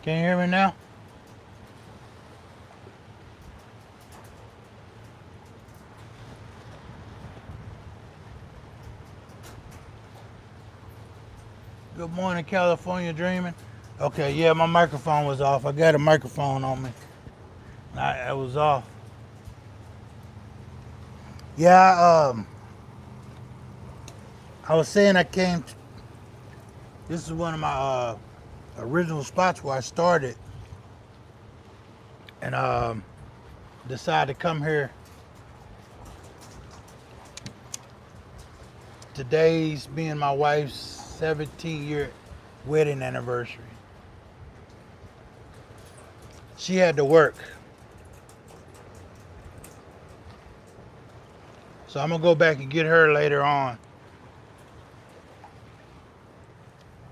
Can you hear me now? Good morning, California Dreaming. Okay, yeah, my microphone was off. I got a microphone on me. I was off. Yeah, I was saying I came. This is one of my original spots where I started, and decided to come here. Today's being my wife's 17-year wedding anniversary. She had to work, so I'm gonna go back and get her later on.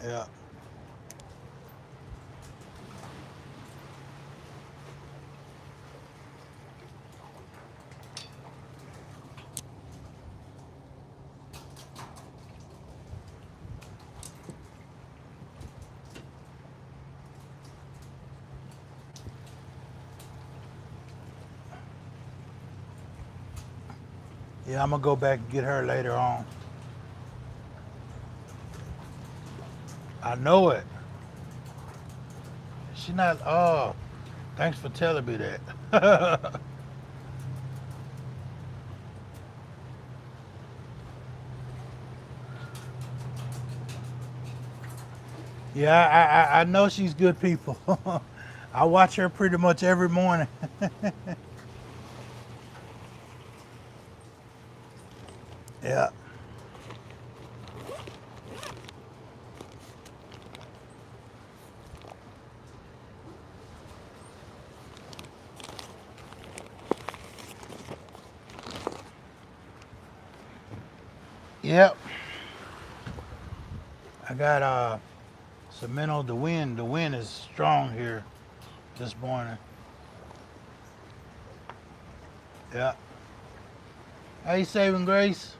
Yeah. Yeah, I'm gonna go back and get her later on. I know it. She not. Oh, thanks for telling me that. Yeah, I know she's good people. I watch her pretty much every morning. Yeah, yep. I got cement on the wind. The wind is strong here this morning. Yeah. Hey, Saving Grace.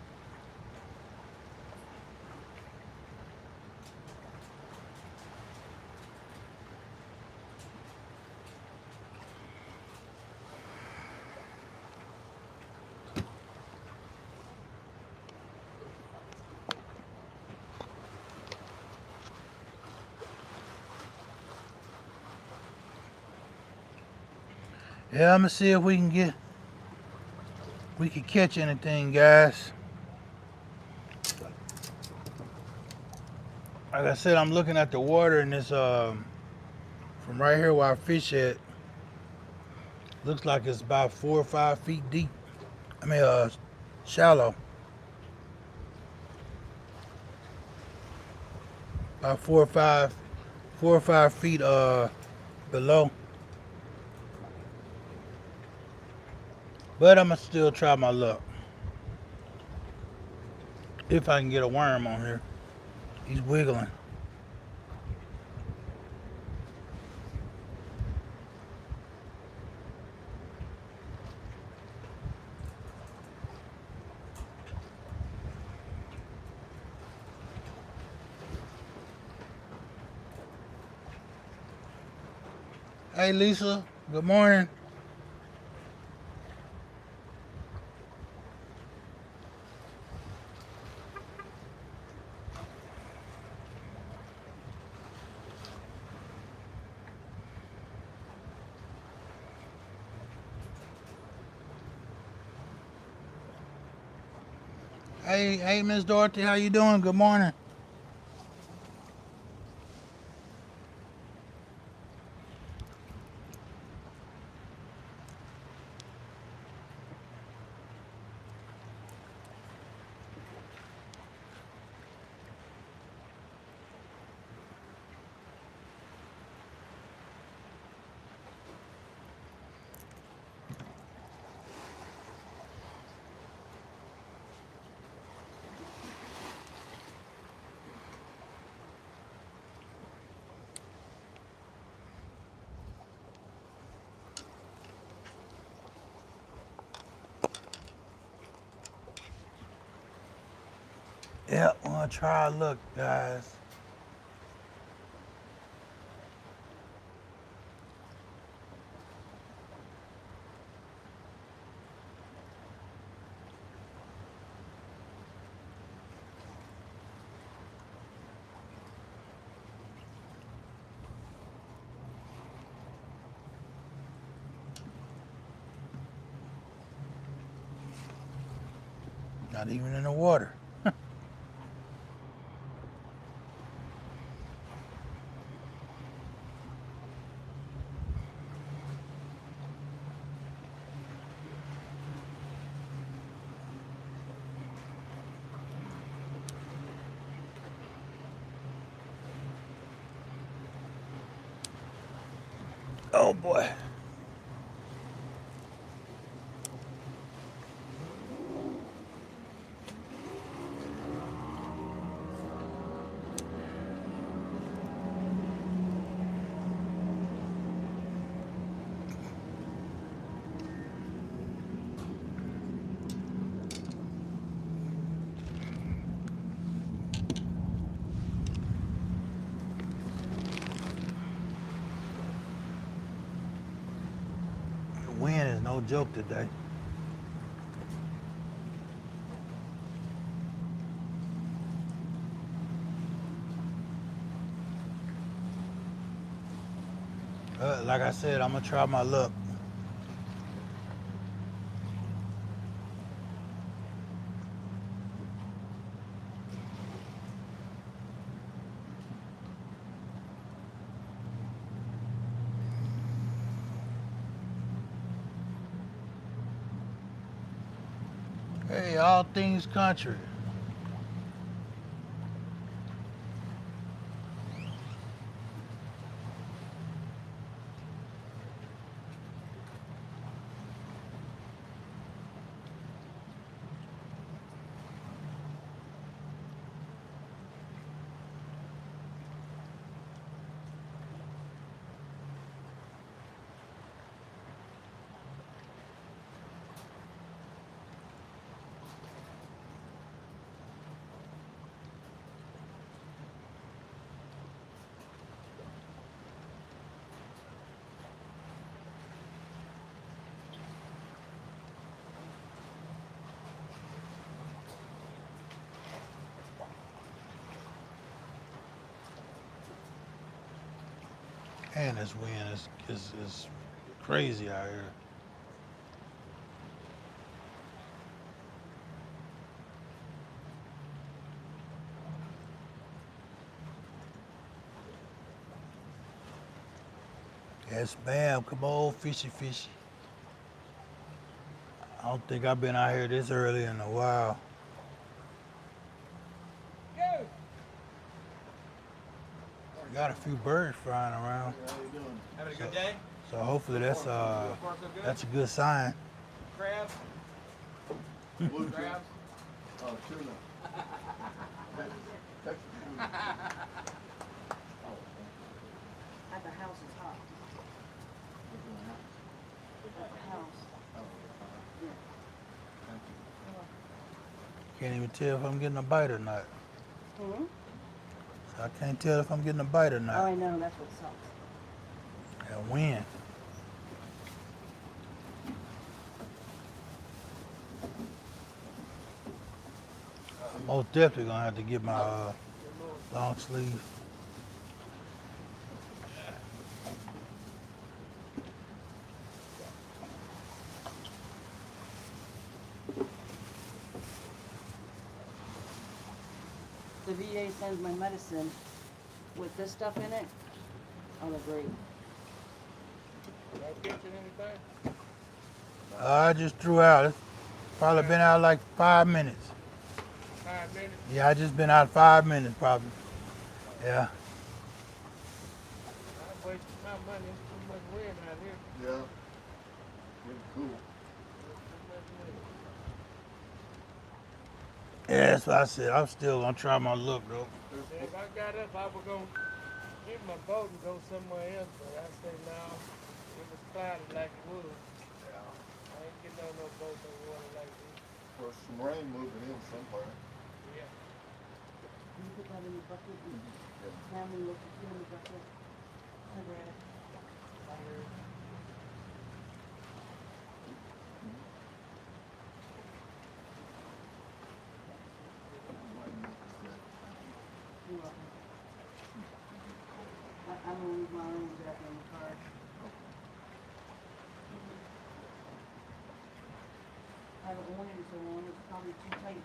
Yeah, I'm gonna see if we can catch anything, guys. Like I said, I'm looking at the water and it's from right here where I fish at. Looks like it's about 4 or 5 feet deep. I mean, shallow. About 4 or 5 feet below. But I'ma still try my luck. If I can get a worm on here. He's wiggling. Hey Lisa, good morning. Hey Miss Dorothy, how you doing? Good morning. Yeah, I'm gonna try. Look, guys. Not even in the water. Oh boy. The wind is no joke today. Like I said, I'm gonna try my luck. Hey, all things country. And this wind is crazy out here. Yes, ma'am. Come on, fishy, fishy. I don't think I've been out here this early in a while. Got a few birds flying around. How you doing? Having a good day? So hopefully that's So far, so good? a good sign. Crabs? Blue Crabs? Oh, tuna. Texas tuna. At the house is hot. At the house. Can't even tell if I'm getting a bite or not. Hmm? So I can't tell if I'm getting a bite or Oh, not. I know, that's what sucks. That wind. I'm most definitely gonna have to get my long sleeve. The VA sends my medicine with this stuff in it. Oh, they're great. No kitchen, anything? I just threw out. It's probably been out like 5 minutes. 5 minutes? Yeah, I just been out 5 minutes probably. Yeah. I'm wasting my money. It's too much wind out here. Yeah. Pretty cool. Too much wind. Yeah, that's what I said. I'm still gonna try my luck though. See, if I got up, I was going to get my boat and go somewhere else, but I said, no, it was cloudy like it was. Yeah. I ain't getting on no boat no water like this. There's some rain moving in somewhere. Yeah. Can you put that in the bucket? Yeah. Have me look at you in the bucket. I read it. I heard. You're welcome. I'm gonna leave my own jacket in the car. I haven't worn it in so long, it's probably too tight.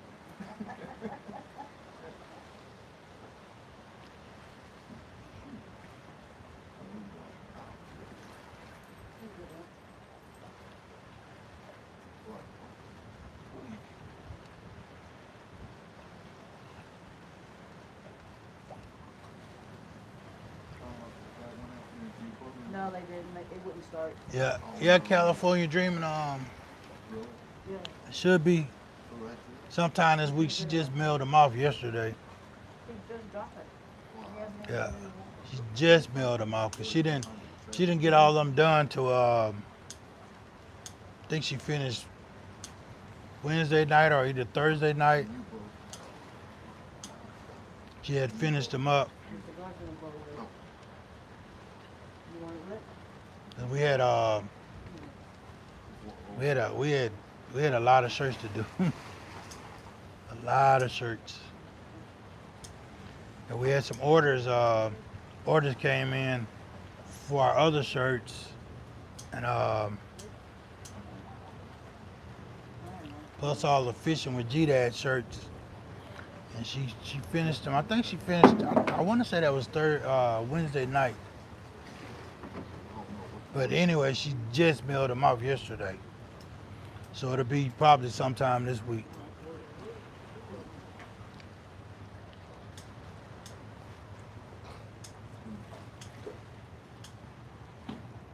No, they didn't. It wouldn't start. Yeah, yeah, California Dreaming. Really? Yeah. It should be So that's it? sometime this week. She just mailed them off yesterday. He just dropped it. He hasn't Yeah, even really walked she just mailed them off because she didn't get all of them done till I think she finished Wednesday night or either Thursday night. She had finished them up. it. The guy's gonna blow it. You want it lit? And we had a lot of shirts to do. A lot of shirts. And we had some orders. Orders came in for our other shirts, and plus all the fishing with GDAD shirts. And she finished them. I think she finished. I want to say that was Wednesday night. But anyway, she just mailed them off yesterday. So it'll be probably sometime this week.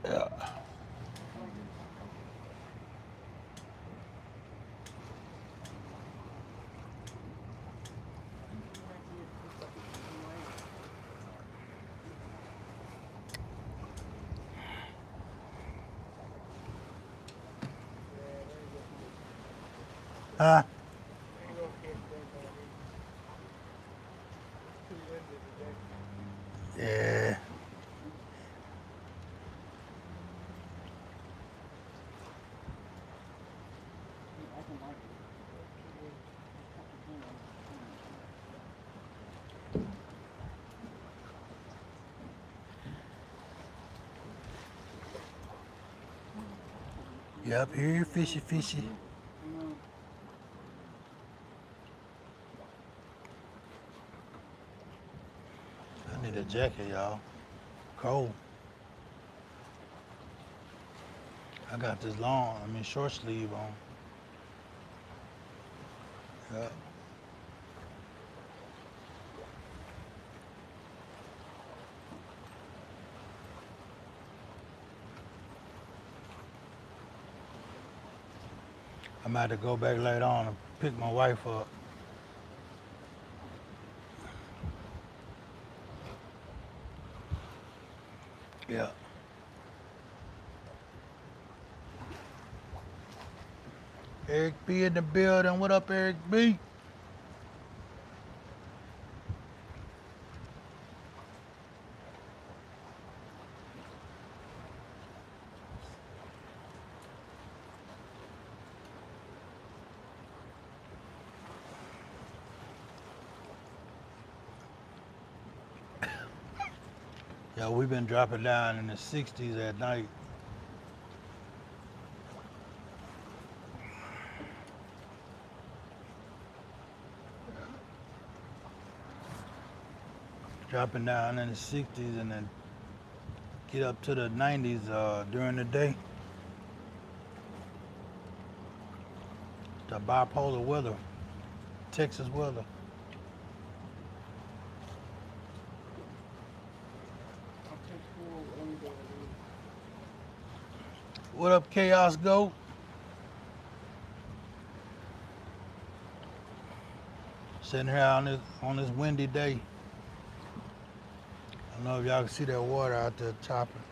Yeah. Huh? Ain't gonna catch that by me. Too windy today. Yeah. I can like it. Yep, here, fishy, fishy. I need a jacket, y'all. Cold. I got this short sleeve on. Yep. I'm about to go back later on and pick my wife up. Yeah. Eric B in the building. What up, Eric B? Yeah, we've been dropping down in the 60s at night. Dropping down in the 60s and then get up to the 90s during the day. The bipolar weather, Texas weather. I'll take school any day of the week. What up, Chaos Go? Sitting here on this windy day. I don't know if y'all can see that water out there chopping.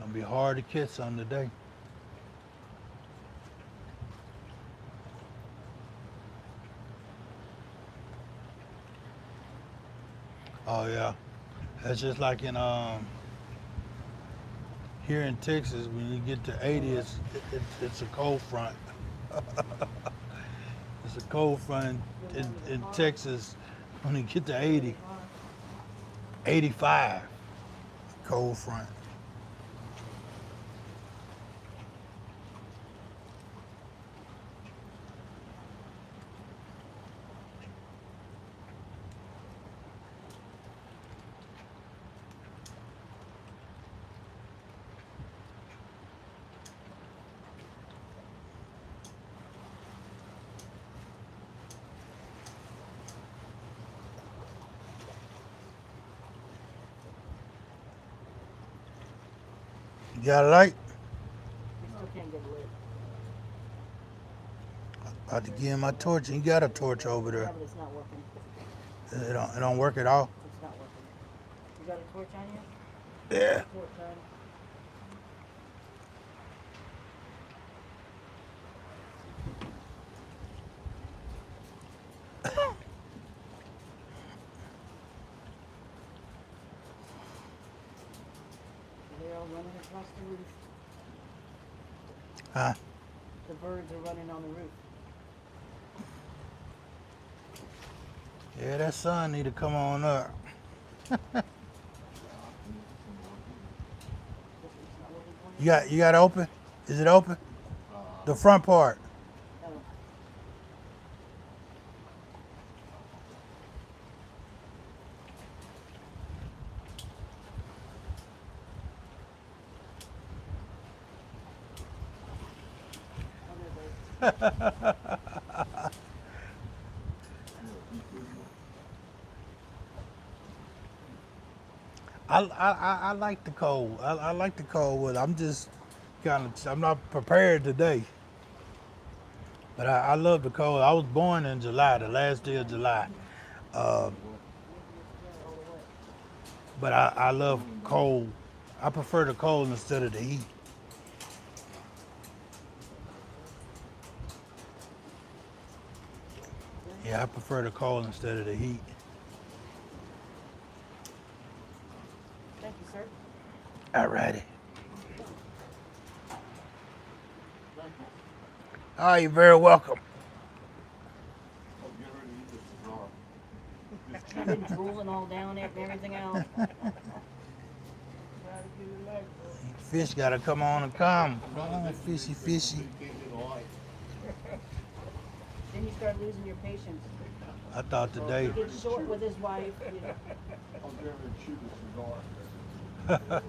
Gonna be hard to catch some today. Oh yeah, that's just like in here in Texas when you get to 80, it's a cold front. It's a cold front in Texas when you get to 80, 85. cold front. You got a light? It still can't get lit. About to give him my torch. You got a torch over Yeah, there. but it's not working. It don't work at all. It's not working. You got a torch on you? Yeah. Torch on. They're all running across the roof. Huh? The birds are running on the roof. Yeah, that sun need to come on up. It's not working for me. You got it open? Is it open? The front part. Oh. Oh, there it goes. I like the cold. I like the cold weather. I'm just I'm not prepared today. But I love the cold. I was born in July, the last day of July. But I love cold. I prefer the cold instead of the heat. Yeah, I prefer the cold instead of the heat. Thank you, sir. Alrighty. Oh, you're very welcome. I'm getting ready to eat this cigar. I've been drooling all down it and everything else. Try to get it like that. Fish gotta come on and come. Come on, fishy, fishy. Can't get a light. Then you start losing your patience. I thought today. He gets short with his wife. You know. I'm getting ready to shoot a cigar.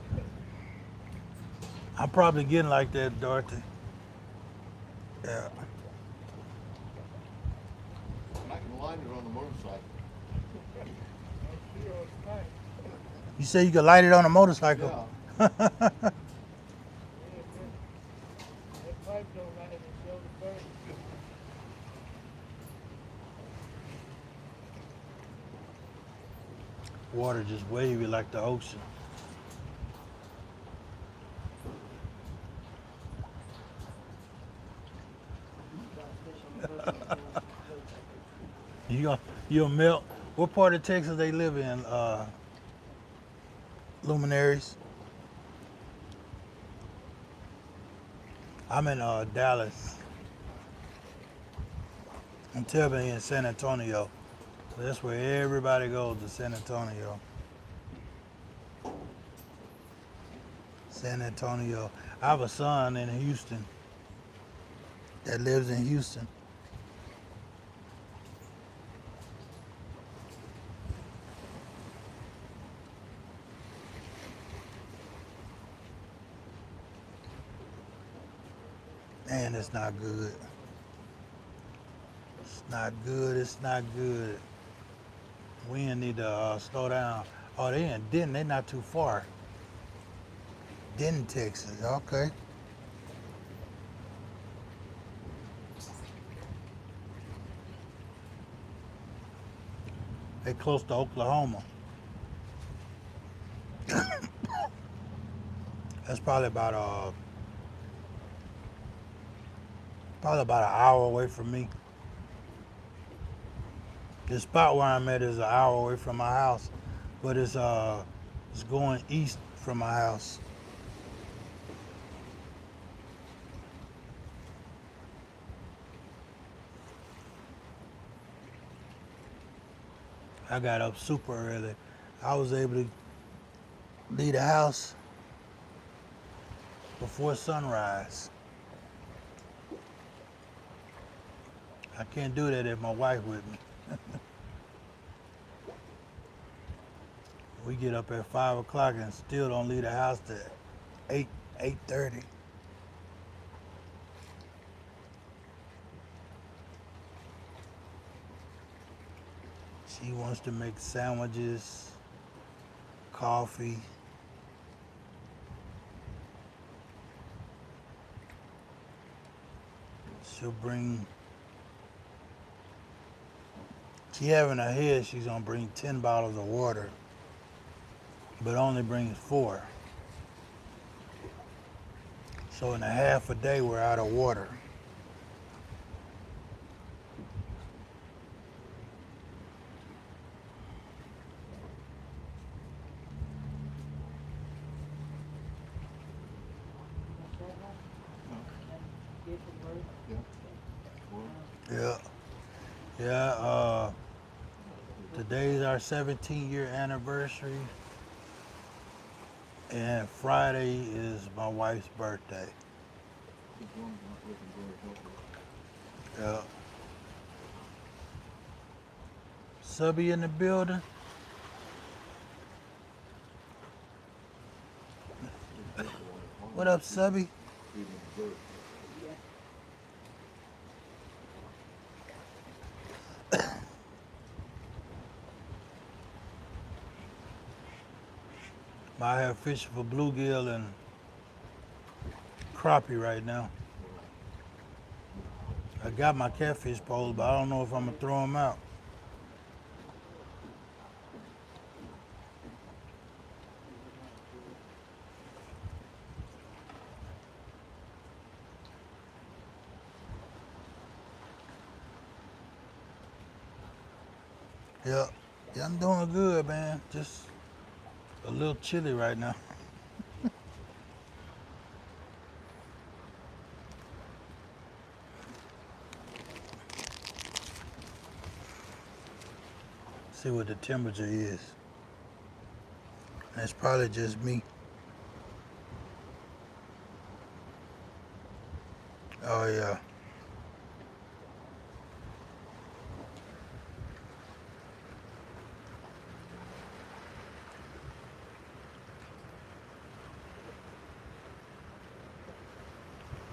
I'm probably getting like that, Dorothy. Yeah. I can light it on the motorcycle. I'm sure it's fine. You say you can light it on a motorcycle? Yeah. Yeah, that pipe don't light it, show the bird. Water just wavy like the ocean. You'll melt. What part of Texas they live in? Luminaries. I'm in Dallas. I'm telling you, in San Antonio. That's where everybody goes, to San Antonio. San Antonio. I have a son in Houston that lives in Houston. Man, it's not good. It's not good. It's not good. We need to slow down. Oh, they in Denton. They're not too far. Denton, Texas. Okay. They close to Oklahoma. That's probably about an hour away from me. The spot where I'm at is an hour away from my house, but it's going east from my house. I got up super early. I was able to leave the house before sunrise. I can't do that if my wife with me. We get up at 5 o'clock and still don't leave the house till 8:30. She wants to make sandwiches, coffee. She'll bring, she have in her head she's gonna bring 10 bottles of water, but only brings 4. So in a half a day we're out of water. Yeah, yeah. Today's our 17-year anniversary, and Friday is my wife's birthday. Yeah. Subby in the building. What up, Subby? I have fishing for bluegill and crappie right now. I got my catfish poles, but I don't know if I'm gonna throw them out. Yeah, I'm doing good, man. Just a little chilly right now. See what the temperature is. It's probably just me. Oh yeah.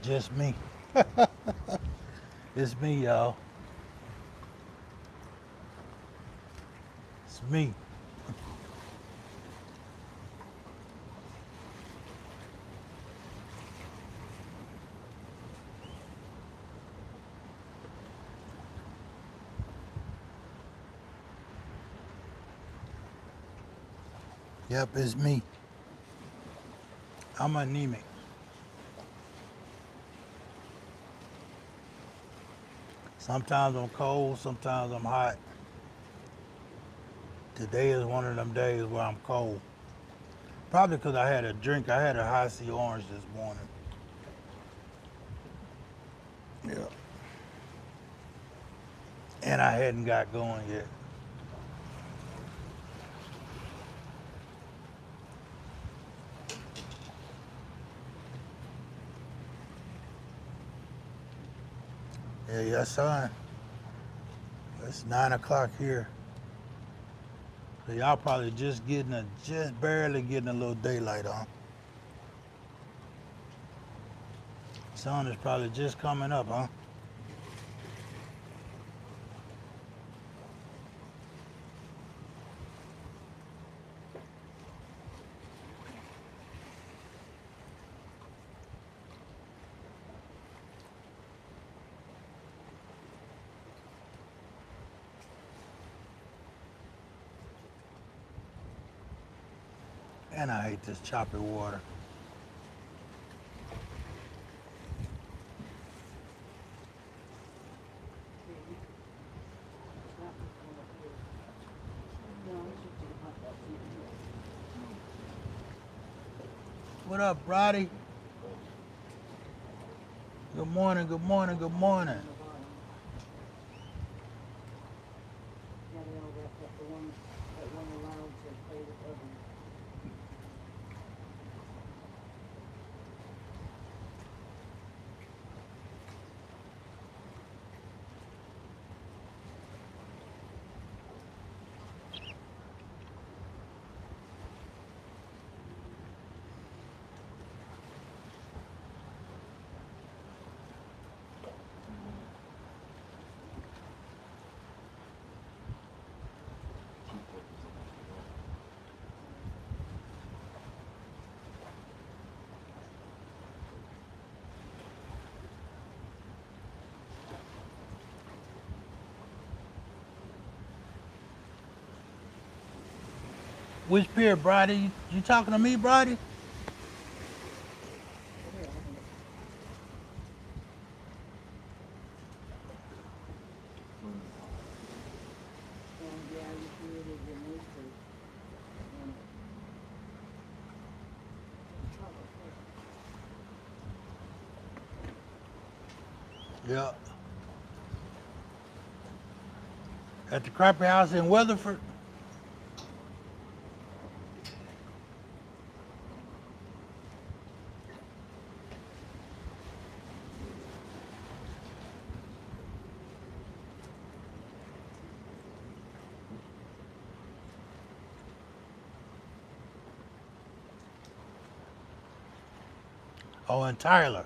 Just me. It's me, y'all. It's me. Yep, it's me. I'm anemic. Sometimes I'm cold, sometimes I'm hot. Today is one of them days where I'm cold. Probably because I had a drink. I had a high C orange this morning. Yeah. And I hadn't got going yet. Yeah, yes, son. It's 9 o'clock here. So y'all probably just barely getting a little daylight on. Sun is probably just coming up, huh? And I hate this choppy water. What up, Roddy? Good morning, good morning, good morning. Which pier, Brady? You talking to me, Brady? And yeah, you created your newspaper. Yeah. At the Crappie House in Weatherford. Oh, in Tyler.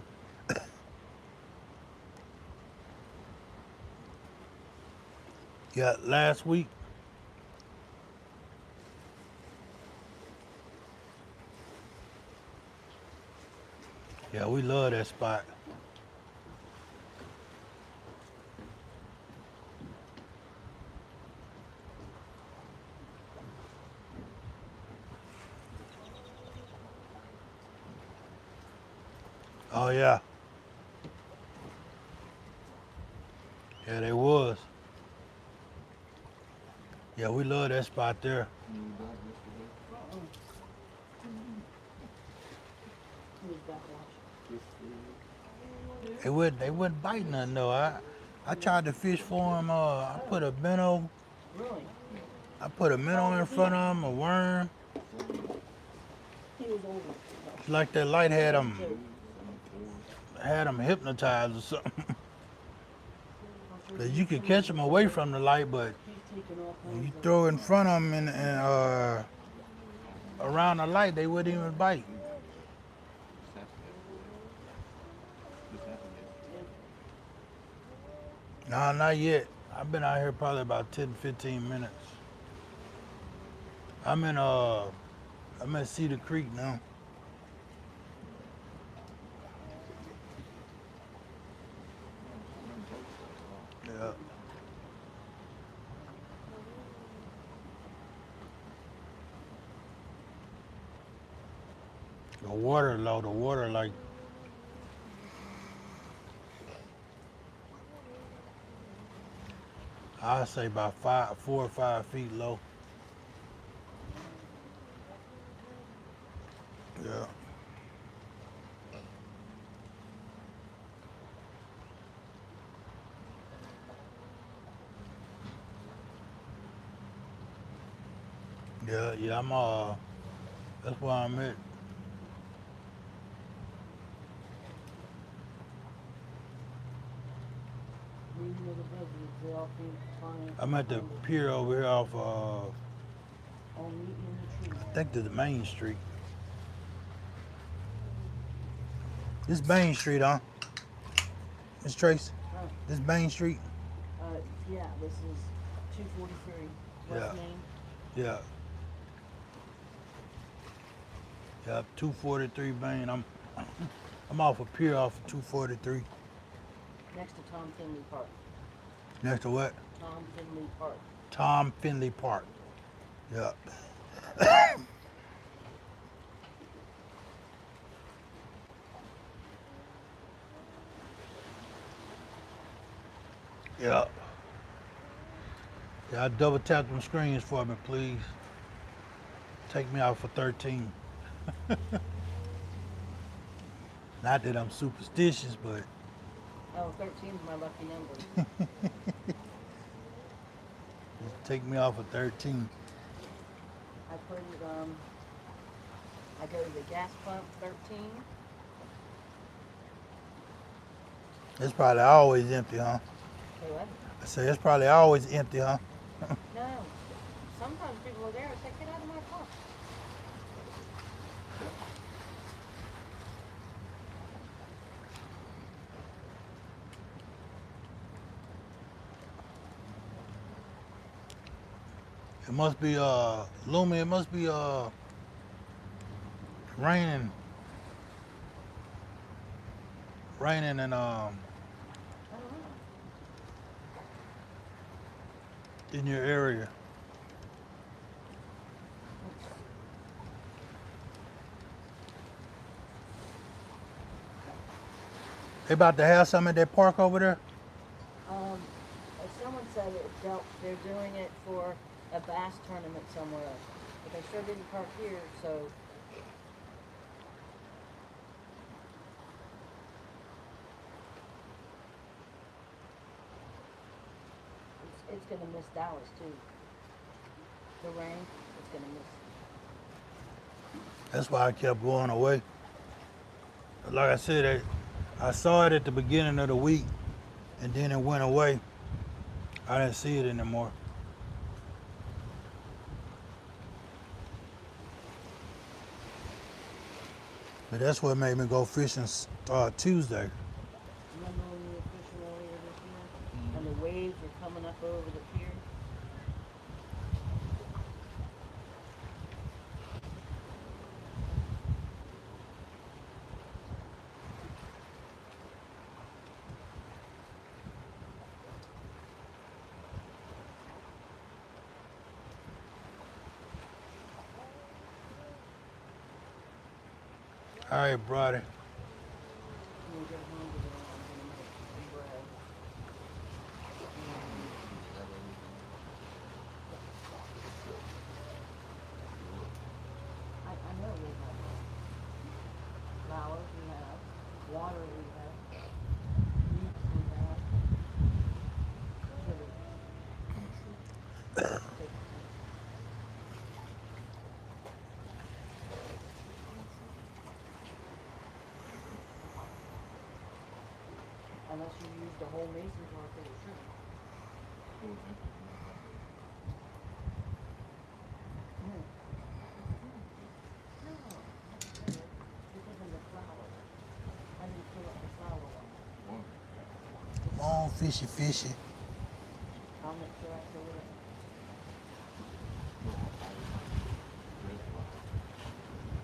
Yeah, last week. Yeah, we love that spot. Oh yeah. Yeah, they was. Yeah, we love that spot there. You were back yesterday? Who's back watching? Just They wouldn't bite nothing though. I tried to fish for them. I put a minnow. Really? I put a minnow in front of them, a worm. He was older. It's like that light had them Too. 74. hypnotized or something. I'm sure 'Cause he's you could taken- catch them away from the light, but He's taken all when you kinds of. throw it in front of them and around the light, they wouldn't even bite. This happened yesterday. This happened yesterday. Nah, not yet. I've been out here probably about 10, 15 minutes. I'm at Cedar Creek now. Yeah. The water low, the water like I'd say about 4 or 5 feet low. Yeah. Yeah, that's where I'm at. Meeting with the presidents, they all came to find. I'm at the pier over here off All meeting in the tree. I think the Main Street. This Main Street, huh? Miss Trace? Huh. This Main Street? Yeah, this is 243 West Yeah. Main. Yeah. Yeah, 243 Main. I'm off a pier off of 243. Next to Tom Finley Park. Next to what? Tom Finley Park. Tom Finley Park. Yeah. Yeah. Yeah, double tap them screens for me, please. Take me out for 13. Not that I'm superstitious, but Oh, 13 is my lucky number. just take me off for 13. I put it, I go to the gas pump 13. It's probably always empty, huh? Say what? I say it's probably always empty, huh? No. Sometimes people are there and say, get out of my car. It must be Lumi, it must be raining. Raining and I don't know. in your area. They about to have some at that park over there? Um, someone said they're doing it for a bass tournament somewhere else. But they sure didn't park here, so it's gonna miss Dallas too. The rain, it's gonna miss. That's why I kept going away. Like I said, I saw it at the beginning of the week, and then it went away. I didn't see it anymore. But that's what made me go fishing Tuesday. Remember when we were fishing earlier this year, and the waves were coming up over the pier? All right, brother. When we get home today, I'm gonna make some bread. I know we have flour, we have water, we have meat, we have sugar. Unless you use the whole mason jar for the shrimp. No. No. Because of the flour. I didn't fill up the flour one. Come on, fishy, fishy. I'll make sure I fill it up.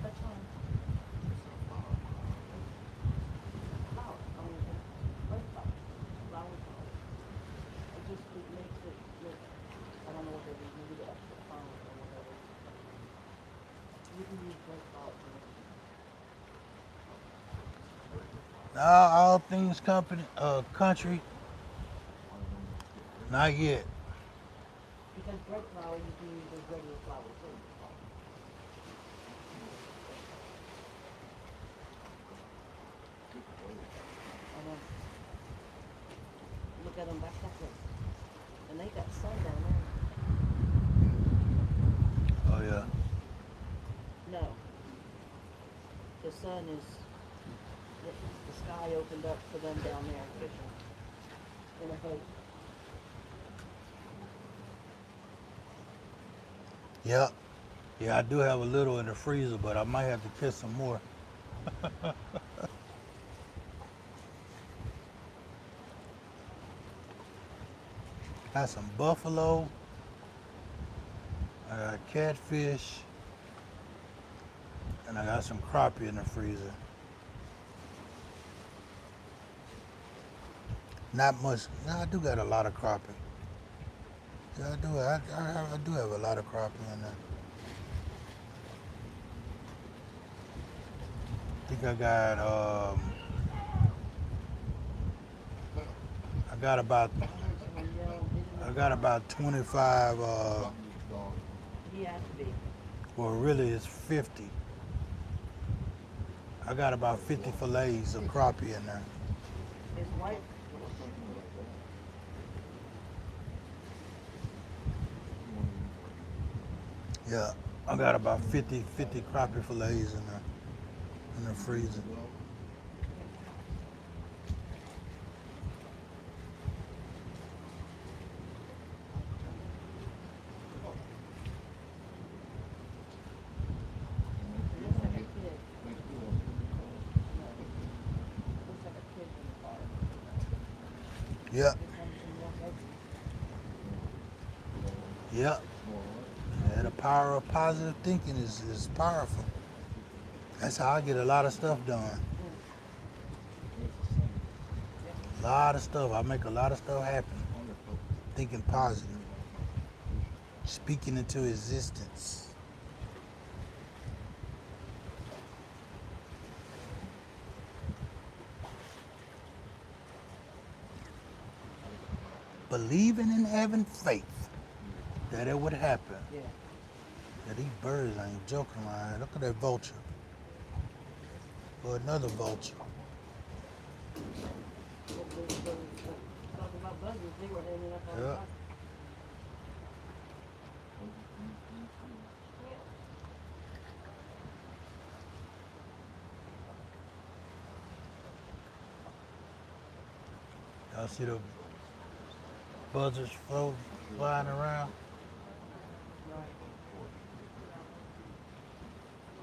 That's fine. Flour. I mean, white flour. Flour. It makes it look, I don't know what they do, maybe the extra flour or whatever. You can use white flour for it. Now, all things country, not yet. Because bread flour, you can use as regular flour too. I know. Look at them back that way. And they got sun down there. Oh, yeah. No. The sun is, the sky opened up for them down there fishing in a boat. Yep. Yeah, I do have a little in the freezer, but I might have to catch some more. Got some buffalo. I got catfish. And I got some crappie in the freezer. Not much. No, I do got a lot of crappie. Yeah, I do. I do have a lot of crappie in there. I think I got about 25. He has to be. Well, really, it's 50. I got about 50 fillets of crappie in there. His wife. Yeah, I got about 50 crappie fillets in the freezer. Looks like a kid. Looks like a kid in the car. Yeah, Here comes some more veggies. yeah. Yeah, the power of positive thinking is powerful. That's how I get a lot of stuff done. A lot of stuff. I make a lot of stuff happen. Thinking positive. Speaking into existence. believing and having faith that it would happen. Yeah. Yeah, these birds ain't joking around here. Look at that vulture. Or another vulture. Talking about buzzards, they were hanging up all the Yeah. time. Y'all see the buzzards flying around?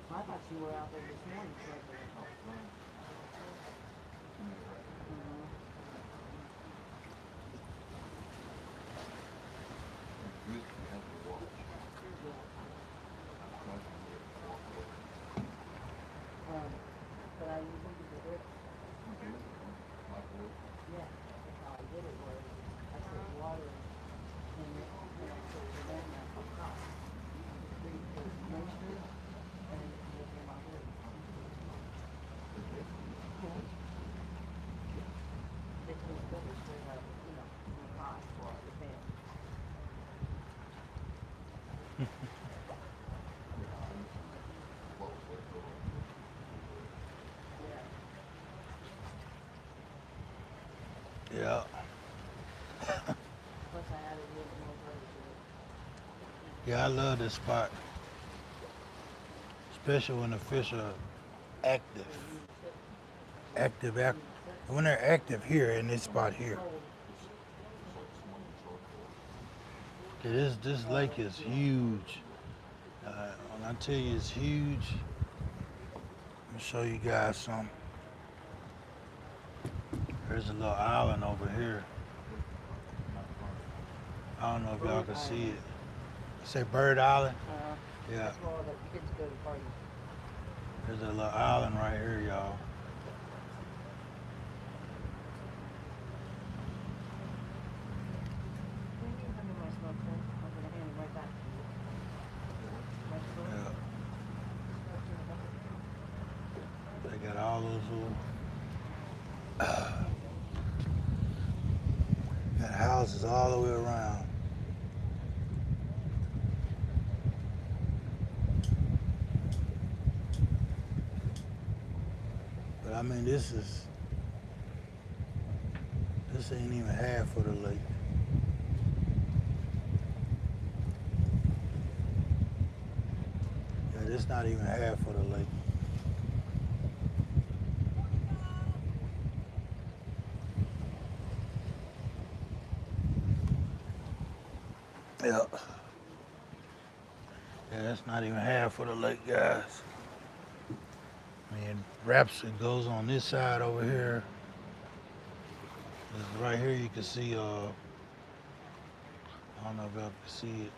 I thought you were out there this morning. But I usually do it. Yeah. How I did it was I put water in it and I put the lemon on top. The moisture and it was in my hair. They can still straight up, in the pot or the pan. Yeah. Yeah. Plus I added a little more butter to it. Yeah, I love this spot. Especially when the fish are active. When they're active here in this spot here. Okay, this lake is huge. When I tell you it's huge, let me show you guys some. There's a little island over here. I don't know if y'all can see it. Say Bird Island? Yeah. That's where all the kids go to party. There's a little island right here, y'all. When you hand me my smoke thing, I'm gonna hand it right back to you. My smoke. Yeah. They got all those little got houses all the way around. But I mean, this ain't even half of the lake. Yeah, this not even half of the lake. Yeah. Yeah, that's not even half of the lake, guys. I mean, it goes on this side over here. Right here you can see, I don't know if y'all can see it.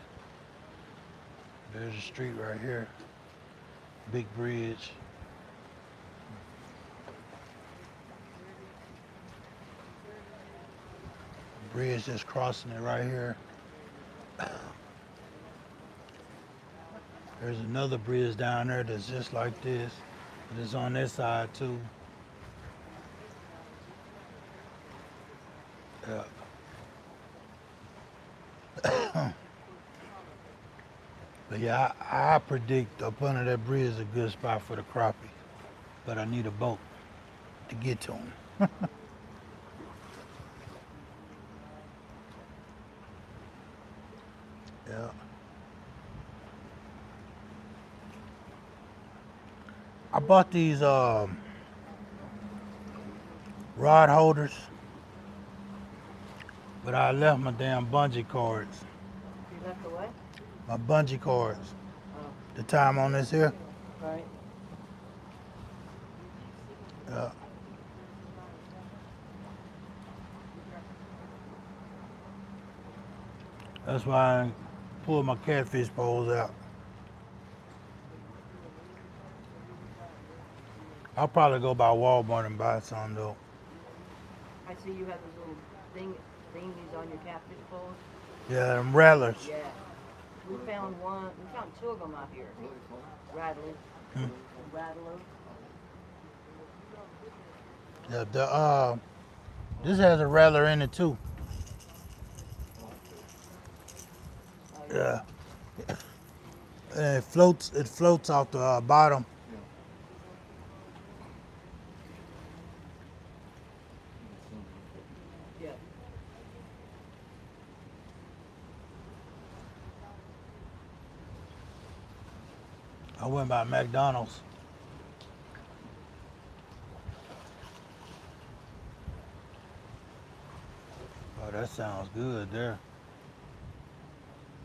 There's a street right here. Big bridge. Bridge just crossing it right here. There's another bridge down there that's just like this. But it's on this side too. Yeah. But yeah, I predict up under that bridge is a good spot for the crappie. But I need a boat to get to them. Yeah. I bought these rod holders, but I left my damn bungee cords. You left the what? My bungee cords. Oh, The time on this here. right. Yeah. That's why I pulled my catfish poles out. I'll probably go by Walmart and buy some though. I see you have those little thingies on your catfish poles. Yeah, them rattlers. Yeah. We found two of them out here. Rattlers. Rattler. Yeah, this has a rattler in it too. Yeah. And it floats off the bottom. Yeah. The sun is up. Yeah. I went by McDonald's. Oh, that sounds good there.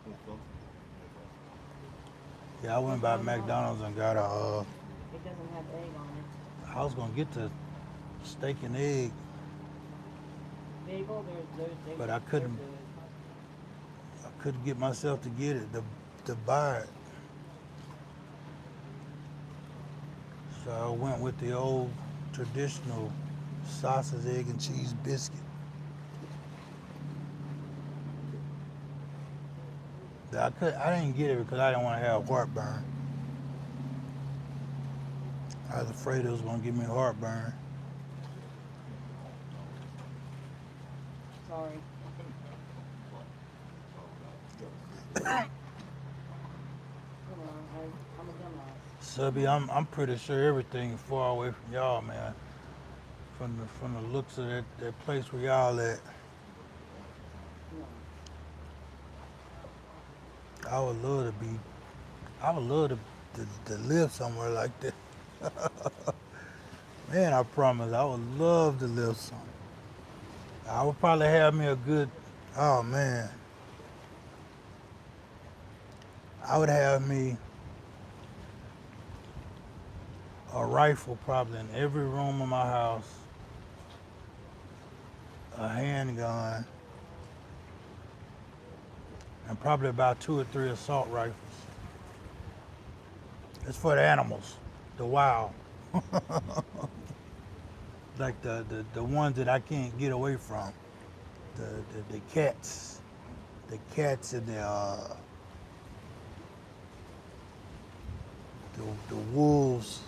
What's up? Yeah, I went by McDonald's and got a. It doesn't have egg on it. I was gonna get the steak and egg, Bagel, but I they're couldn't. good. I couldn't get myself to get it to buy it. So I went with the old traditional sausage, egg, and cheese biscuit. I didn't get it because I didn't want to have heartburn. I was afraid it was gonna give me heartburn. Sorry. Come on, I'm a dumbass. Subby, I'm pretty sure everything far away from y'all, man. From the looks of that place where y'all at, No. I would love to be. I would love to live somewhere like that. Man, I promise, I would love to live somewhere. I would probably have me a good. Oh man, I would have me a rifle probably in every room of my house, a handgun, and probably about 2 or 3 assault rifles. It's for the animals, the wild. Like the ones that I can't get away from. The cats. The cats and the wolves.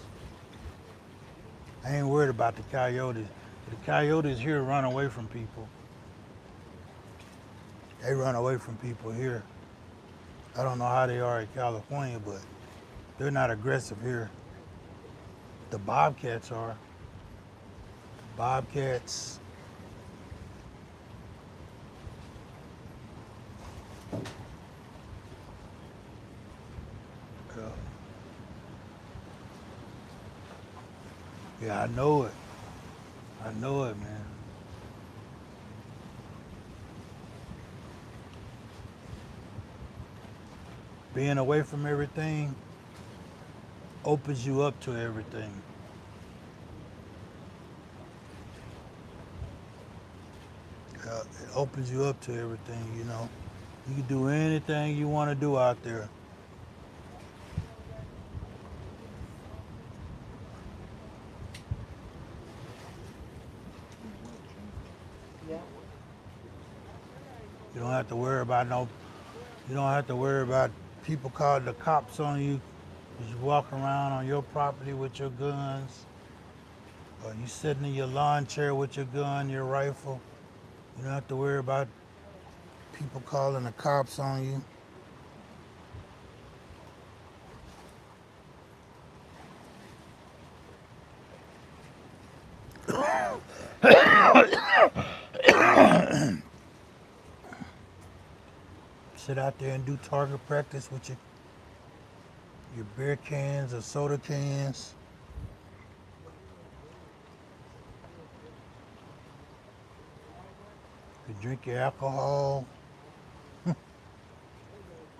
I ain't worried about the coyotes. The coyotes here run away from people. They run away from people here. I don't know how they are in California, but they're not aggressive here. The bobcats are. The bobcats. uh, Yeah, I know it. I know it, man. Being away from everything opens you up to everything. It opens you up to everything, you know. You can do anything you want to do out there. Yeah. You don't have to worry about you don't have to worry about people calling the cops on you as you walk around on your property with your guns, or you sitting in your lawn chair with your gun, your rifle. You don't have to worry about people calling the cops on you. Sit out there and do target practice with your beer cans or soda cans. You drink your alcohol.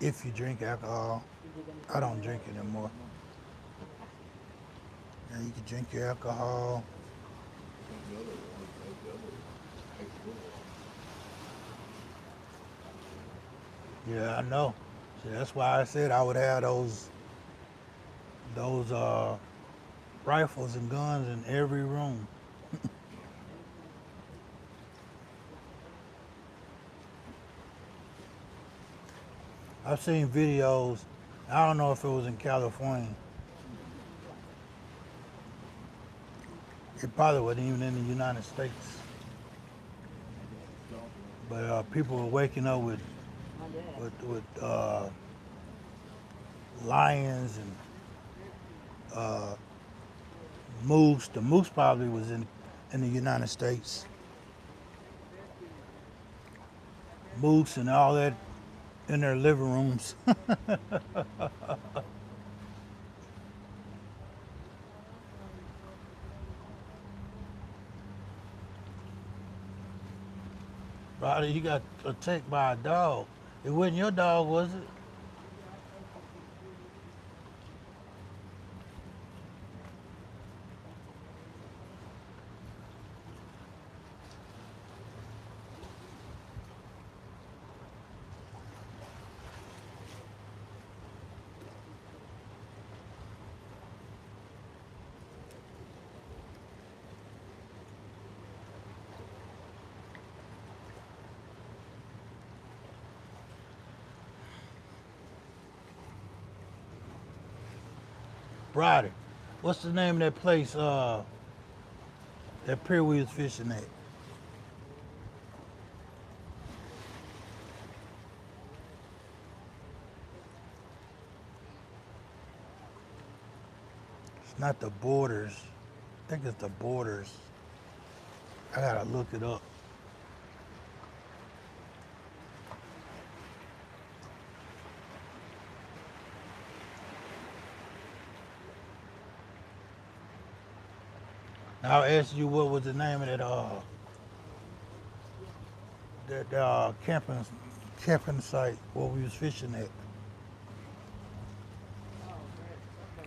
If you drink alcohol. I don't drink anymore. Yeah, you can drink your alcohol. Yeah, I know. See, that's why I said I would have those rifles and guns in every room. I've seen videos. I don't know if it was in California. It probably wasn't even in the United States. But people were waking up with I yeah. with lions and moose. The moose probably was in the United States. Moose and all that in their living rooms. Brother, you got attacked by a dog. It wasn't your dog, was it? Brother, what's the name of that place, that pier we was fishing at? It's not the Borders. I think it's the Borders. I gotta look it up. I'll ask you what was the name of that camping site where we was fishing at.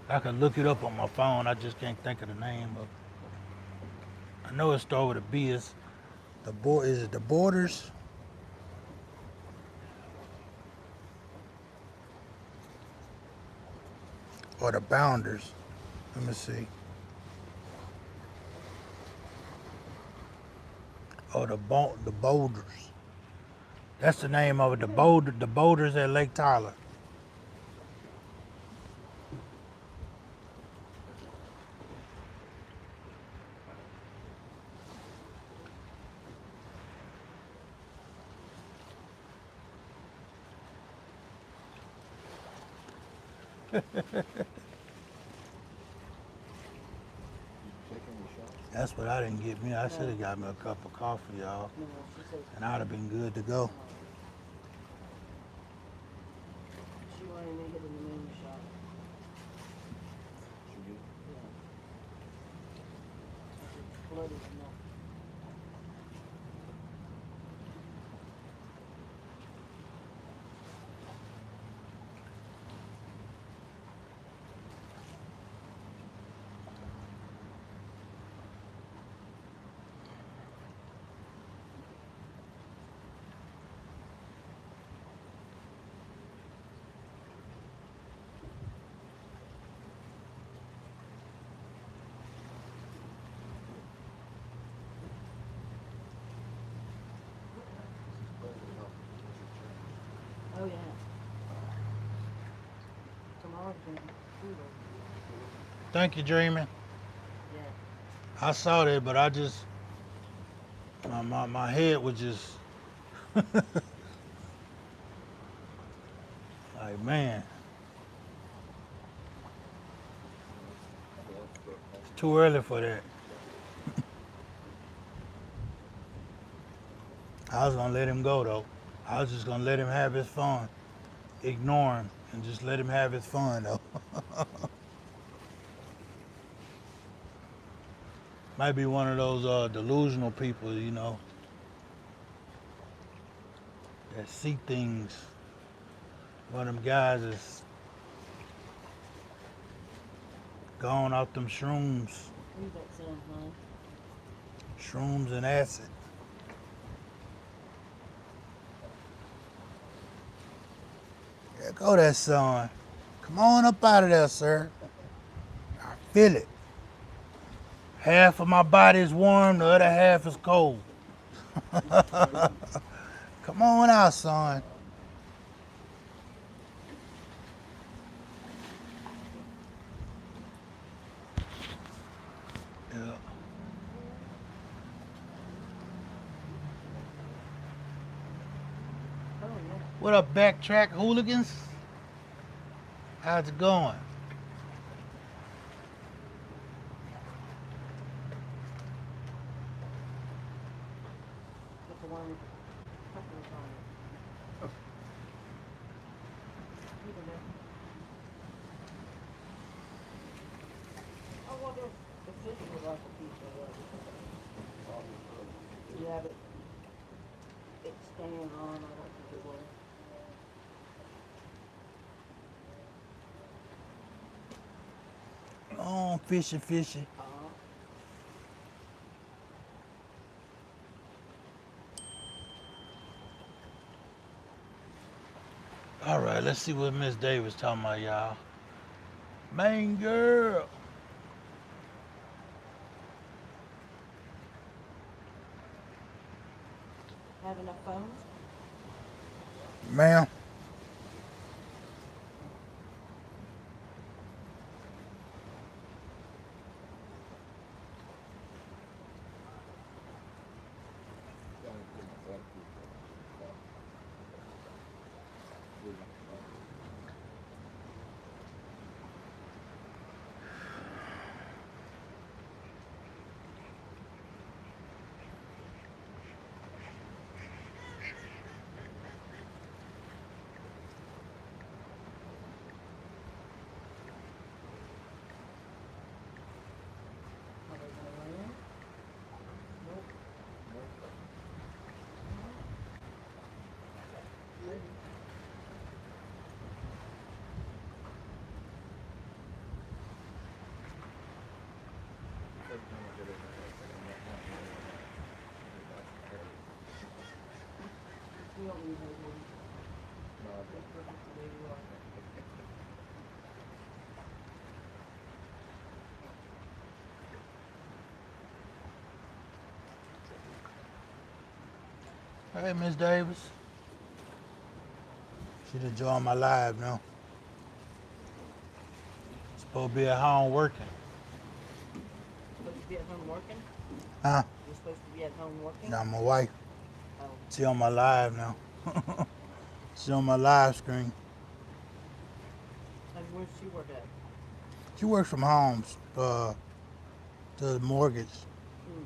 I can look it up on my phone. I just can't think of the name of it. I know it started with a B. It's is it the Borders or the Bounders? Let me see. Oh, the Boulders. That's the name of it. The Boulders at Lake Tyler. Taking the shot. That's what I didn't get me. I should have got me a cup of coffee, y'all, No, she says and I'd have been good to go. she wanted me to get in the main shop. She did. Yeah. I said, blood is enough. Oh, yeah. Tomorrow's going to be cool. Thank you, Dreaming. Yeah. I saw that, but I just my head was just like, man, it's too early for that. I was gonna let him go though. I was just gonna let him have his fun, ignore him, and just let him have his fun though. Might be one of those delusional people, that see things. One of them guys is gone off them shrooms, Leave that sound, huh? shrooms and acid. There go that son. Come on up out of there, sir. I feel it. Half of my body is warm, the other half is cold. Come on out, son. Yeah. Oh, yeah. What up, backtrack hooligans? How's it going? But the one with companies on it. Even there. I wonder if this would like a piece of it. You have it, it's staying on, I don't think it will. Oh, fishy, fishy. All right, let's see what Miss Davis talking about, y'all. Main girl. Have enough phones? Ma'am. Are they gonna land? Nope. Maybe. We don't need those ones. Just put it the way you are. Hey, Miss Davis. She done joined my live now. Supposed to be at home working. Supposed to be at home working? Huh? You're supposed to be at home working? Now my wife. Oh, She on my live now. She on my live screen. and where's she work at? She works from home. Does mortgage. Mm.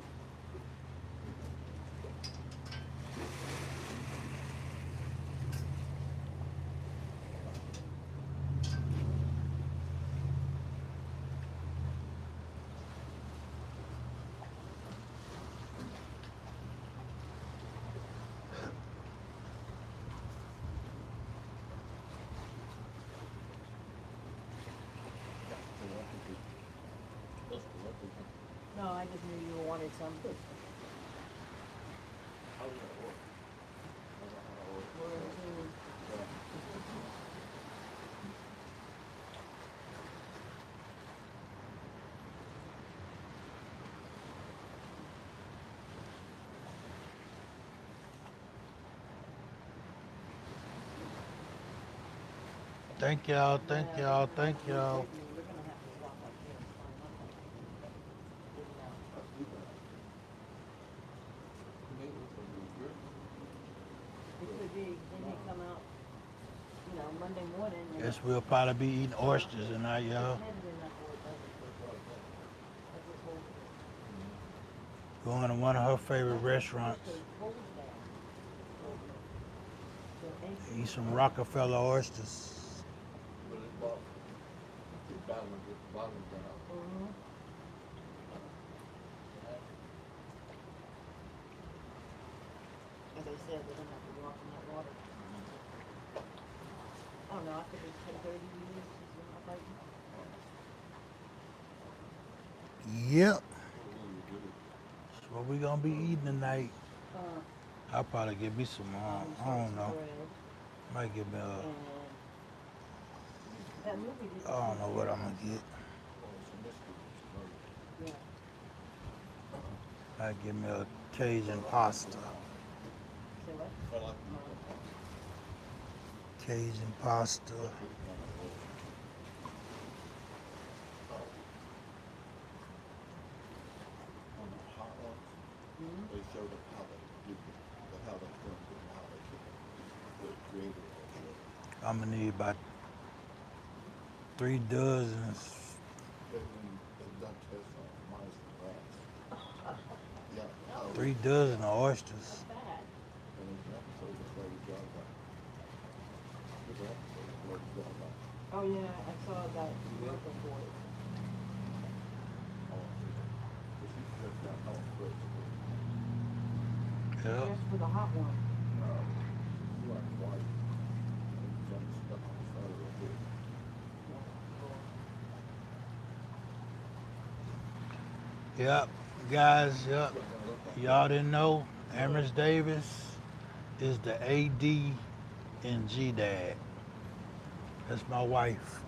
No, I just knew you wanted some. We're in Zoom. Thank y'all, thank Yeah, y'all, we're thank y'all. gonna have to stop up here and find nothing. Figure out. It could be, then he come out, you know, Monday morning and Guess we'll probably be eating oysters tonight, it's y'all. headed in that direction. I just hold it. Going to one of her favorite restaurants. Because hold down. The AC. Eat some Rockefeller oysters. Mhm. As I said, they're gonna have to walk in that water. Oh no, I think it's 10:30 years, is when I fight. Yep. That's what we gonna be eating tonight. Uh, I'll probably get me some, I don't know. bread Might get me a, and that movie didn't I don't seem know what good. I'm gonna get. Yeah. Might get me a Cajun pasta. Say what? Cajun pasta. Mhm. They showed us how they did it, how they filmed it, how they created I'm gonna need about 3 dozen. They done tests on mice and rats. Yeah. No. 3 dozen of That's oysters. bad. And there's an episode of Lady Gaga. There's an episode of Lady Gaga. Oh yeah, I saw that commercial for it. I want to see that. But she's just got no fruits. Yep. Just for the hot one. No. You like white. And something stuck on the side of her head. Yep. Guys, yep. Y'all didn't know Amherst Davis is the AD in GDAD. That's my wife.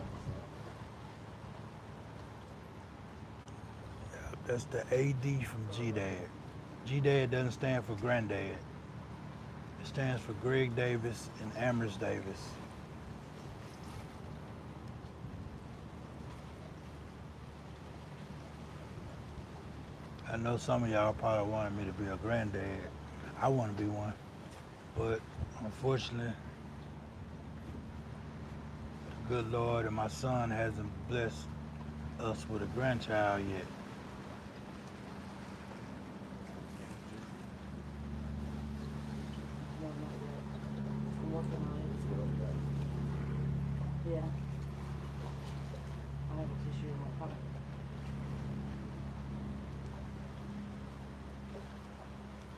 Yep, that's the AD from GDAD. GDAD doesn't stand for granddad. It stands for Greg Davis and Amherst Davis. I know some of y'all probably wanted me to be a granddad. I want to be one. But unfortunately, the good Lord and my son hasn't blessed us with a grandchild yet. No, not yet. I'm working on it. Yeah. I have a tissue in my pocket.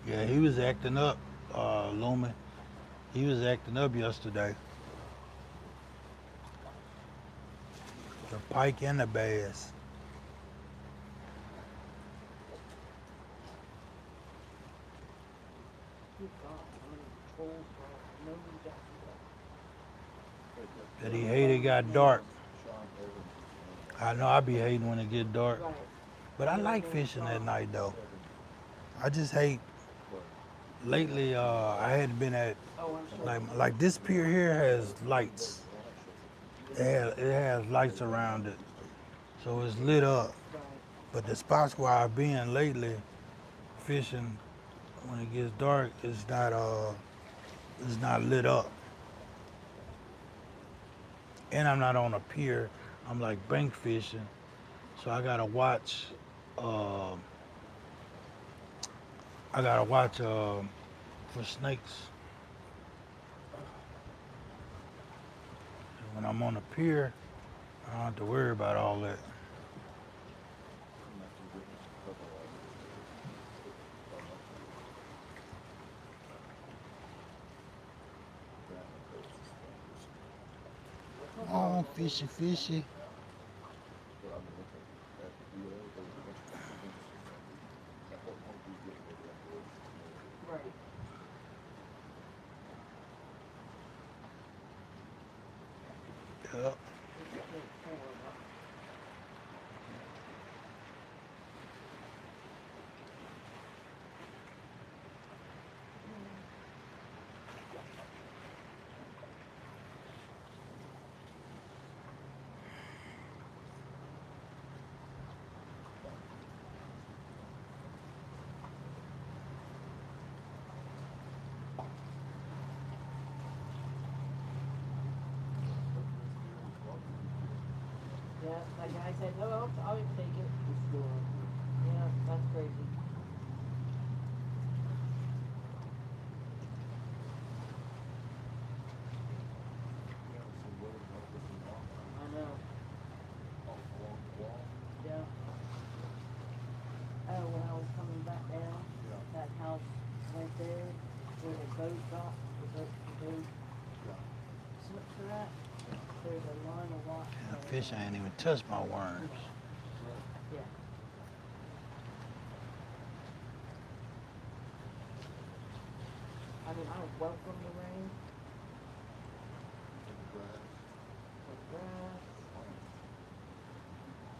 Yeah, he was acting up, Lumen. He was acting up yesterday. The pike and the bass. Good God, how many trolls are no New Jacksonville? That he hated got dark. Sean Evans. I know I be hating when it get dark. Right. But I like fishing at night though. I just hate lately I hadn't been at Oh, I'm sure. like this pier here has lights. It has lights around it. So it's lit up. Right. But the spots where I've been lately fishing when it gets dark it's not lit up. And I'm not on a pier. I'm like bank fishing. So I gotta watch for snakes. And when I'm on a pier, I don't have to worry about all that. Oh, fishy, fishy. Right. Yep. Yeah, that guy said, oh, I'll take it. Yeah, that's crazy. I know. Yeah. Oh, when I was coming back down, that house right there, where the boat dock, the boat slips are at, there's a line of rock. And the fish ain't even touched my worms. Yeah. I mean, I welcome the rain, the grass,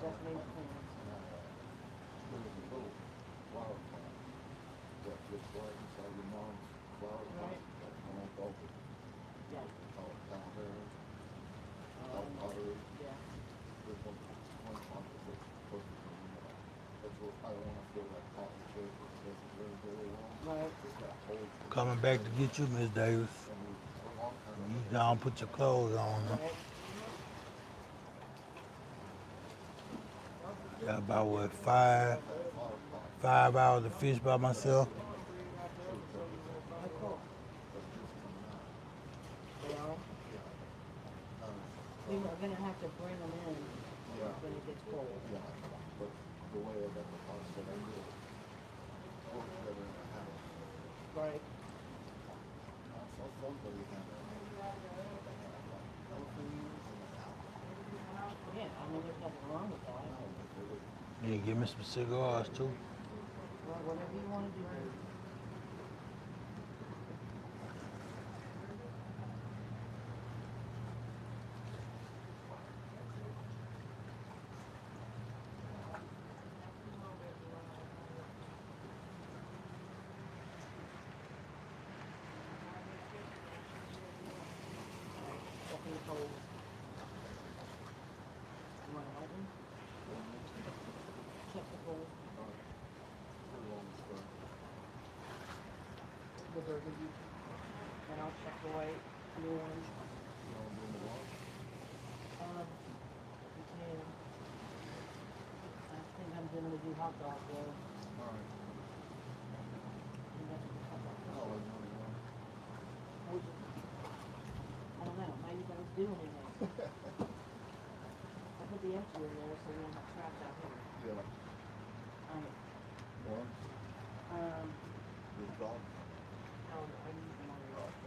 definitely plants. Right. Yeah. Yeah. Right. Coming back to get you, Miss Davis. You Go on, put your clothes on. Right? Got about what, 5 hours to fish by myself. Oh, cool. They are? We are gonna have to bring them in when it gets cold. Yeah, but the way I got the parts that I did, work together in the house. Right. Somebody had healthy use in the house. Yeah, I mean, there's nothing wrong with that. No, but they would, You give me some cigars too. Well, whatever you wanna do. Open the cold. You wanna help me? Check the cold. pretty long story. The burgundy. And I'll check the white, the orange. You know, doing the wash? You can. I think I'm gonna do hot dog though. All right. You got to do hot dog. Oh, like, no, no. Would you? I don't know, maybe you guys do anything. I put the empty in there so we don't have trash out here. Yeah. One, the dog. No, I need them already.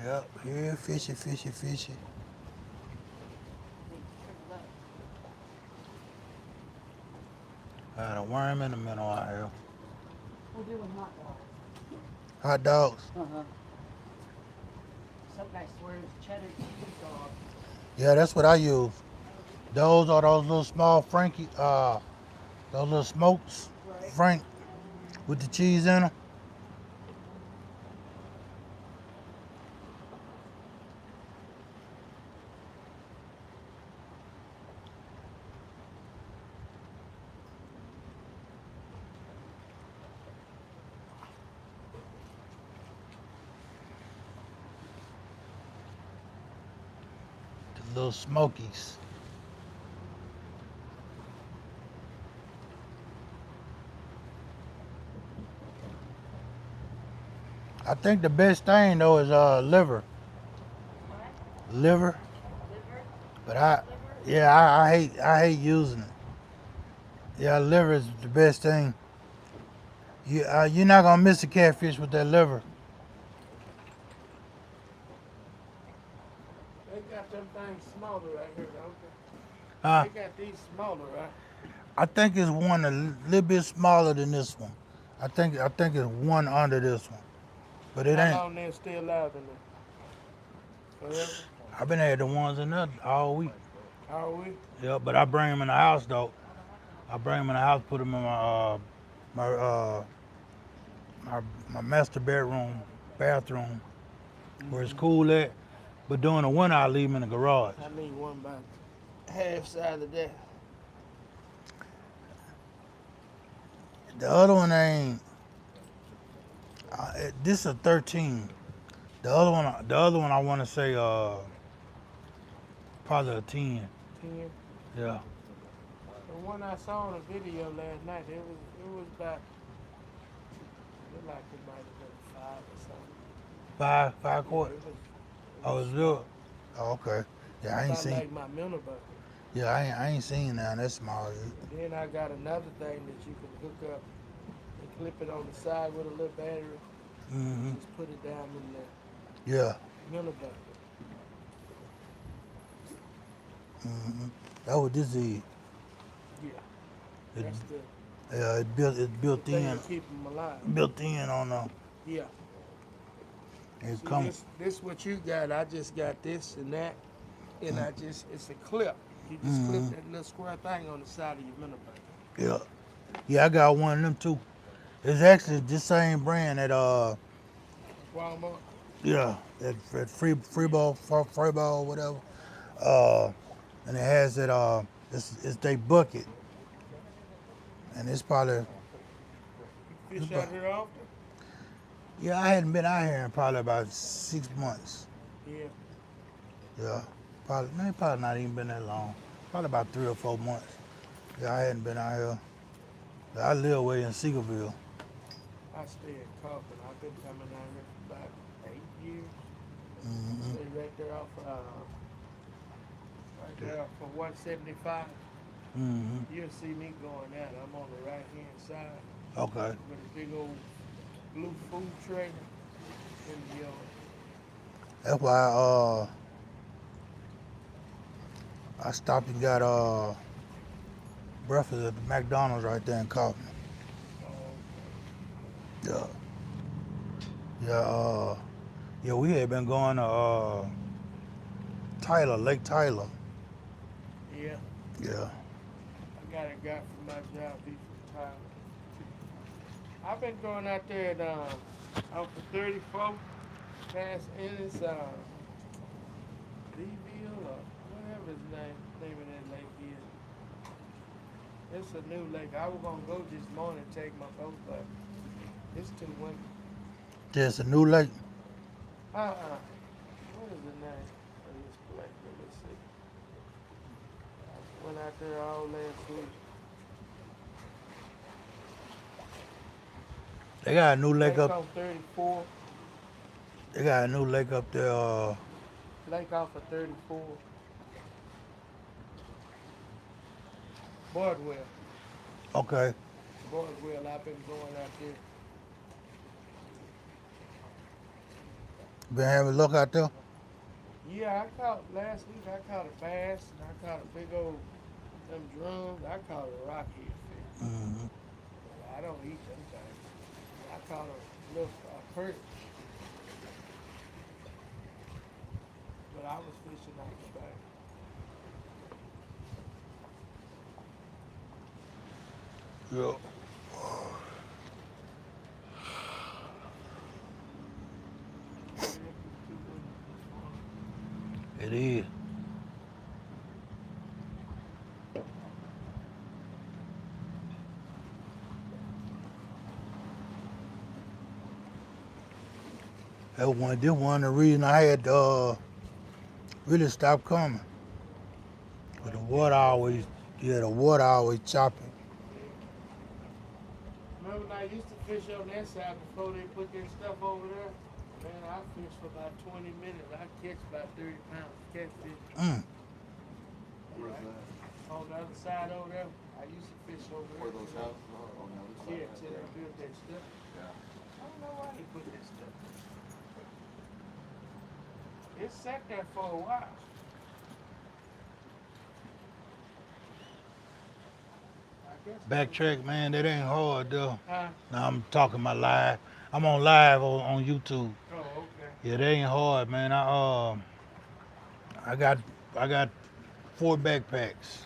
Yep, here, fishy, fishy, fishy. They triple up. Got a worm in the middle out here. We're doing hot dogs. Hot dogs. Uh-huh. Some guy swears cheddar cheese dog. Yeah, that's what I use. Those are those little small Frankie, those little smokes, Right. Frank, with the cheese in them. The little smokies. I think the best thing though is liver. Liver. But I hate using it. Yeah, liver is the best thing. You're not gonna miss a catfish with that liver. They got them things smaller right here, don't Uh, they? They got these smaller, right? I think it's one a little bit smaller than this one. I think it's one under this one, but it How ain't. long they still alive in there? Forever? I've been had the ones in there all week. Are we? Yeah, but I bring them in the house though. I bring them in the house, put them in my my master bedroom, bathroom, where it's cool at. But during the winter, I leave them in the garage. I need one about half side of that. The other one ain't. This is a 13. The other one I want to say probably a 10. 10. Yeah. The one I saw on the video last night, it was about, it looked like it might have been 5 or something. 5 quarters. It was Oh, it's good. Oh, okay. Yeah, I ain't about seen. like my minnow bucket. Yeah, I ain't seen that. That's small. Then I got another thing that you can hook up and clip it on the side with a little battery. Mm-hmm. Just put it down in the Yeah. minnow bucket. Mm-hmm. That's what this is. Yeah. It, That's the yeah, it's built thing in. to keep them alive. Built in on Yeah. it See, comes. this what you got. I just got this and that. And it's a clip. You just clip that little square thing on the side of your middle finger. Yeah. Yeah, I got one of them too. It's actually the same brand that Walmart. yeah, that free ball, whatever. Uh, and it has it it's they bucket, and it's probably You fish out here often? yeah. I hadn't been out here in probably about 6 months. Yeah. Yeah, probably not even been that long. Probably about 3 or 4 months. Yeah, I hadn't been out here. I live way in Seagoville. I stay in Coffin. I've been coming down here for about 8 years. Hmm. Stay right there off of 175. Hmm. You'll see me going out. I'm on the right hand side Okay. with a big old blue food trailer in the yard. That's why I stopped and got breakfast at the McDonald's right there in Coffin. Yeah. Yeah. Yeah. We had been going to Lake Tyler. Yeah, Yeah. I got a guy from my job. He's from Tyler. I've been going out there at off of 34, past Ennis, Leeville, or whatever his name of that lake is. It's a new lake. I was gonna go this morning and take my boat, but it's too windy. There's a new lake. What is the name of this place? Let me see. I went out there all last week. They got a new lake Lake up. on 34. They got a new lake up there. Lake off of 34. Bardwell. Okay. Bardwell, I've been going out there. Been having luck out there. Yeah, last week I caught a bass and I caught a big old, them drums. I caught a rockhead fish. Hmm. I don't eat them things. I caught a little perch. But I was fishing off the back. Yeah. It is. This one of the reason I had really stopped coming. But the water always chopping. Remember when I used to fish on that side before they put their stuff over there? Man, I fished for about 20 minutes. I catch about 30 pounds of catfish. Mm. Where's that? On the other side over there, I used to fish over there. Where those houses are on the other side? Yeah, till they built that stuff. Yeah. I don't know why they put that stuff there. It sat there for a while. I guess. Backtrack, man, that ain't hard though. Huh? Now I'm talking my live. I'm on live on YouTube. Oh, okay. Yeah, that ain't hard, man. I got 4 backpacks.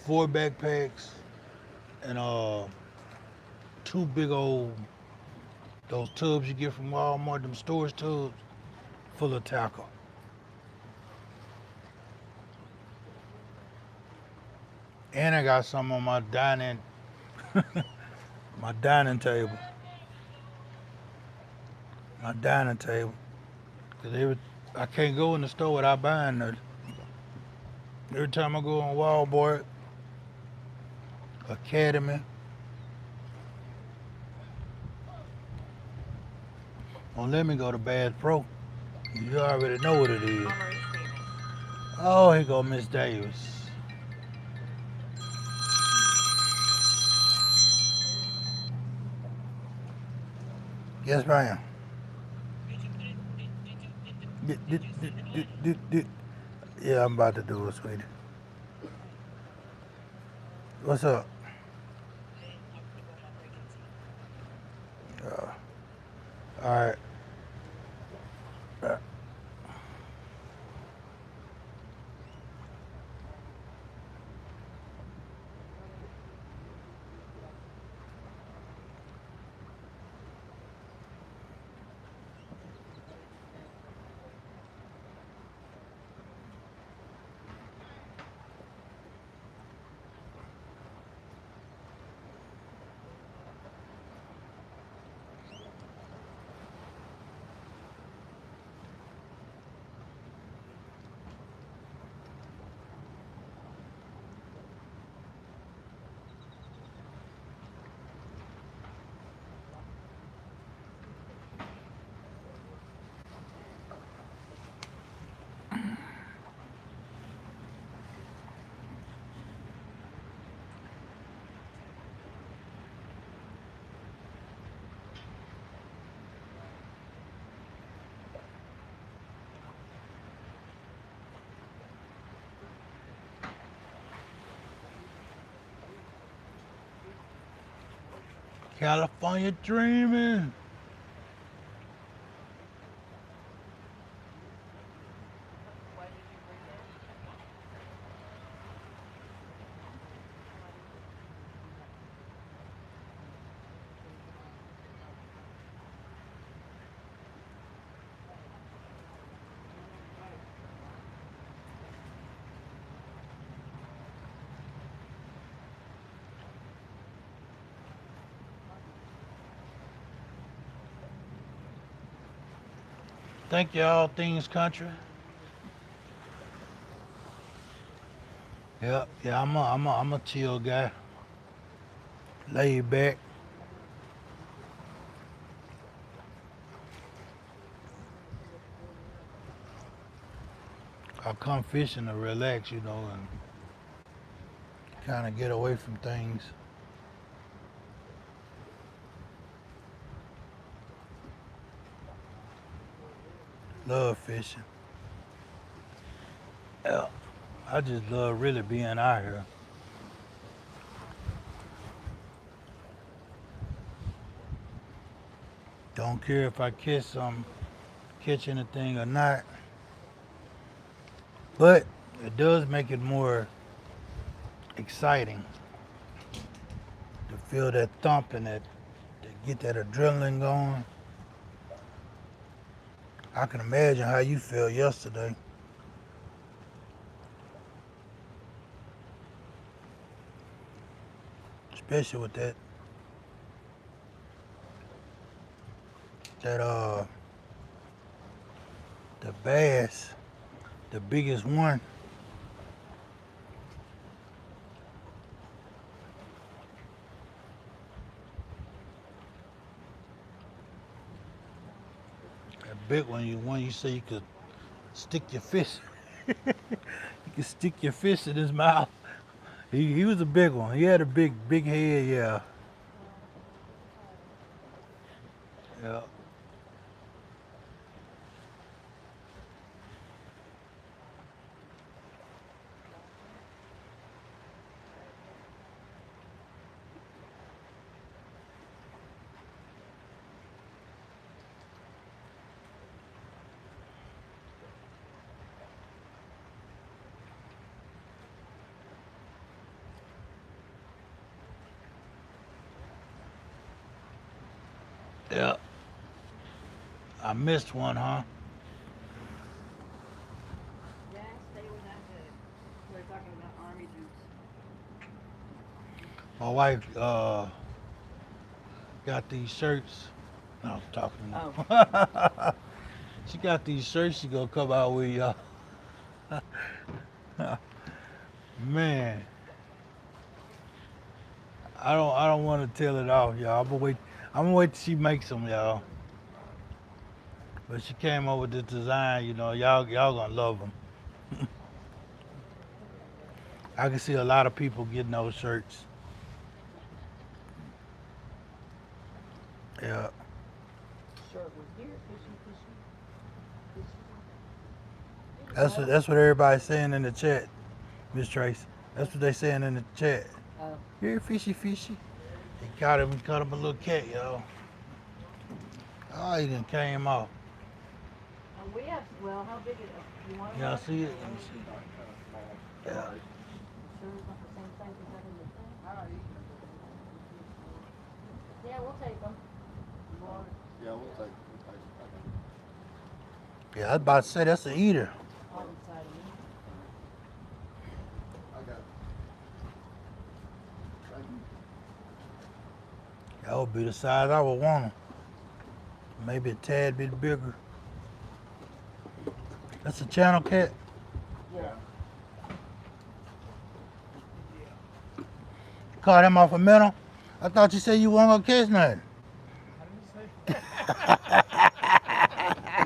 4 backpacks and 2 big old those tubs you get from Walmart, them storage tubs full of tackle. And I got some on my dining table. My dining table. Cause I can't go in the store without buying nothing. Every time I go on Walmart, Academy, don't let me go to Bass Pro. You already know what it is. Oh, here go Miss Davis. Yes, ma'am. Yeah, I'm about to do it, sweetie. What's up? All right. California dreaming. Why did you bring that? Thank you, all things country. Yep, yeah, I'm a chill guy. Laid back. I come fishing to relax, you know, and kind of get away from things. Love fishing. Yeah, I just love really being out here. Don't care if I catch anything or not. But it does make it more exciting to feel that thump and to get that adrenaline going. I can imagine how you felt yesterday. Especially with that the bass, the biggest one. That big one, you say you could stick your fist. You could stick your fist in his mouth. He was a big one. He had a big head, yeah. Yeah. Yeah. I missed one, huh? Yeah, stay with that good. We're talking about army juice. My wife got these shirts. No, I'm talking Oh. now. She got these shirts she gonna come out with, y'all. Man, I don't want to tell it off, y'all. I'm gonna wait till she makes them, y'all. But she came up with this design, you know. Y'all gonna love them. I can see a lot of people getting those shirts. Yeah. Shirt was here, fishy, fishy, fishy. That's what everybody's saying in the chat, Miss Trace. That's what they saying in the chat. Oh. Here, fishy. He caught him a little cat, y'all. Oh, he done came off. And we have, well, how big is it? You want Y'all one? see it? Let me see. Kind of small. Yeah. Alright. Sure it's not the same size as that in the thing? Yeah, we'll take them. Yeah, we'll take. Yeah, I was about to say that's an eater. All inside of me. I got it. Thank you. That would be the size I would want them. Maybe a tad bit bigger. That's a channel cat. Yeah. Caught him off a minnow. I thought you said you weren't gonna catch nothing. You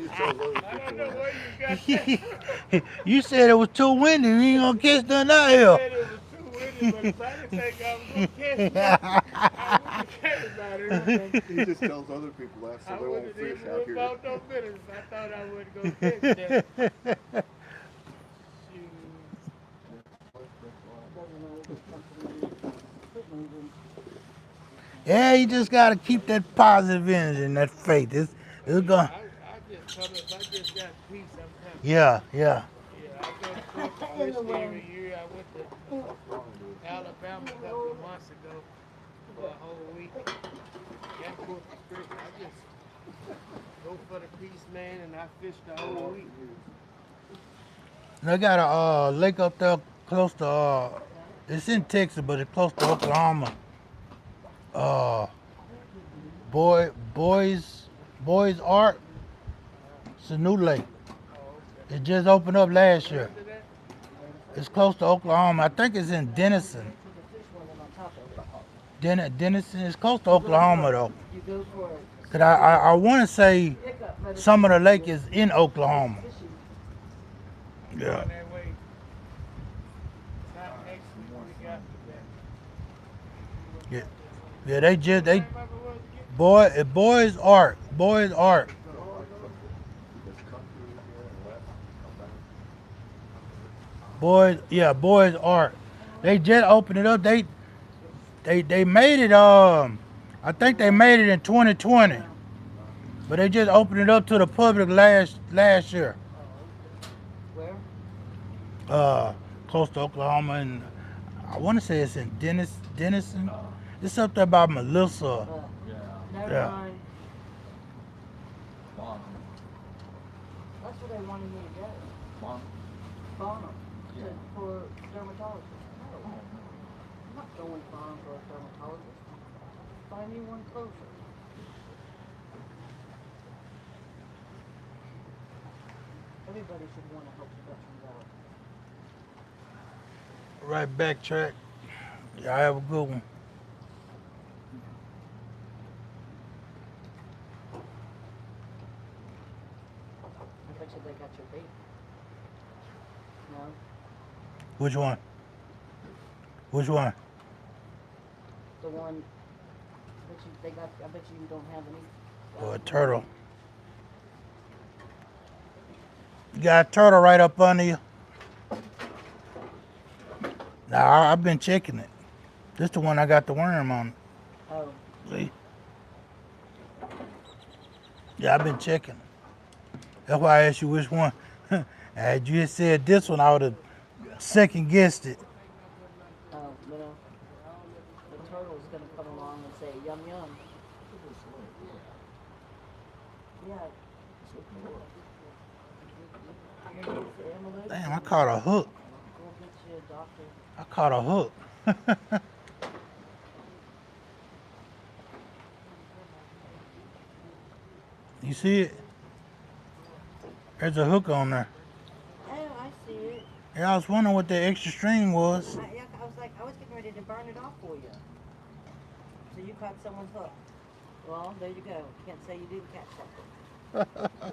tell those other I don't people know that. where you got that. You said it was too windy. You ain't gonna catch nothing out I here. said it was too windy, but if I didn't think I was gonna catch nothing, I wouldn't have cared about it. He just tells other people that so I they won't wouldn't fish even out whip here. out no bitters. I thought I wouldn't go catch that. Shoot. Doesn't matter, just come to me. Quit moving. Yeah, you just gotta keep that positive energy and that faith. It's going. I just come if I just got peace, I'm coming. Yeah, yeah. Yeah, I go to Corpus Christi every year. I went to Alabama a couple of months ago for a whole week. Got Corpus Christi. I just go for the peace, man, and I fish the whole week. They got a lake up there close to it's in Texas, but it's close to Oklahoma. Uh, boys Art. It's a new lake. Oh, okay. It just opened up last year. Where's it at? It's close to Oklahoma. I think it's in Denison. Denison. It's close to Oklahoma though. You go for it. Cause I want to say some of the lake is in Oklahoma. Yeah. Going that way. Not next week. We got Yeah. Yeah. They name of it was again? boys art. Boys art. Just come through here and left, come back. Boys art. They just opened it up. They made it. I think they made it in 2020, but they just opened it up to the public last year. Where? Close to Oklahoma, and I want to say it's in Denison. It's up there by Melissa. Never Yeah. mind. Bonham. That's where they wanted me to go. Bonham. Bonham. Yeah. For dermatologist. No. I'm not going Bonham for a dermatologist. Find me one closer. Everybody should want to help the veterans out. Right backtrack. Y'all have a good one. I bet you they got your bait. No? Which one? Which one? The one that they got, I bet you don't have any. Oh, a turtle. You got a turtle right up under you. Nah, I've been checking it. This the one I got the worm on. Oh, See? Yeah, I've been checking. That's why I asked you which one. Had you had said this one, I would have second guessed it. oh, you know, the turtle's gonna come along and say, yum yum. Yeah. Emily, Damn, I caught a hook. go get you a doctor. I caught a hook. You see it? There's a hook on there. Oh, I see it. Yeah, I was wondering what that extra string was. Yeah, I was like, I was getting ready to burn it off for you. So you caught someone's hook. Well, there you go. Can't say you didn't catch something.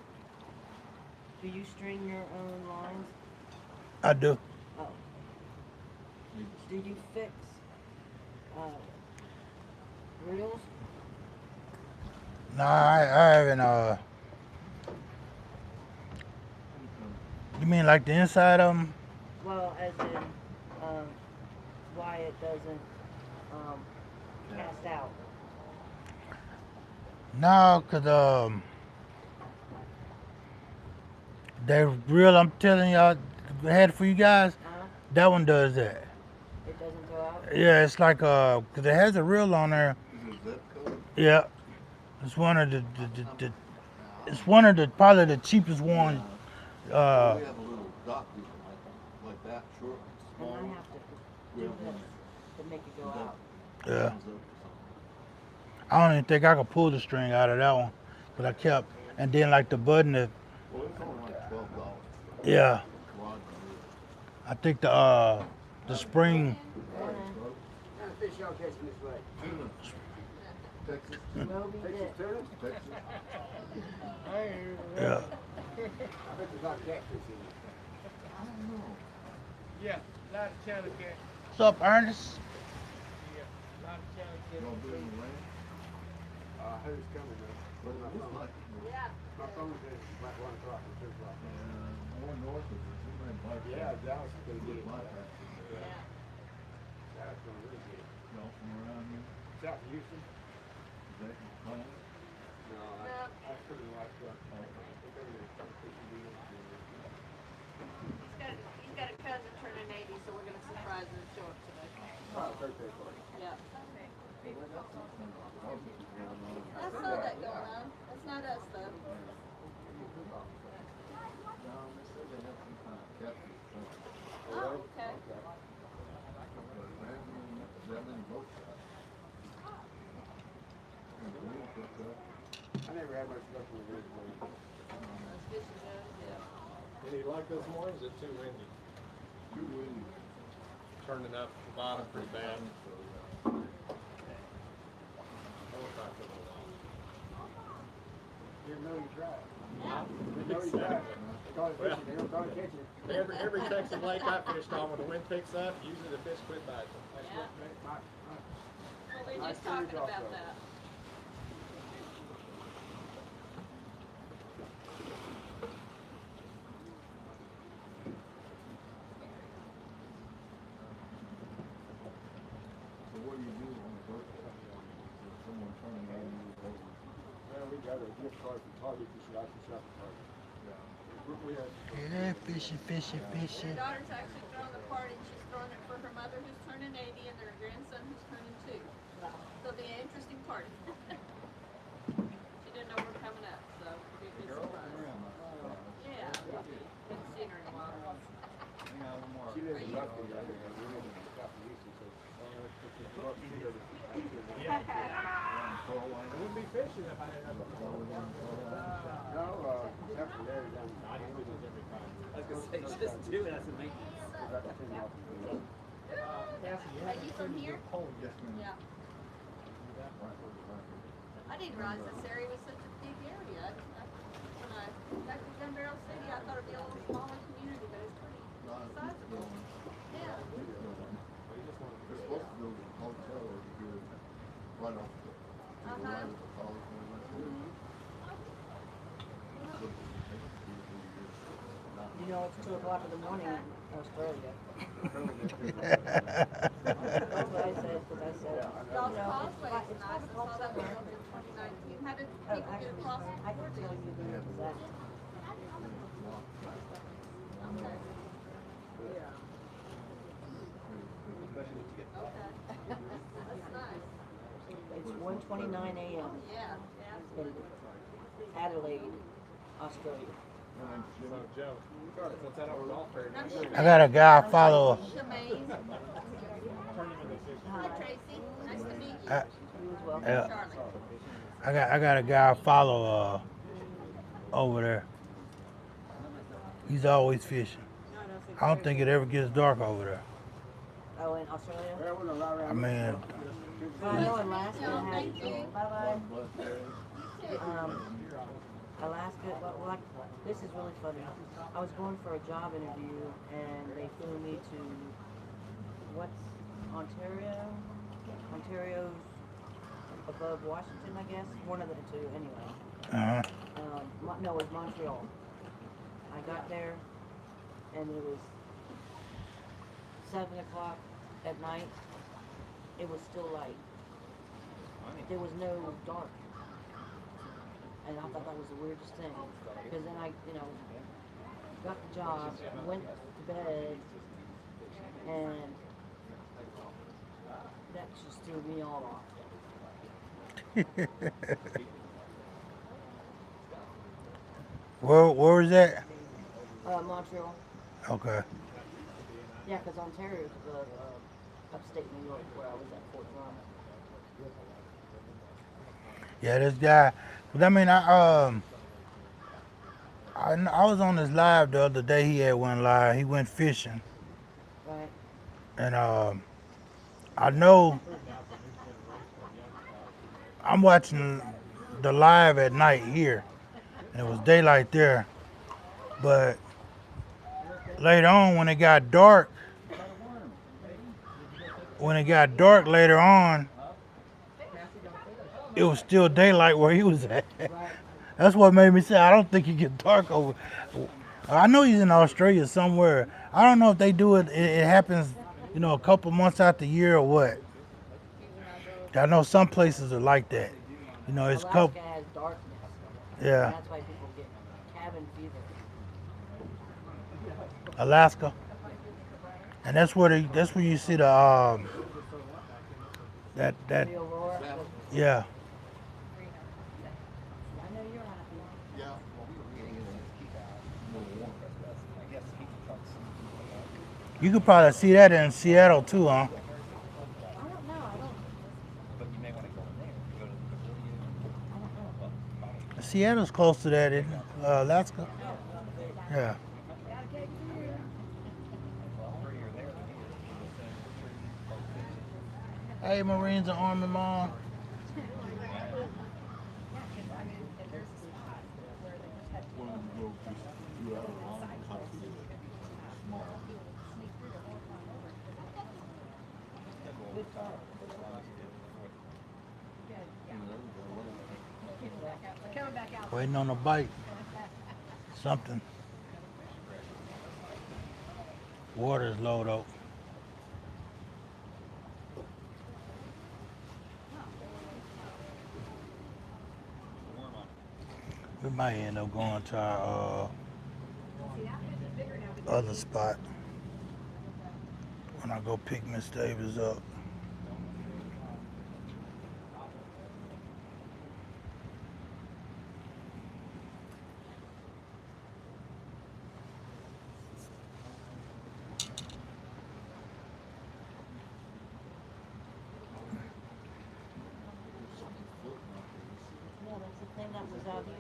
Do you string your own lines? I do. Oh. Do you fix reels? Nah, I haven't. You mean like the inside of them? Well, as in why it doesn't cast out. No, cause they real. I'm telling y'all, I had it for you guys. That one does that. It doesn't go out. Yeah, it's like cause it has a reel on there. Is it zip code? Yeah, it's one of the it's one of the probably the cheapest ones. We have a little dot deal like that, short, And small. I have to do this to make it go out. Yeah, I don't even think I could pull the string out of that one, but I kept. And then like the button, that Well, it's only like $12. yeah, Rod I think the spring. Fish y'all catching this way? and Texas, Moby Dick. Turtles? Texas. I ain't heard of that. Yeah. I bet there's not catfish in it. I don't know. Yeah, a lot of channel cat. What's up, Ernest? Yeah, a lot of channel cat. Y'all doing the land? I heard it's coming though. But My it looks phone, like, my phone says it's like 1 o'clock or 2 o'clock. more north of it, it's like black. Yeah, Dallas is gonna get it. Black. Dallas gonna really get it. Y'all from around here? South Houston. No, I couldn't watch that. He's got a cousin turning 80, so we're gonna surprise him and show up today. Birthday party. Yeah. I saw that going on. That's not us though. Oh, okay. I never had much luck with it. Those fishing boats, yeah. Any luck this morning? Is it too windy? Turning up the bottom pretty bad. You know you tried. You know you tried. They call it fishing, they don't call it catching. Every Texas lake I fished on, when the wind picks up, usually the fish quit biting. That's Yeah. what makes my, Well, we were Nice just talking footage about also. that. So what do you do on the birthday? Someone turning 80 years old. well, we got a gift card from Target to shop the shopping cart. We had, Yeah, fishy, fishy, fishy. Your daughter's actually throwing the party. She's throwing it for her mother who's turning 80 and their grandson who's turning 2. So it'll be an interesting party. She didn't know we were coming up, so it'll be a good surprise. Yeah. Haven't seen her in a while. she lives in Lufkin, right there. We live in Crappie, so, she goes to It wouldn't be fishing if I didn't have a no, nothing there, down. I was gonna say, just do it as a maintenance. Are you from here? Yes, ma'am. Yeah. I didn't realize this area was such a big area. When I back in Gun Barrel City, I thought it'd be a little smaller community, but it's pretty sizable. Yeah. They're supposed to build a hotel over here, right off the, right at the college. Mm-hmm. You know, it's 2 o'clock in the morning in Australia. That's what I said, because I said, Y'all's you know, causeway is it's nice. I 5 saw o'clock that one somewhere. in 2019. How did Oh, people get actually, across? I can tell you the exact. Okay. That's nice. It's 1:29 a.m. Yeah. in Adelaide, Australia. So, Joe, since I don't golf very much, I got a guy I follow. Shemaine. Hi, Tracy. Nice to meet you. You as well. Yeah, Charlie. I got a guy I follow over there. He's always fishing. I don't think it ever gets dark over there. Oh, in Australia? Well, we're not around. I mean, I know Alaska Y'all, thank you. had, bye-bye. Alaska, well, like, this is really funny. I was going for a job interview and they flew me to, what's Ontario? Ontario's above Washington, I guess. One of the two, anyway. No, it was Montreal. I got there and it was 7 o'clock at night. It was still light. There was no dark. And I thought that was the weirdest thing. Because then I, got the job, went to bed, and that just threw me all off. where was that? Montreal. Okay. Yeah, because Ontario's upstate New York, where I was at Fort Drum. Yeah, this guy. But I mean, I was on his live the other day. He had one live. He went fishing, Right. and I know I'm watching the live at night here, and it was daylight there. But later on, when it got dark, later on, it was still daylight where he was at. That's what made me say I don't think it get dark over. I know he's in Australia somewhere. I don't know if they do it. It happens, a couple months out the year or what. I know some places are like that. You know, it's Alaska couple. has darkness. Yeah, That's why people get cabin fever. Alaska, and that's where you see the that The aurora. yeah. I know you're happy. Yeah. Well, we were reading it, it's keep out. A little warm. I guess heat trucks. You could probably see that in Seattle too, huh? I don't know. I don't. But you may want to go in there. Go to the pavilion. I don't know. Well, probably. Seattle's close to that, isn't it? Alaska. Yeah. Well, prettier there than here. The same trees, both fishing. Hey, Marines and Army Mom. One of them go just through out of line, kind of feel small. Waiting on a bite. Something. Water's low though. We might end up going to our other spot when I go pick Miss Davis up. No, that's the thing that was out here.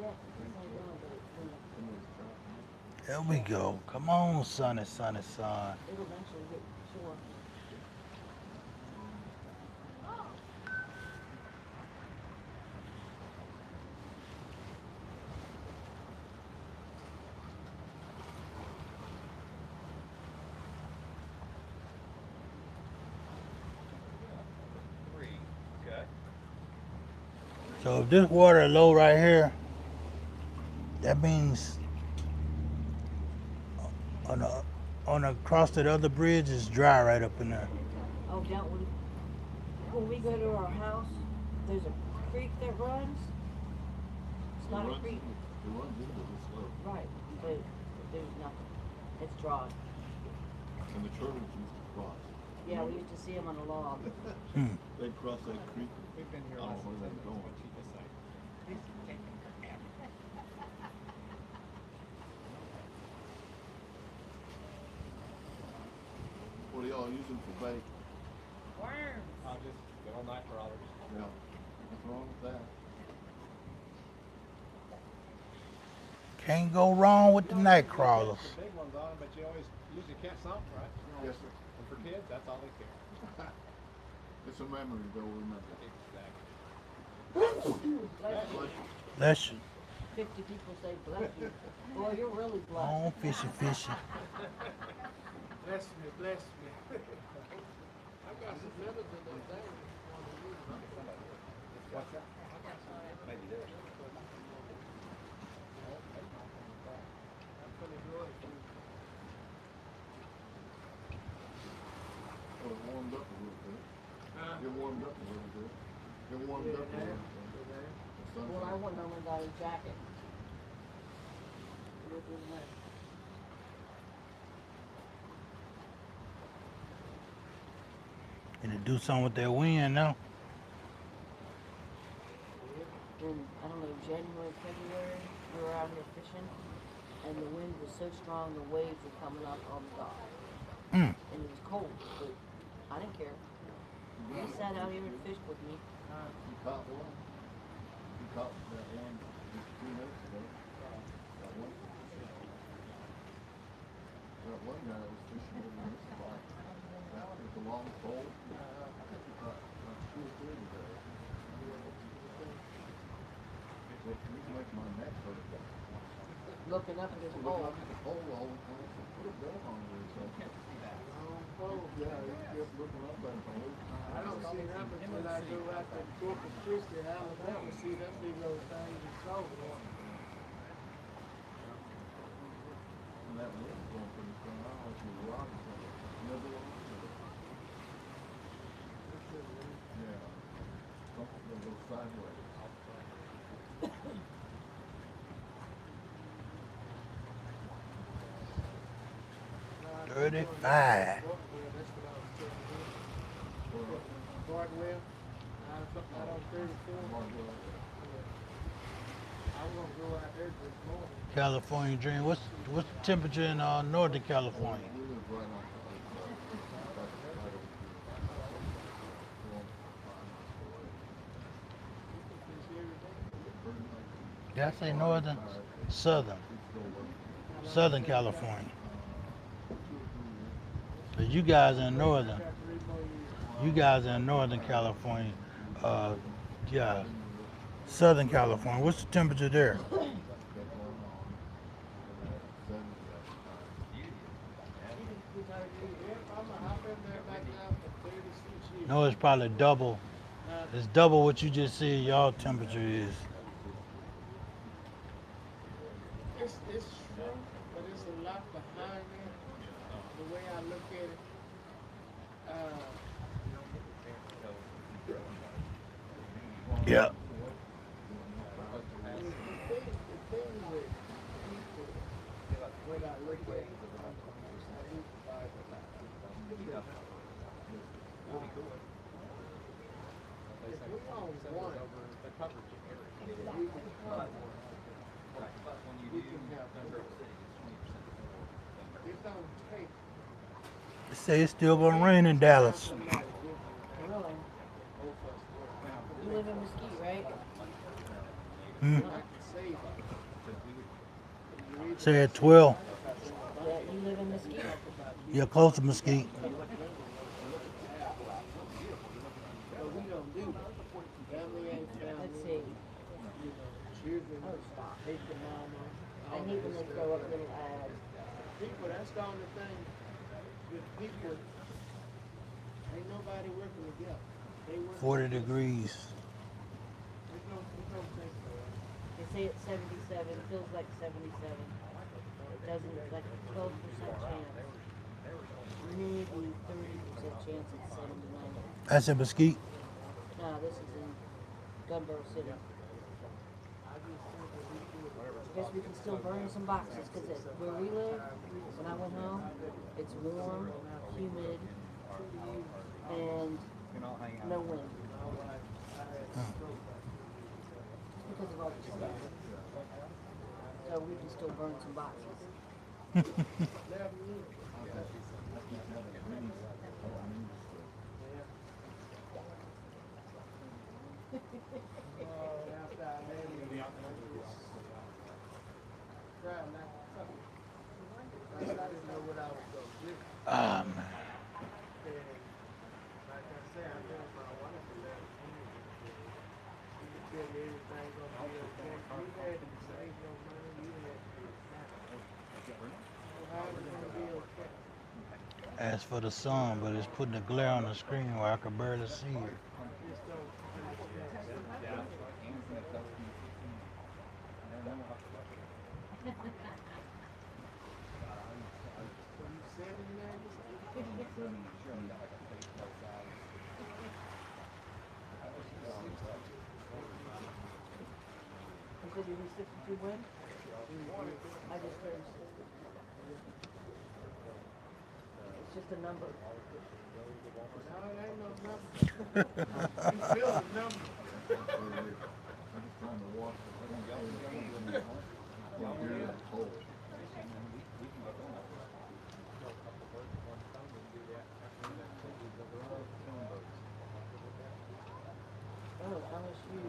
Yeah, it's the same one, but it's There we go. Come on, sunny, sunny, sun. it'll eventually hit shore. Three. Okay. So if this water low right here, that means on across that other bridge it's dry right up in there. Oh, down when we go to our house, there's a creek that runs. It's not a creek, It runs into the slope. right? But there's nothing. It's dry. And the turtles used to cross. Yeah, we used to see them on the log. They'd cross that creek. We've been here I don't less know than 10 where minutes. they're going. What she just said. He's taking a nap. What are y'all using for bait? I'll just go all night for others. Yeah. What's wrong with that? Can't go wrong with the night crawlers. The big ones on, but you always usually catch something, right? Yes, sir. And for kids, that's all they care. It's a memory they'll remember. Exactly. Bless you. 50 people say bless you. Boy, you're really blessed. Oh, fishy, fishy. Bless me, bless me. I got some feathers in that thing. What's that? Maybe there's. I'm gonna do it. Well, it warmed up a little bit. Huh? It warmed up a little bit. It warmed up a little bit. The sun's Well, I out. wouldn't have got his jacket. Look at that. And to do something with that wind now. In, I don't know, January, February, we were out here fishing, and the wind was so strong, the waves were coming up on the dock. Mm. And it was cold, but I didn't care. He sat out here and fished with me. You caught one? You caught that one just 2 minutes ago? That one? That one guy was fishing over this spot. That was a long pole. I think he caught 2 or 3 today. It makes my neck hurt. Looking up at his Looking hole. up at the pole all the time. So put a belt on there or something. Oh, Yeah, he kept looking up at the pole. I don't see nothing when I go out to Corpus Christi in Alabama, see that big old thing in trouble. And that wind's going pretty strong. I don't know if you're rocking something. Another one? Yeah. Something sideways. 35. Bartonville, out on 34. I was gonna go out there this morning. California Dream. What's the temperature in Northern California? We live right off the right over here. Did I say Northern? Southern. Southern California. So you guys in Northern. You guys in Northern California. Yeah. Southern California. What's the temperature there? No, it's probably double. It's double what you just said y'all temperature is. It's true, but it's a lot behind it. The way I look at it, Yeah. the thing with people, when I look at it, if we on one, we can have more. It don't take They say it's still gonna rain in Dallas. somebody different. Really? You live in Mesquite, right? Hmm. I can say it. Say at 12. Yeah, you live in Mesquite. You're close to Mesquite. But we don't do that. Family ain't family. Let's see. You know, children Oh, stop. hate the mama. I hate when they throw up little ads. People, that's the only thing with people. Ain't nobody working together. They work. 40 degrees. There's no thing. They say it's 77, feels like 77. It doesn't, like a 12% chance. Maybe 30% chance it's 79. That's in Mesquite. No, this is in Gunboro City. Guess we can still burn some boxes because where we live, when I went home, it's warm, humid, and no wind. Because of all the stuff. So we can still burn some boxes. I didn't know what I was going to do. Ah, man. And like I said, I know my wife is out of here. She can tell you everything's going to be okay. You had to save no money. You had to do it now. How is it going to be okay? As for the sun, but it's putting a glare on the screen where I can barely see it. Just don't understand. So you 79? You said you were 62 when? I just turned 60. It's just a number. No, it ain't no number. You feel the number. I'm just trying to walk. Cold. Oh, LSU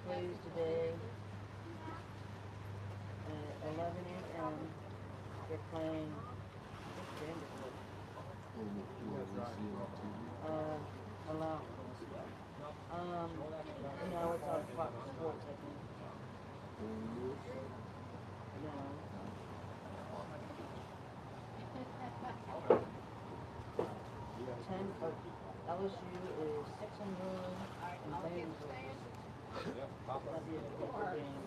plays today at 11 a.m. They're playing Vanderbilt. Allow. No, it's on Fox Sports, I think. No. 10, LSU is 6-1 and Vanderbilt is that'd be a good game.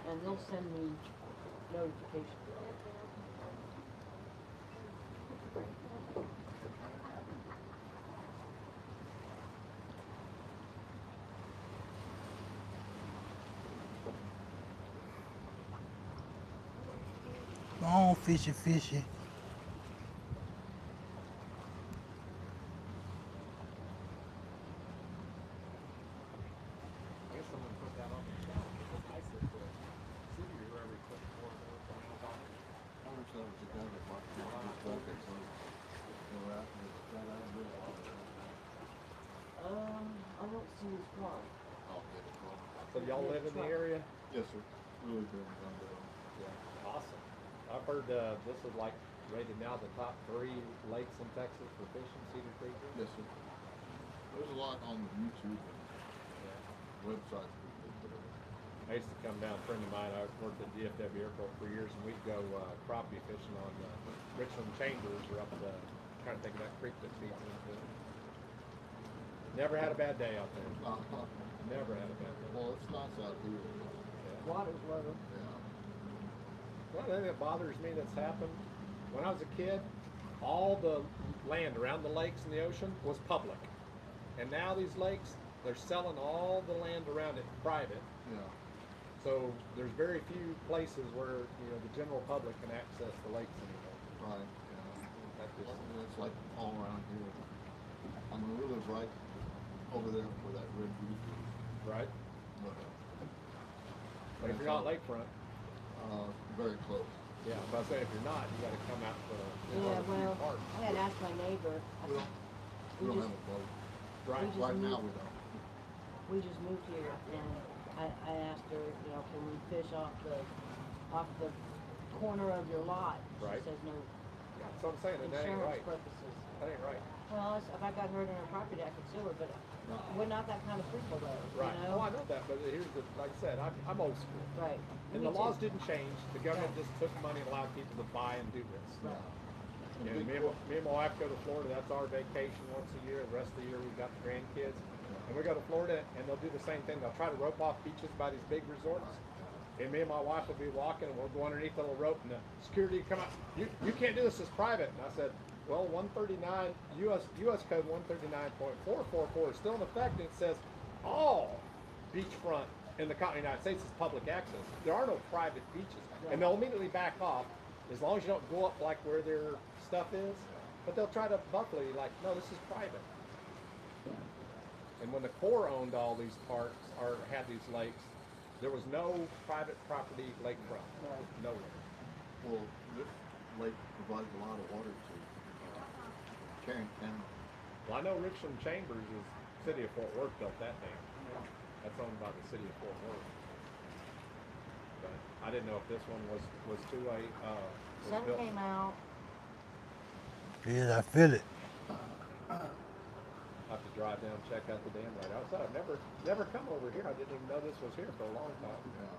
And they'll send me notifications. Go on, fishy, fishy. I guess someone put that on the shelf. It was nice that the city or whoever put more of those things on it. I wish that was the guy that bought the bucket, so they were out there, got out of there. I don't see his car. I'll get it for him. So y'all live in the area? Yes, sir. Really good. Yeah. Awesome. I've heard this is like rated now the top 3 lakes in Texas for fishing, Cedar Creek. Yes, sir. There's a lot on the YouTube and Yeah. websites. That put it. I used to come down, a friend of mine, I worked at DFW Airport for years, and we'd go crappie fishing on Richland Chambers or up the, trying to think of that creek that feeds into it. Never had a bad day out there. Never had a bad day. Well, it's nice out here. Yeah. Water's low. Yeah. One thing that bothers me that's happened, when I was a kid, all the land around the lakes and the ocean was public. And now these lakes, they're selling all the land around it private. Yeah. So there's very few places where, you know, the general public can access the lakes anymore. Right. Yeah. That just, It's like all around here. I mean, we live right over there where that red roof is. right? But, But if you're not lakefront, very close. yeah, but I say if you're not, you gotta come out to Yeah, well, park. I had asked my neighbor. I We said, don't, we we don't just have a boat. Right. just Right now, moved- we don't. we just moved here, and I asked her, you know, can we fish off the corner of your lot? Right. She says no, Yeah, that's what I'm saying, and that ain't insurance right. purposes. That ain't right. Well, if I got hurt on a property, I could sue her, but we're not that kind of people, though. Right. You Oh, know? I know that, but here's the, like I said, I'm old school. Right. And Me the laws too. didn't change. The government just took money and allowed people to buy and do this. Yeah. You know, me and my wife go to Florida. That's our vacation once a year. The rest of the year we've got the grandkids. And we go to Florida and they'll do the same thing. They'll try to rope off beaches by these big resorts. And me and my wife will be walking and we'll go underneath the little rope and the security will come out. You can't do this, it's private. And I said, well, 139, US code 139.444 is still in effect, and it says all beachfront in the continental United States is public access. There are no private beaches. And they'll immediately back off as long as you don't go up like where their stuff is. But they'll try to buckle you like, no, this is private. And when the Corps owned all these parks or had these lakes, there was no private property lakefront. Right. Nowhere. Well, this lake provides a lot of water to Karen County. Well, I know Richland Chambers is city of Fort Worth built that dam. That's owned by the city of Fort Worth. But I didn't know if this one was to a was Sun built. came out. Yes, I feel it. I have to drive down and check out the dam right outside. I've never come over here. I didn't even know this was here for a long time. Yeah.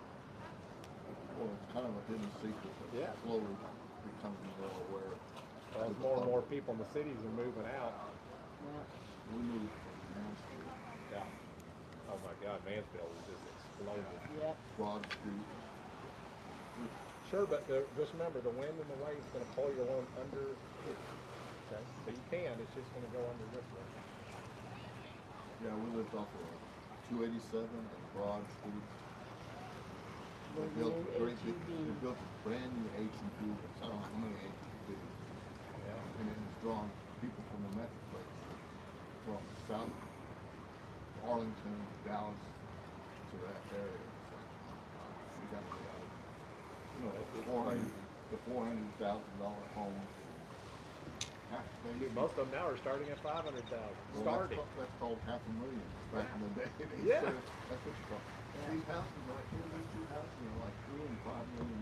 Well, it's kind of a hidden secret, but Yeah. slowly becoming more aware. Well, as more and more people in the cities are moving out. Yeah. We moved from Mansfield, Yeah. Oh my God, Mansfield is just exploded. Yeah. Broad Street. Sure, but just remember, the wind and the wave's going to pull you on under here. Okay? So you can, it's just going to go under this way. Yeah, we lived off of 287 and Broad Street. They Where built the a great big, H-E-B. they built a brand new H-E-B. I don't know how many H-E-Bs. Yeah. And it was drawing people from the metroplex, from South Arlington, Dallas, to that area. It's like, we got to get out of here. You know, the $400,000 homes. Half the Dude, most of them now are starting at 500,000. well, Starting. That's called $500,000 back in the day. They Yeah. said that's what it's called. These houses right here, these two houses are like $3 and $5 million.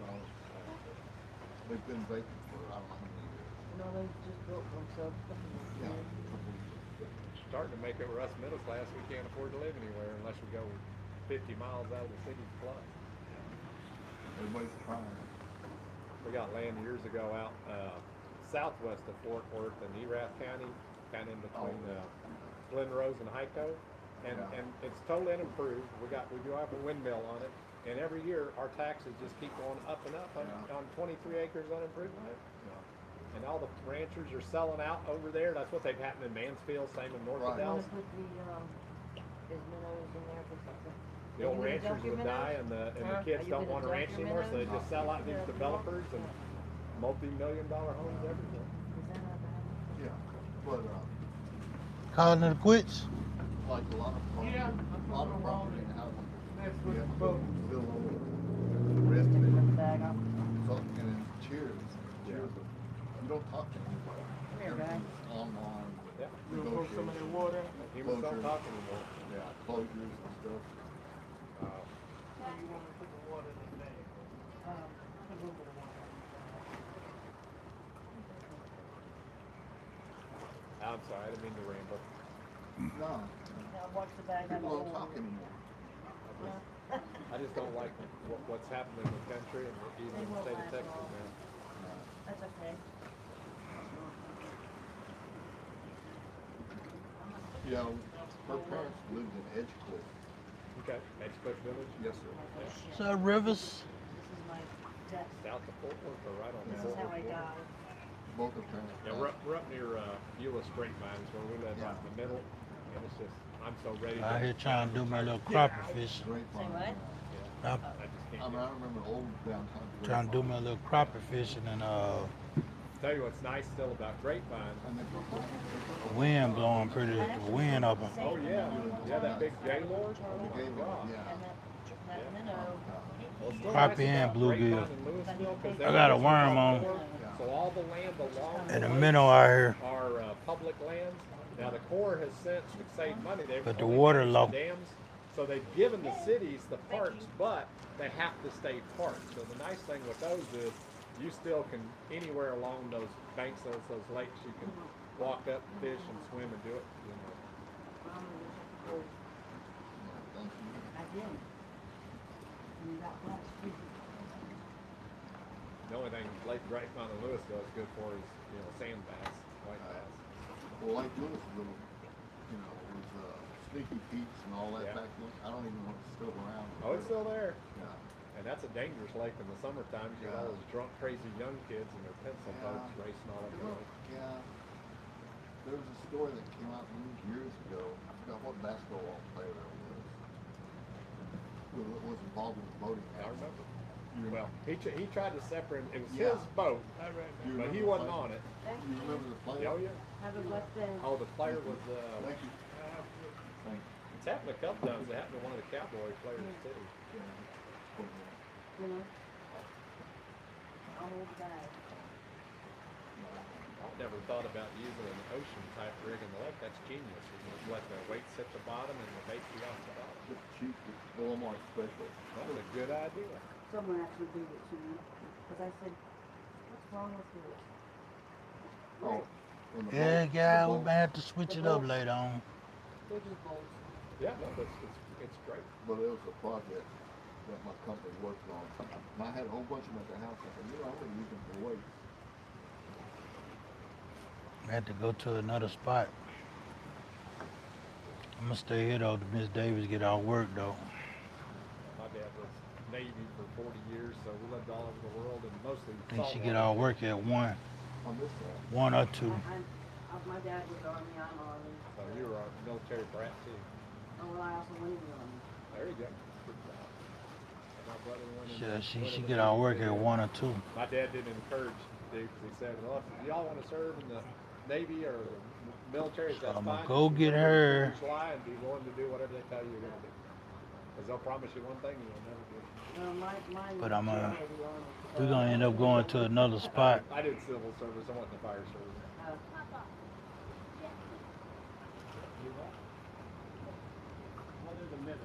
They've been vacant for I don't know how many years. You know, they just built themselves. Yeah, a couple of years. Starting to make it where us middle class, we can't afford to live anywhere unless we go 50 miles out of the city plus. Everybody's crying. We got land years ago out southwest of Fort Worth in Erath County, kind of in between Glen Rose and Hyco. And, Yeah. and it's totally unimproved. We do have a windmill on it. And every year our taxes just keep going up and up on 23 acres unimproved land. Yeah. And all the ranchers are selling out over there. That's what they've happened in Mansfield, same in North Right. You Dallas. wanna put his minnows in there for something? The old Are you gonna ranchers dump your would die, minnows? and the Huh? kids Are you don't gonna want to dump ranch your anymore, so they minnows? just sell out these Yeah. developers, and multi-million-dollar homes everywhere. Is that not bad? Yeah, but, Calling it quits. like a lot of property, Yeah, a lot of property and housing, That's you what have the to boat. fill over the rest of Take it. another bag off. So, and then cheers, you don't talk to anybody. Come here, guy. Everything's online. Yeah. You gonna pour some of that water? Humans don't Closure. talk anymore. Yeah, closures and stuff. Or you want me to put the water in the bag? Put a little bit of water. I'm sorry, I didn't mean to ramble. No, Now watch the bag. have a people don't hole talk in it. anymore. I just don't like what's happening in the country and even in the state of Texas now. That's okay. You know, her parents lived in Edgecote. Okay, Edgecote Village? Yes, sir. So Rivers. This is my desk. South of Fort Worth or right on the This is Fort how I Worth border? died. Both her parents. Yeah, we're up near Euless Grapevines where we live out in the middle. And it's just, I'm so ready Out to. here trying to do my little crappie fish. Great Say fun. what? Yeah, I'm I just can't I mean, do I it. remember old downtown. trying to do my little crappie fishing and Tell you what's nice still about Grapevine. And they put the wind blowing pretty. The wind up. Oh yeah, yeah, that big Gaylord. Oh my Gaylord, God. yeah. And that minnow. Well, it's still Crappie nice and about bluegill. Grapevine and Louisville 'cause I got a they're worm on. So all the land along And the the minnow out here. are public lands. Now the Corps has since to save money. They've But the only water finished low. the dams, so they've given the cities the parks, but they have to stay parks. So the nice thing with those is you still can anywhere along those banks, those lakes, you can walk up, fish, and swim and do it. You know. Thank you. I did. And you got blessed. The only thing Lake Grapevine and Louisville is good for is sand bass, white bass. Well, like Louisville, you know, was Sneaky Pete's and all that Yeah. back then. I don't even know if it's still around. Oh, it's still there. Yeah. And that's a dangerous lake in the summertime. You get all those drunk, crazy young kids in their pencil boats racing all over the lake. Yeah. There was a story that came out news years ago. I forgot what basketball player it was. Who was involved in the boating I accident. remember. Well, he tried to separate. It was Yeah. his boat, I read Do you but he remember the wasn't player? on it. You remember the player? Oh yeah. Have a blessed day. Oh, the player was. Thank you. that. Thank It's happened a couple times. It happened to one of the Cowboy players too. you. You know? I'll hold the bag. I never thought about using an ocean type rig in the lake. That's genius. You can just let the weights hit the bottom and the bait be off the bottom. It's cheap. It's a little more special. That's a good idea. Someone actually gave it to me. Because I said, what's wrong with yours? Oh. when the Yeah, boat- guy, the we boat- may have to switch it up later on. They're just bolts. Yeah, no, it's great. But it was a project that my company worked on. And I had a whole bunch of them at the house. I said, I'm going to use them for weights. I had to go to another spot. I'm gonna stay here though. Miss Davis get all work though. My dad was Navy for 40 years, so we lived all over the world and mostly. I think she saltwater. get all work at one, On this side. one or two. My dad was Army, I'm Army. So you were a military brat too. Oh, well, I also went in the Army. There you go. Good job. And my brother went in She the get all work at one or two. My dad didn't encourage Steve because he said, well, if y'all want to serve in the Navy or the military, that's I'ma fine. go Just get remember her. to lie and be willing to do whatever they tell you you're going to do. Because they'll promise you one thing and you'll never do it. Mine But was I'm, the Army. We're gonna end up going to another spot. I did civil service. I went to fire service. What is the minnow?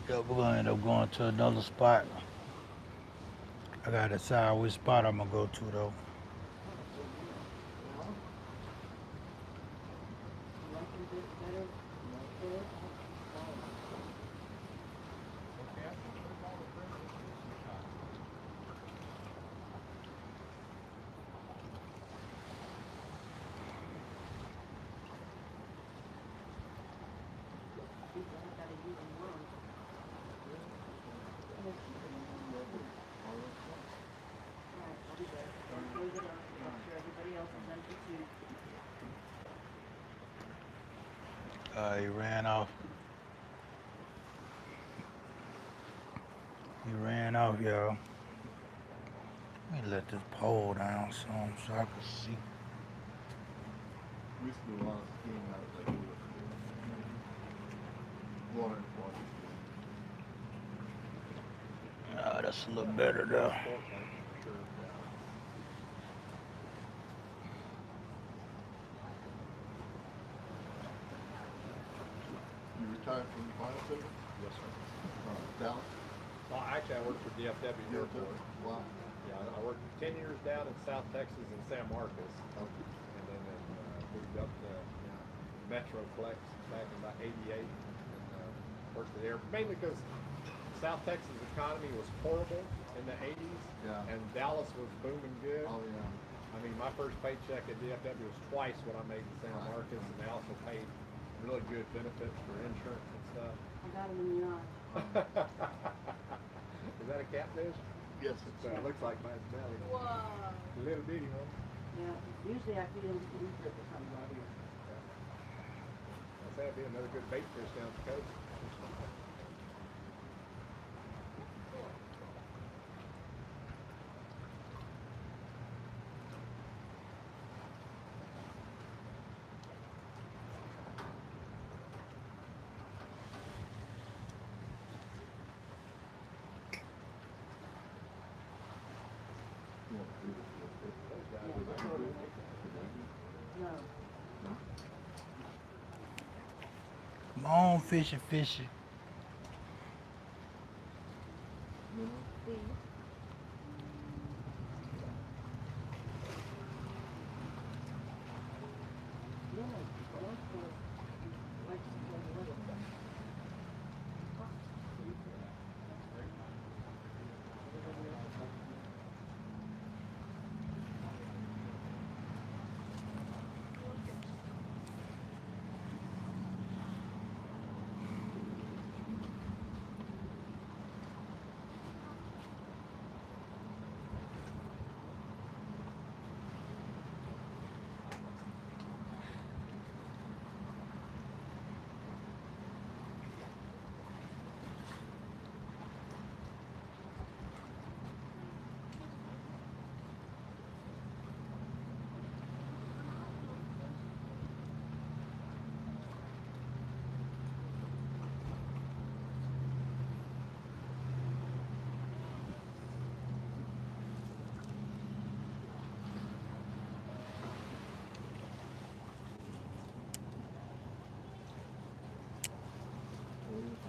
Yeah, we're gonna end up going to another spot. I gotta decide which spot I'm gonna go to though. He ran off. He ran off, y'all. Let me let this pole down so I can see. We used to do a lot of skiing out at Lake Lewis. Water and water skiing. Ah, that's a little better though. Sport tank, for sure. You retired from the fire service? Yes, sir. Dallas? Well, actually, I worked for DFW Airport. Wow. Yeah, I worked 10 years down in South Texas in San Marcos, Okay. and then moved up to Metroplex back in about '88, and worked there mainly because South Texas economy was horrible in the '80s, Yeah. and Dallas was booming good. Oh, yeah. I mean, my first paycheck at DFW was twice what I made in San Marcos, and they also paid really good benefits for insurance and stuff. I got him in the eye. Is that a catfish? Yes, it's So it looks like my belly. Whoa. Little bitty one. Yeah, usually I feed him to trip or something right here. I'd say it'd be another good bait fish down the coast. No. Come on, fishy, fishy. See? Yeah, that's cool. Like,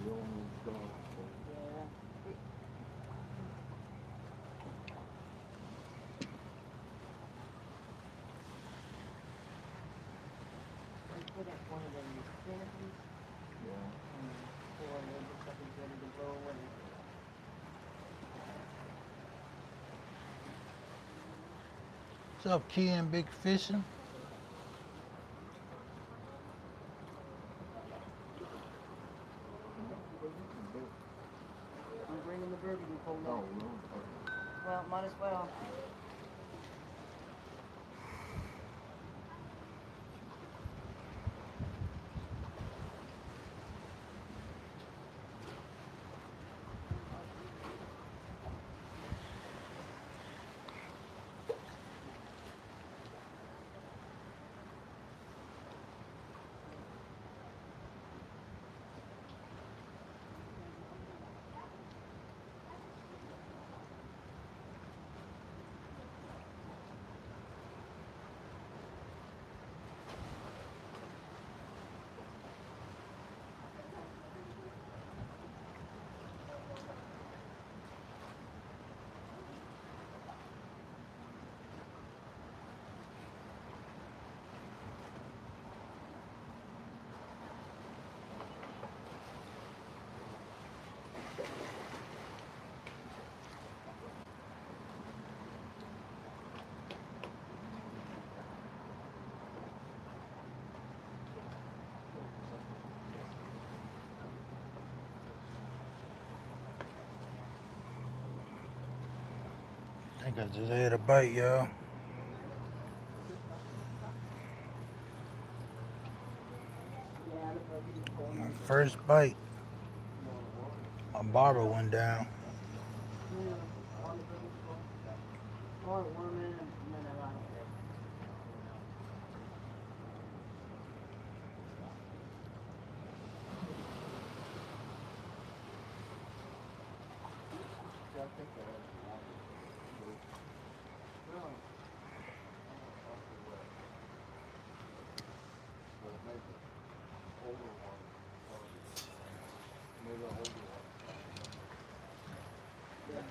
little stuff. Yeah. I put up one of them canopies and pour it in just like it's ready to blow away. What's up, Ken? Big fishing? I'm bringing the birdie you pulled Oh, up. really? Okay. Well, might as well. I think I just had a bite, y'all. Yeah, the birdie you pulled My up. first bite. My barber went down. too. Unbelievable. Heartwarming, and then I like it. Yeah, I think they have a lot of those. Really? Off the west. But maybe older one, maybe the older one. Yeah.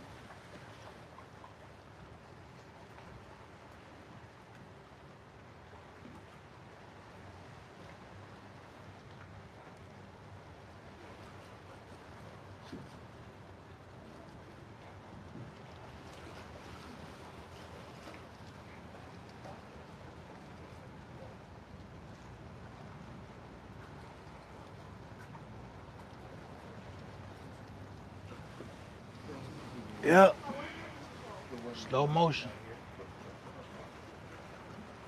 Yep. The one Slow motion.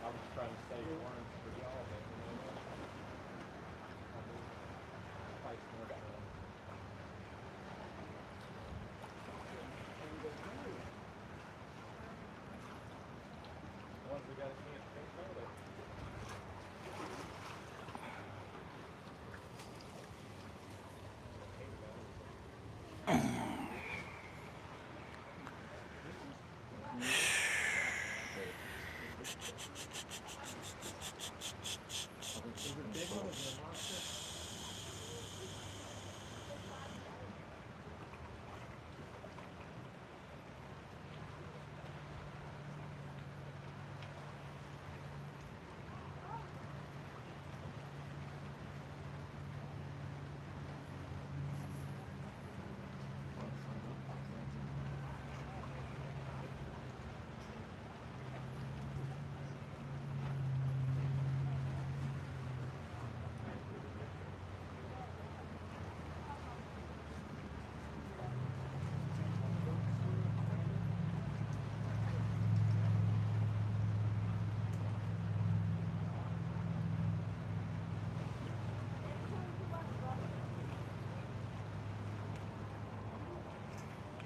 I was trying to save worms for y'all, but fight more about it. Once we got a chance to think about it.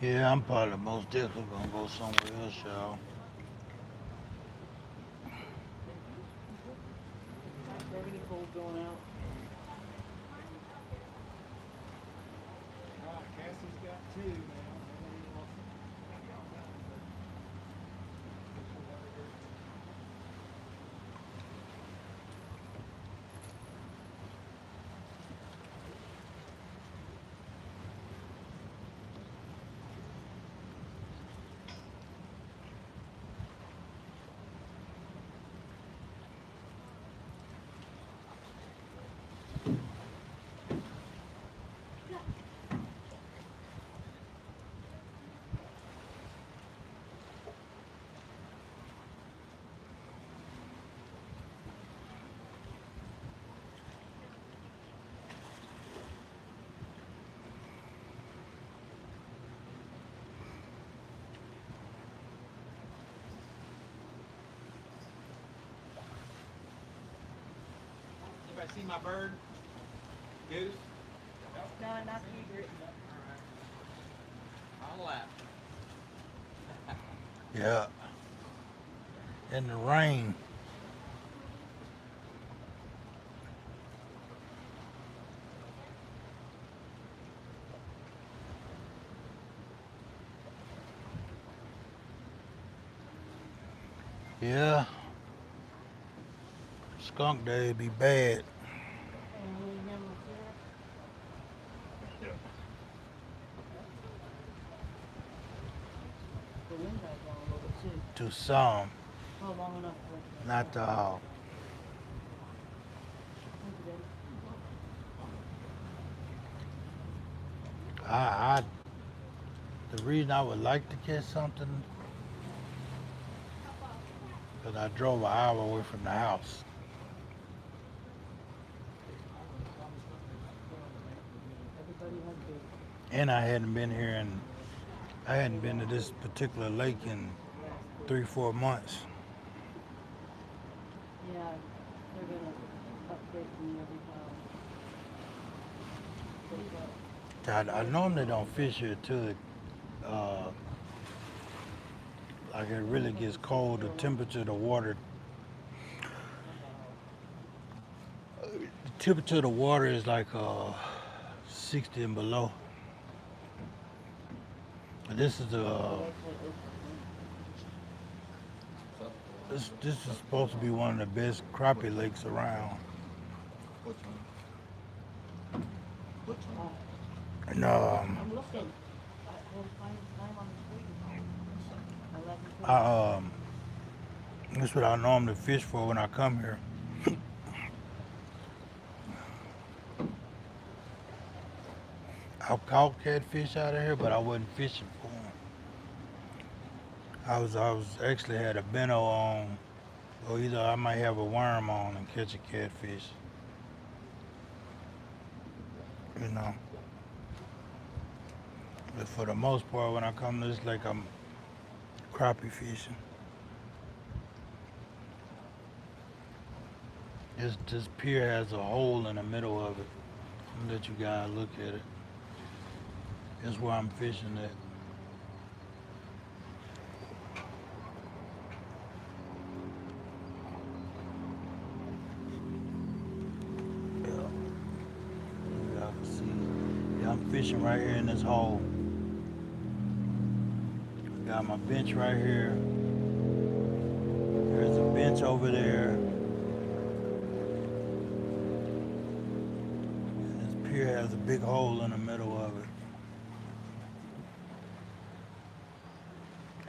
Yeah, I'm probably most definitely gonna go somewhere else, y'all. Burgundy cold going out. Cassie's got two now. Anybody see my bird? Goose? No, not secret. I'll laugh. Yeah. In the rain. Yeah. Skunk day be bad. The wind died down a little bit too. To some, Oh, long enough for not to all. Thank you, Daddy. I the reason I would like to catch something, because I drove an hour away from the house. Everybody has big. And I hadn't been here and I hadn't been to this particular lake in 3-4 months. Yeah, they're gonna update me every time. I normally don't fish here till like it really gets cold. The temperature of the water, is like 60 and below. But this is this is supposed to be one of the best crappie lakes around. Which one? Which one? And I'm looking. I will find his name on the screen. 11. that's what I normally fish for when I come here. I caught catfish out of here, but I wasn't fishing for them. I was actually had a minnow on, or either I might have a worm on and catch a catfish. You know. But for the most part, when I come to this lake, I'm crappie fishing. This pier has a hole in the middle of it. I'm gonna let you guys look at it. That's where I'm fishing at. Yeah. Y'all can see. Yeah, I'm fishing right here in this hole. Got my bench right here. There's a bench over there. And this pier has a big hole in the middle of it.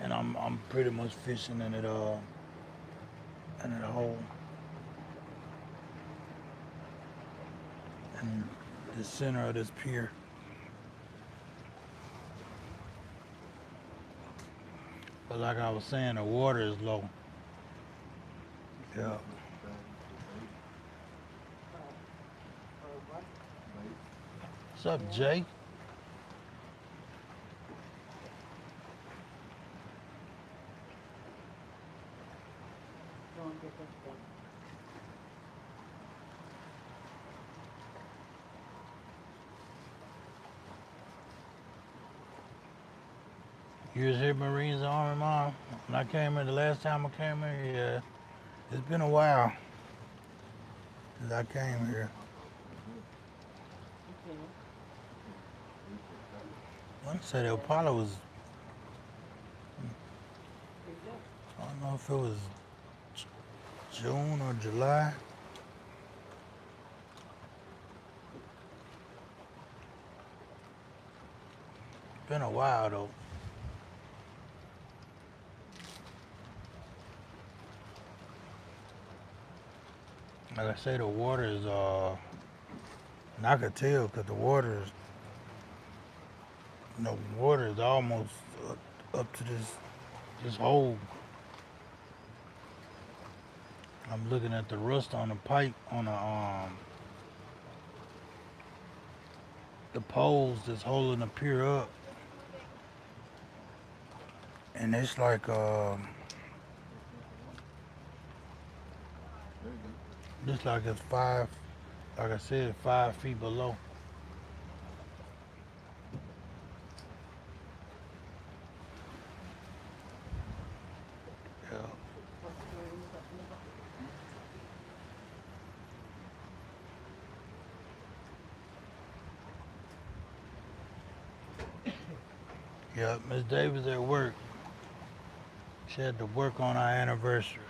And I'm pretty much fishing in it in the hole. In the center of this pier. But like I was saying, the water is low. Yeah. What's up, Jake? Go and get this one. You was here, Marines Army, Mom? When I came here, the last time I came here, yeah. It's been a while since I came here. Okay. I want to say the Apollo was, Pretty good. I don't know if it was June or July. Been a while though. Like I say, the water is, and I could tell because the water is, water is almost up to this hole. I'm looking at the rust on the pipe on the poles that's holding the pier up, and it's like just like it's like I said, 5 feet below. Yeah. What's the name of Yeah, Miss Davis at work. She had to work on our anniversary.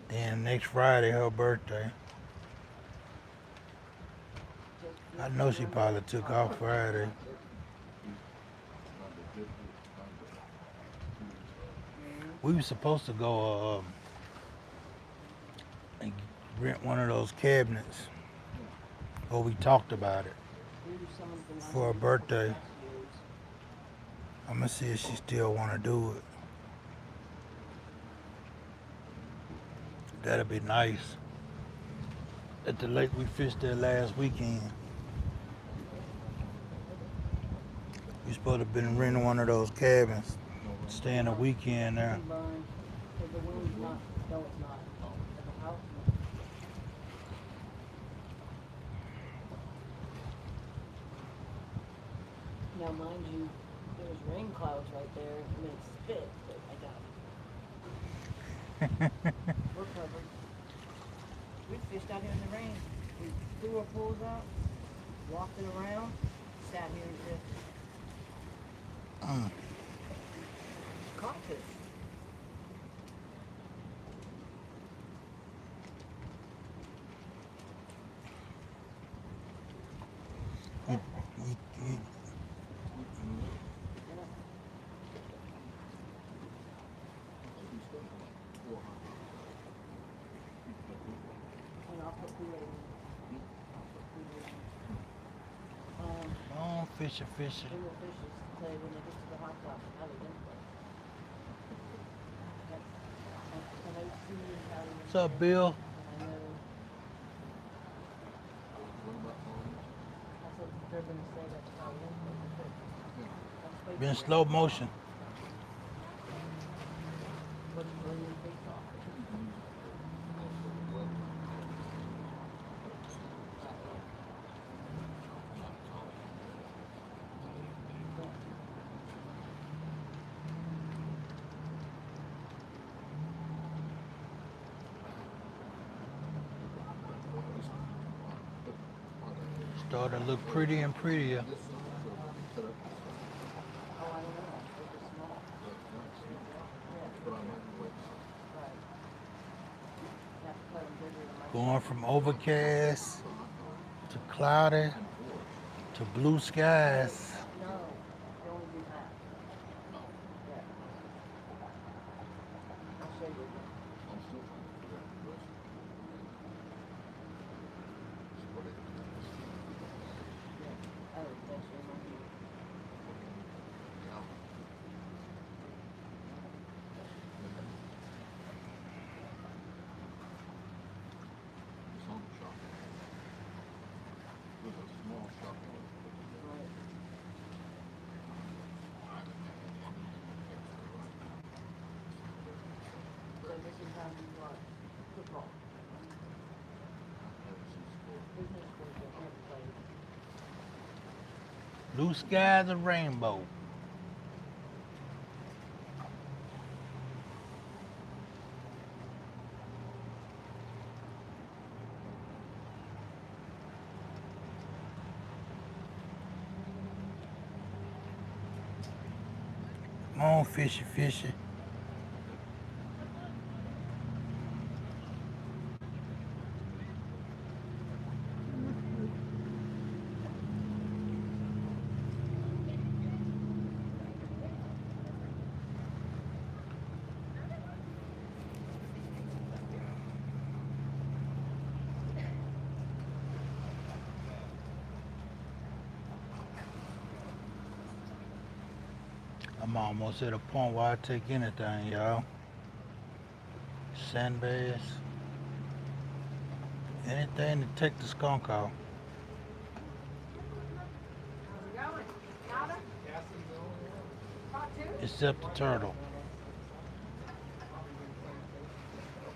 Then next Friday, her birthday. I know she probably took off Friday. We were supposed to go and rent one of those cabinets. Or we talked about it for her birthday. I'm gonna see if she still wanna do it. That'd be nice. At the lake we fished there last weekend. We supposed to have been renting one of those cabins, staying a weekend there. The wind's not, no, it's not. The house. Now, mind you, there's rain clouds right there. I mean, it's spit, but I got it. We're covered. We fished out here in the rain. We threw our poles out, walked it around, sat here and fished. Caught fish. You- And I'll put Kool-Aid in. I'll put Kool-Aid in. Oh, fishy. Then the fishes say when they get to the hot top, how they didn't play. And I see how they What's up, Bill? I know. That's what they're gonna say, that's how they didn't play. Been slow motion. But when you face off. Starting to look pretty and prettier. Oh, I don't know. It's just small. But I might wait. Right. You have to cut them bigger than my. Going from overcast to cloudy to blue skies. No, you only do half. Yeah. I'll show you. I'm still trying to figure out the rest. What it is. Oh, that's your money. Yeah. Some shop. There's a small shop. Right. So this is how you watch football. Business sports that can't play. Blue skies and rainbow. Come on, fishy. I'm almost at a point where I take anything, y'all. Sandbags. Anything to take the skunk out. Except the turtle.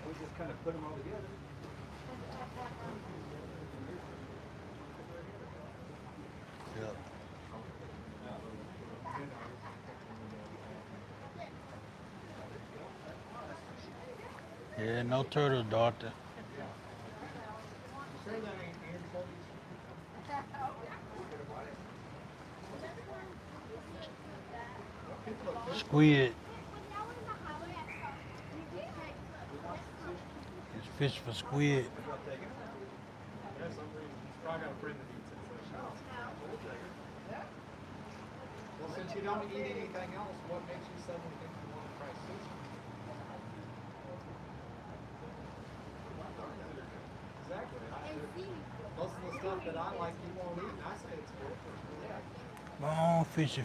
We just kind of put them all together. Yep. Yeah, no turtle, daughter. Sure that ain't anchovies? Squid. It's fish for squid. There's some reason. He's probably got a friend that eats it. So well, since you don't eat anything else, what makes you suddenly think you want to try sushi? Exactly. Most of the stuff that I like, you won't eat, and I say it's good. Come on, fishy.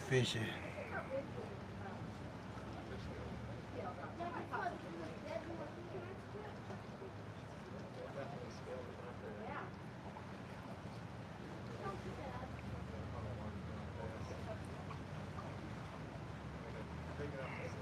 Definitely scaled it up there. Big enough to say.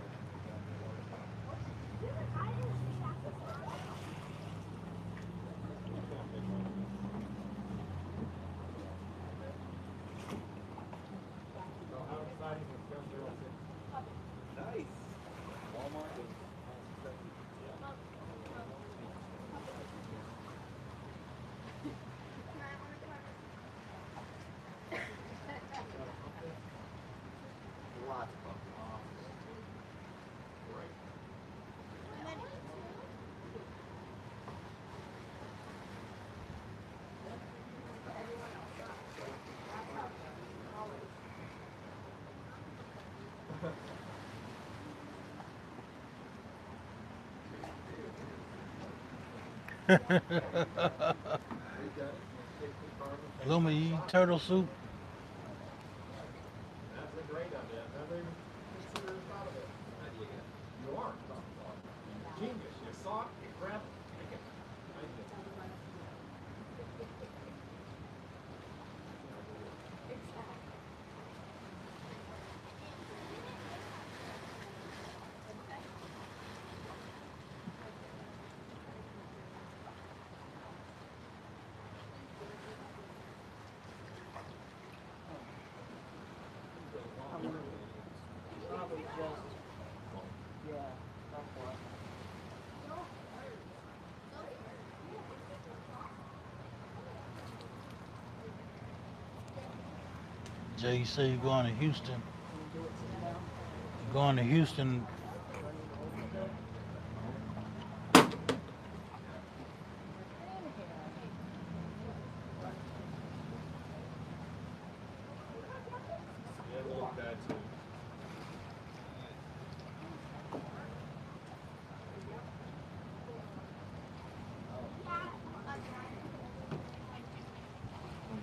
Luma, you eat turtle soup? That's a great idea. Never even considered or thought of it. You are. Genius. You saw it, you grabbed it. Make it. Thank you. Probably just, yeah, go for it. Jay, you say you're going to Houston. Can you do it sitting down? You're going to Houston. Do I need to open it up? Yeah, we look bad too.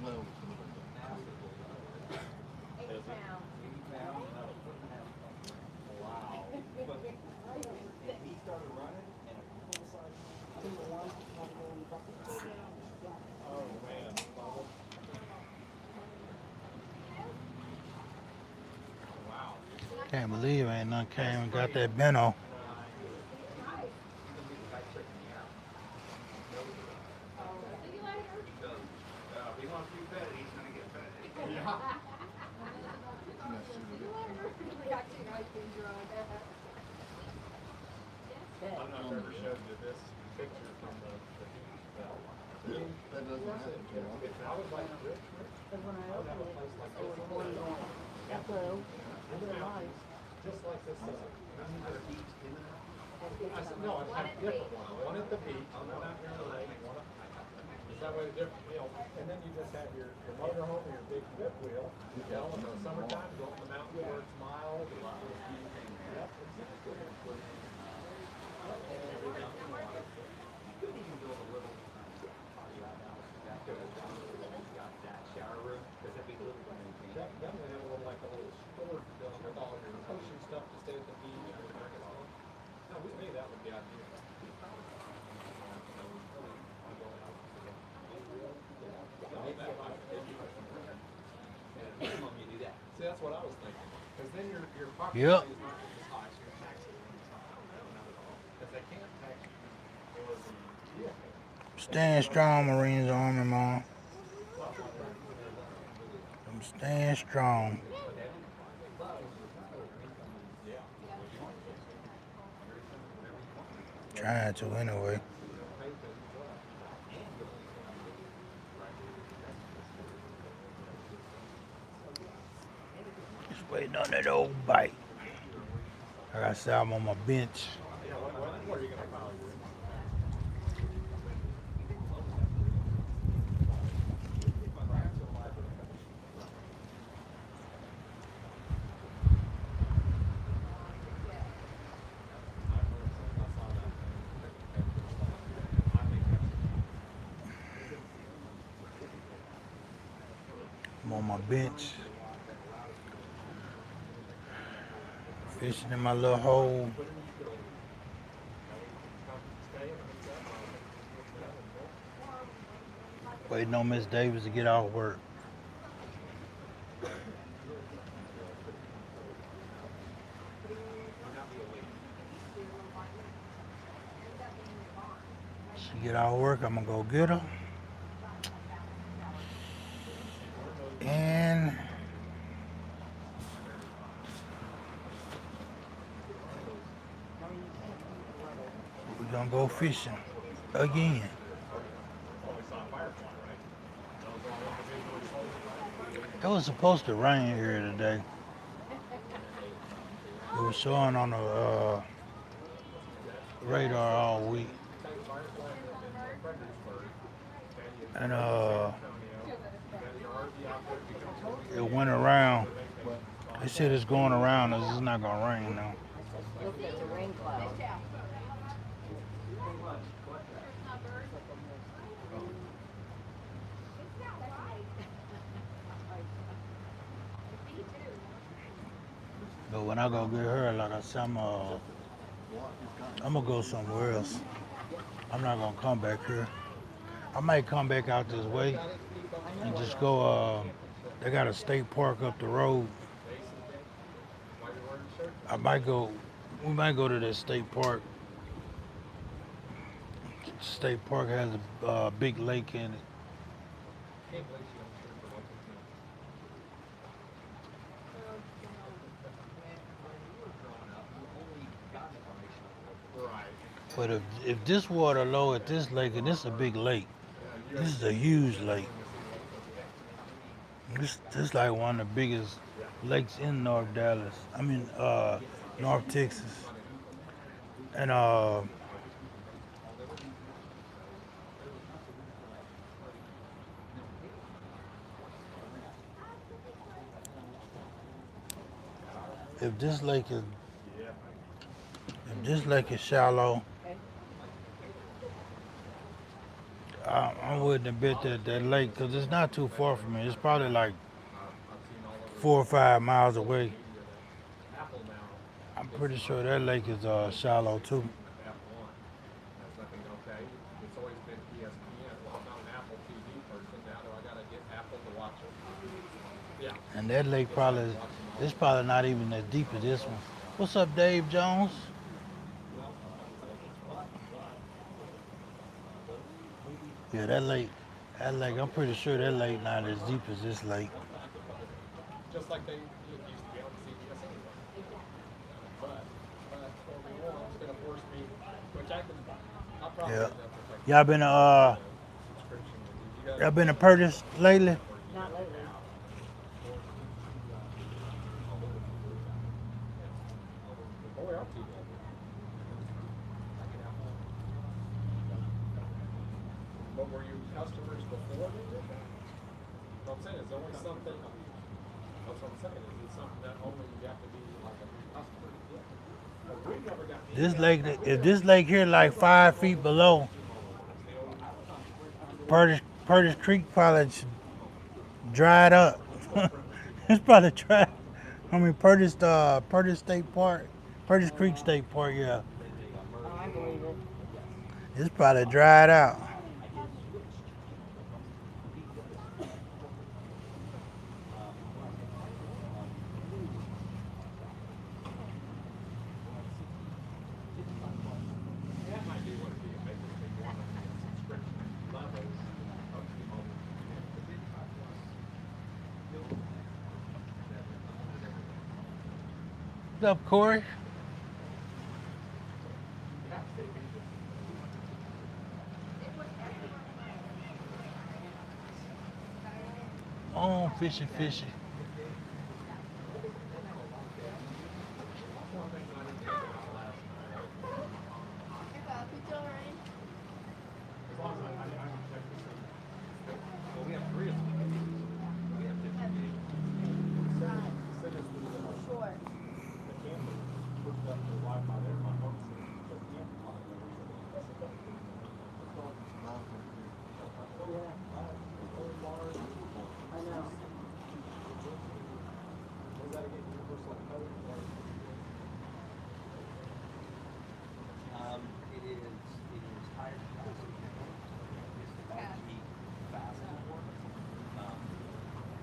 Well, Wow. But he started running and a full size. Single one, not go in the bucket. Oh man, Bubba. Wow. Can't believe ain't none came and got that bento. If he wants to be fed, he's gonna get fed. I don't know if I ever showed you this picture from the heat bell. that doesn't happen too often. I was like, Rich, Because when I opened it, it was one going, hello, they're nice. just like this. I said, no, I have different ones. One at the beach, one out here in the lake, one up. Is that way the different, you know, and then you just have your motor home or your big fifth wheel. You know, in the summertime, go up the mountain where it's mild. Yep, exactly. Definitely have a little like a little storage building with all of your ocean stuff to stay at the beach or back at home. No, to me that would be ideal. See, that's what I was thinking. Because then your property Yep. value is not as high, so your taxes are not at all. Because they can't tax you for the vehicle. Stand strong, Marines Army, Mom. I'm staying strong. Trying to anyway. Just waiting on that old bite. Like I said, I'm on my bench. Yeah, what are you going to file your? I'm on my bench. Fishing in my little hole. Waiting on Miss Davis to get off work. She get off work, I'm gonna go get her. And we're gonna go fishing again. It was supposed to rain here today. It was showing on the radar all week. And it went around. They said it's going around. It's not gonna rain now. Look at the rain cloud. But when I go get her, like I said, I'm gonna go somewhere else. I'm not gonna come back here. I might come back out this way I and know. just go. They got a state park up the road. I might go. We might go to that state park. State park has a big lake in it. But if this water low at this lake, and this is a big lake, this is a huge lake. This like one of the biggest lakes in North Dallas. I mean, North Texas. And if this lake is if this lake is shallow, I wouldn't bet that lake, because it's not too far from me. It's probably like 4 or 5 miles away. I'm pretty sure that lake is shallow too. And that lake it's probably not even as deep as this one. What's up, Dave Jones? Yeah, that lake, I'm pretty sure that lake not as deep as this lake. Just like they used to be on CBS anyway. But Formula One's gonna force me, which I'll probably Yeah. end up with like Y'all been subscription. y'all been to Purchase lately? Not lately. Oh, we are TV. But were you customers before they did that? What I'm saying is only something. That's what I'm saying. Is it something that only you have to be like a customer to get? But we never got This lake, if this lake here like 5 feet below, Purchase Creek probably dried up. It's probably dry. I mean, Purchase State Park, Purchase Creek State Park, yeah. Oh, I believe it. It's probably dried out. that might be what it is. They just want a subscription level of T-Mobile. What's up, Corey? Oh, fishy, fishy. Well, we have three of them. We have 50 gig. Send us the camper. Hooked up to Wi-Fi there. My phone says the camper on it. Yeah. I know. Was that again universal code? It is higher capacity. It's 5G fast more.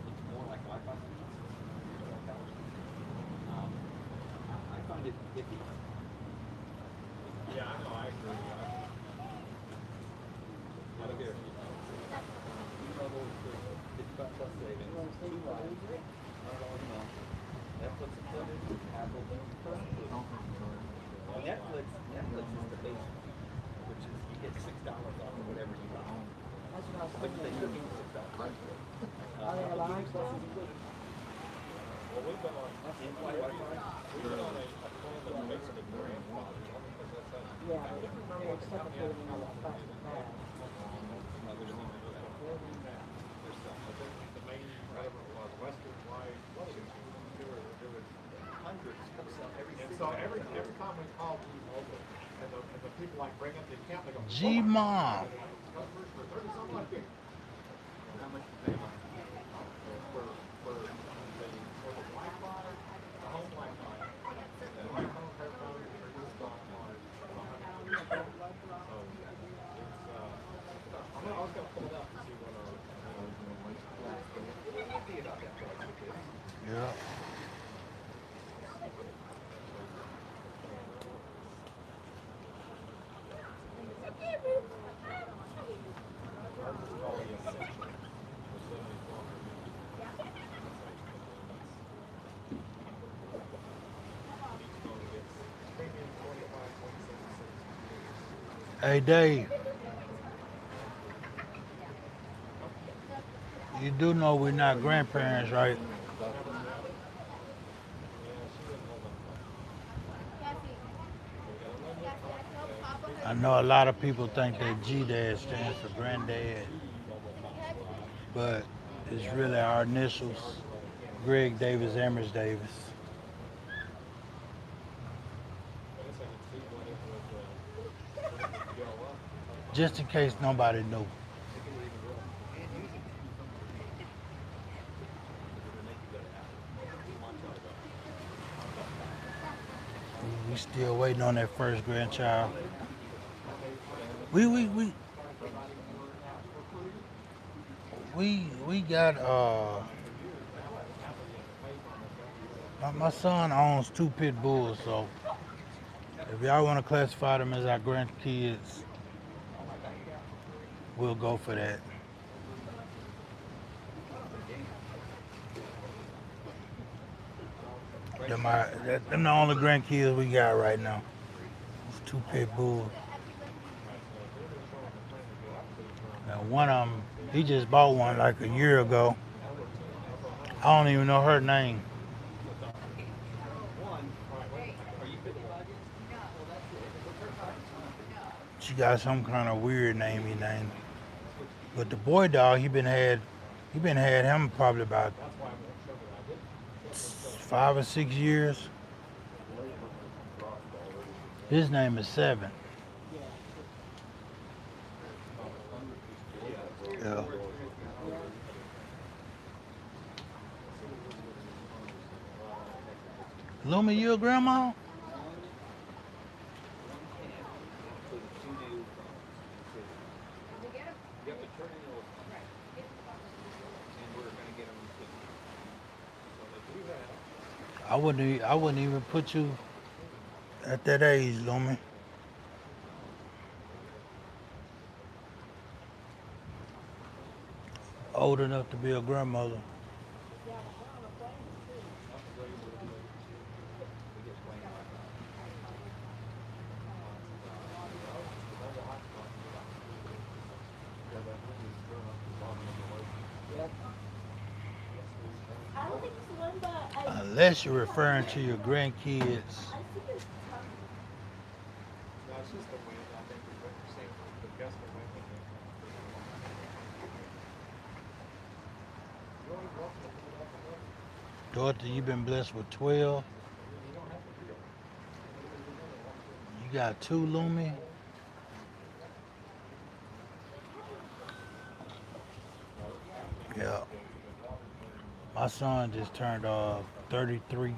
It's more like Wi-Fi speeds. I find it iffy. Yeah, I know. I agree. I don't get it. T-Mobile is 55 plus savings. You want to see what we do? Netflix included, Apple included. Well, Netflix is the base, which is you get $6 off of whatever you buy. That's what I was But they thinking. took $6. Are they alive still? Well, we've been on In-flight Wi-Fi. we've been on a plan that's basically grandfathered. I don't think that's that. Yeah, they're suffocating on that plastic bag. There's no Before we met, there's some, I think the main, whatever it was, Western Wide, what was it? It was hundreds of some every And city. so every time we call T-Mobile, and the people like bring up the account, they go, G-Mom. customers for 30 something like this. How much you pay? For the Wi-Fi, the home Wi-Fi, Hey Dave, you do know we're not grandparents, right? I know a lot of people think that GDAD stands for granddad, but it's really our initials, Greg Davis, Emmers Davis. Just in case nobody knew. We still waiting on that first grandchild. We we got my son owns two pit bulls, so if y'all want to classify them as our grandkids, we'll go for that. Them the only grandkids we got right now. It's two pit bulls. Now one of them, he just bought one like a year ago. I don't even know her name. She got some kind of weird name he named. But the boy dog, he been had him probably about 5 or 6 years. His name is Seven. Yeah. Luma, you a grandma? I wouldn't even put you at that age, Lumi. Old enough to be a grandmother. Unless you're referring to your grandkids. Daughter, you've been blessed with 12. You got 2, Lumi. Yeah. My son just turned 33,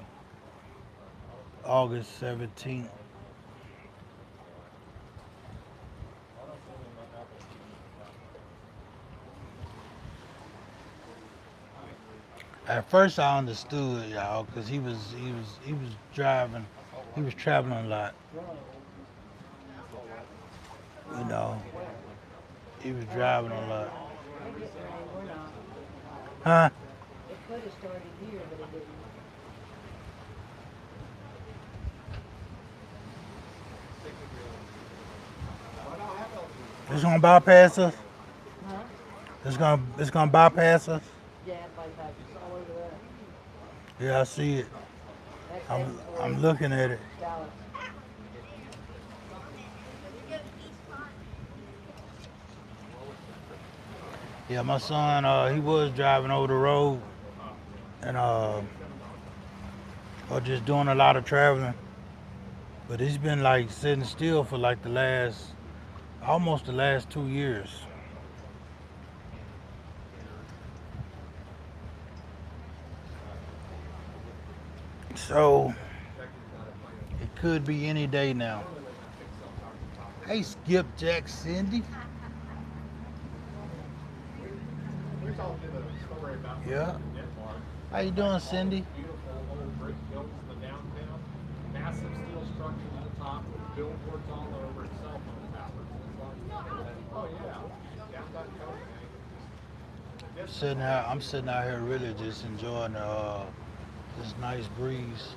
August 17th. At first I understood, y'all, because he was driving, he was traveling a lot. You know, he was driving a lot. Huh? It could have started here, but it didn't. It's gonna bypass us? Huh? It's gonna bypass us? Yeah, like that. It's all over there. Yeah, I see it. That's I'm looking at it. Dallas. Yeah, my son, he was driving over the road and or just doing a lot of traveling. But he's been like sitting still for like almost the last 2 years. So it could be any day now. Hey, Skip, Jack, Cindy. Yeah. How you doing, Cindy? Beautiful old brick buildings in the downtown. Massive steel structures at the top with billboards all over and cell phone towers. Oh yeah, downtown Copenhagen. I'm sitting out here really just enjoying this nice breeze.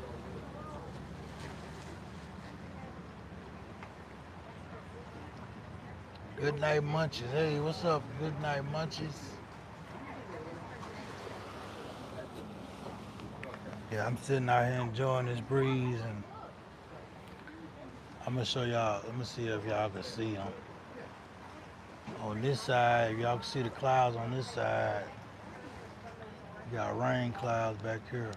Good night, munchies. Hey, what's up? Good night, munchies. Yeah, I'm sitting out here enjoying this breeze, and I'm gonna show y'all. Let me see if y'all can see them. On this side, if y'all can see the clouds on this side, you got rain clouds back here.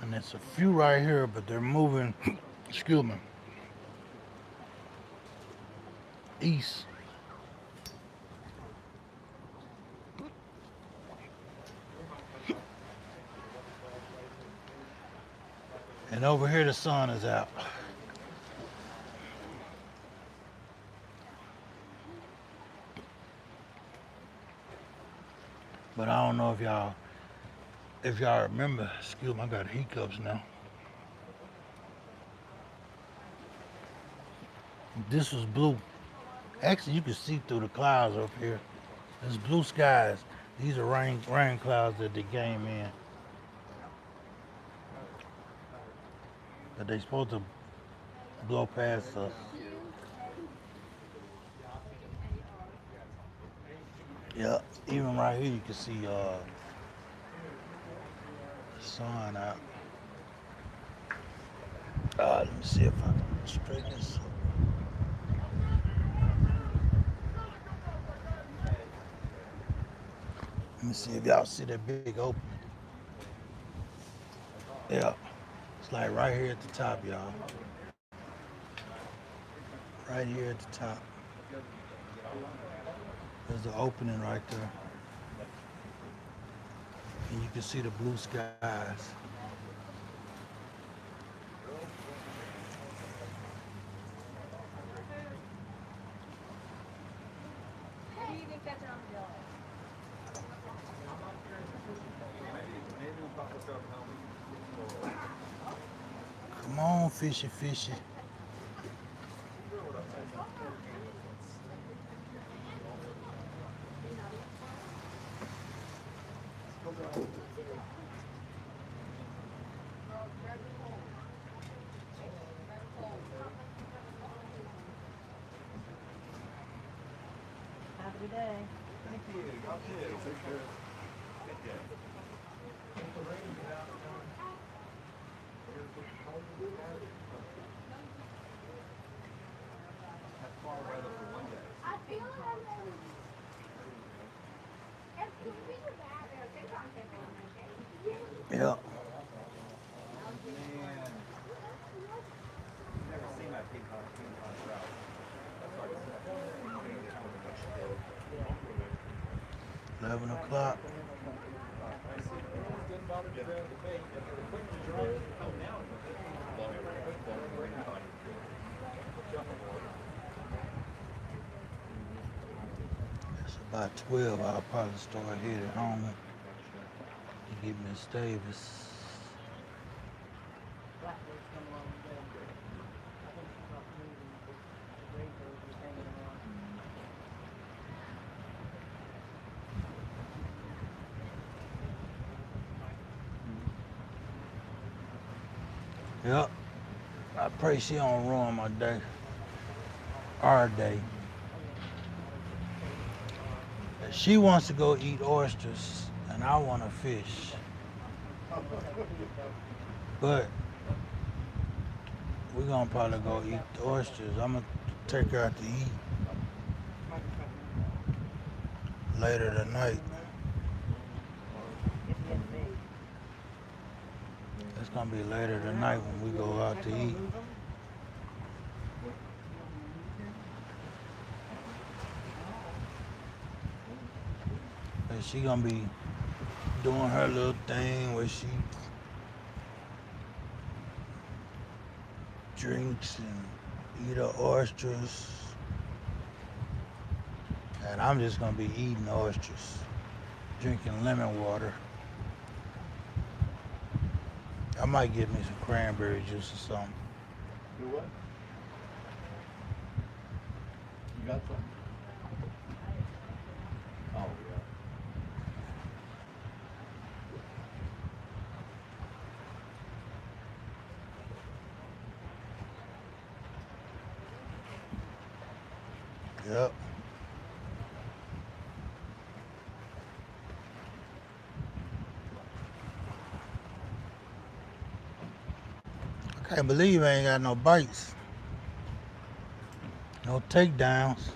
And there's a few right here, but they're moving, excuse me, east. And over here, the sun is out. But I don't know if y'all remember, excuse me, I got hiccups now. This was blue. Actually, you can see through the clouds up here. There's blue skies. These are rain clouds that they came in. But they supposed to blow past us. Yeah, even right here you can see the sun out. Let me see if I can straighten this up. Let me see if y'all see that big opening. Yeah, it's like right here at the top, y'all. Right here at the top. There's the opening right there. And you can see the blue skies. Come on, fishy, fishy. Have a good day. Thank you. Y'all too. Take care. That's far weather for one day. Yeah. Man. You've never seen my ping pong route. That's hard to say. 11 o'clock. It's about 12. I'll probably start heading home to get Miss Davis. Blackbird's come along today. I think she's not moving. The gray bird was hanging around. Yep. I pray she don't ruin my day. Our day. She wants to go eat oysters, and I want to fish. But we're gonna probably go eat the oysters. I'm gonna take her out to eat later tonight. It's getting big. It's gonna be later tonight when we go out to eat. And she gonna be doing her little thing where she drinks and eat her oysters. And I'm just gonna be eating oysters, drinking lemon water. I might get me some cranberry juice or something. Do what? You got something? Oh, yeah. Yep. I can't believe I ain't got no bites, no takedowns.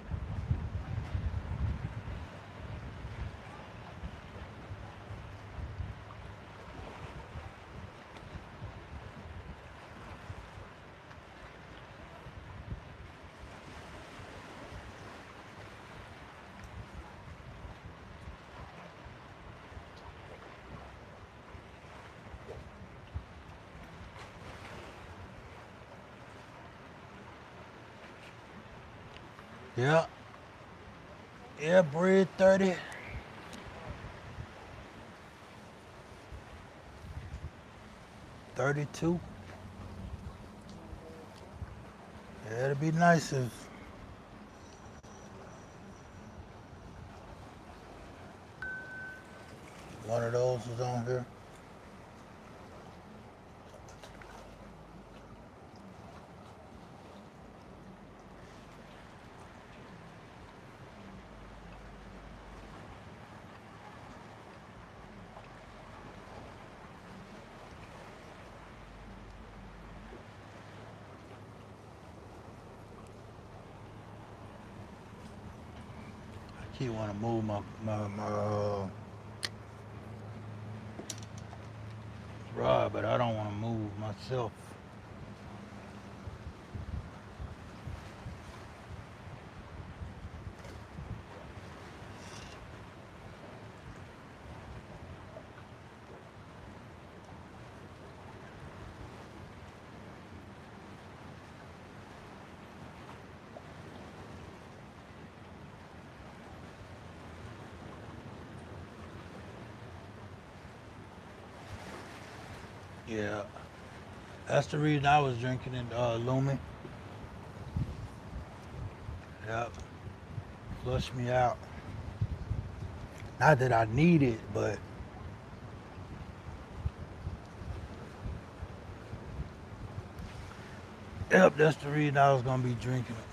Yeah. Yeah, bread 30. 32. Yeah, it'd be nice if one of those was on here. I keep wanting to move my rod, but I don't want to move myself. Yeah, that's the reason I was drinking it, Lumi. Yep, flush me out. Not that I need it, but yep, that's the reason I was gonna be drinking it.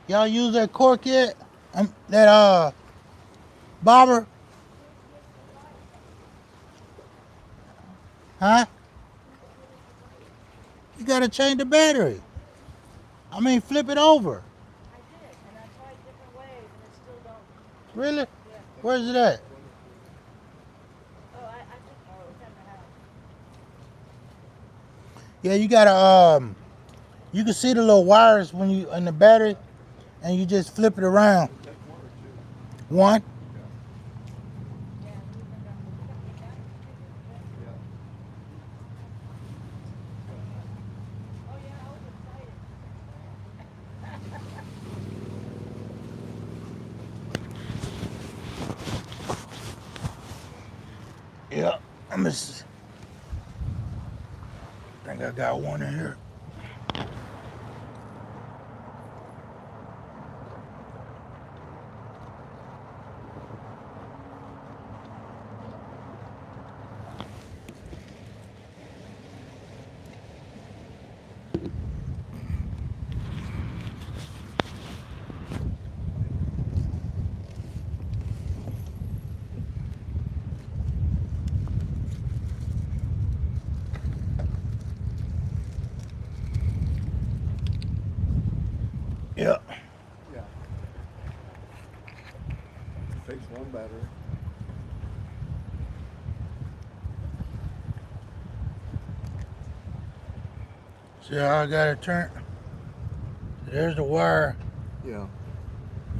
Y'all use that cork yet? That bobber? Huh? You gotta change the battery. I mean, flip it over. I did, and I tried different ways, and it still don't. Really? Yeah. Where's it at? Oh, I think it's at the house. Yeah, you gotta you can see the little wires when you in the battery, and you just flip it around. You take one or two? One. Yeah. Yeah, we even got the batteries too. Yeah. Oh yeah, I was excited. Yeah. I think I got one in here. Yeah. Yeah. Takes one battery. See how I got it turned? There's the wire, Yeah.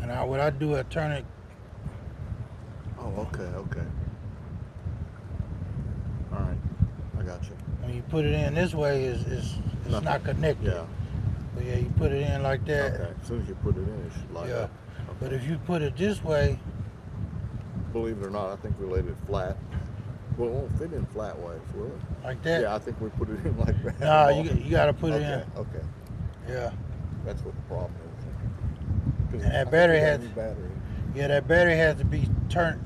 and what I do, I turn it. Oh, okay, okay. All right, I got you. When you put it in this way, it's Nothing. not connected. Yeah. But yeah, you put it in like that. Okay. As soon as you put it in, it should light Yeah. up. But Okay. if you put it this way, Believe it or not, I think we laid it flat. Well, it won't fit in flat ways, will it? like that. Yeah, I think we put it in like that. Nah, you got to put it Okay, in. okay. Yeah. That's what the problem is. 'Cause And that I think battery we got a has- new battery. Yeah, that battery has to be turned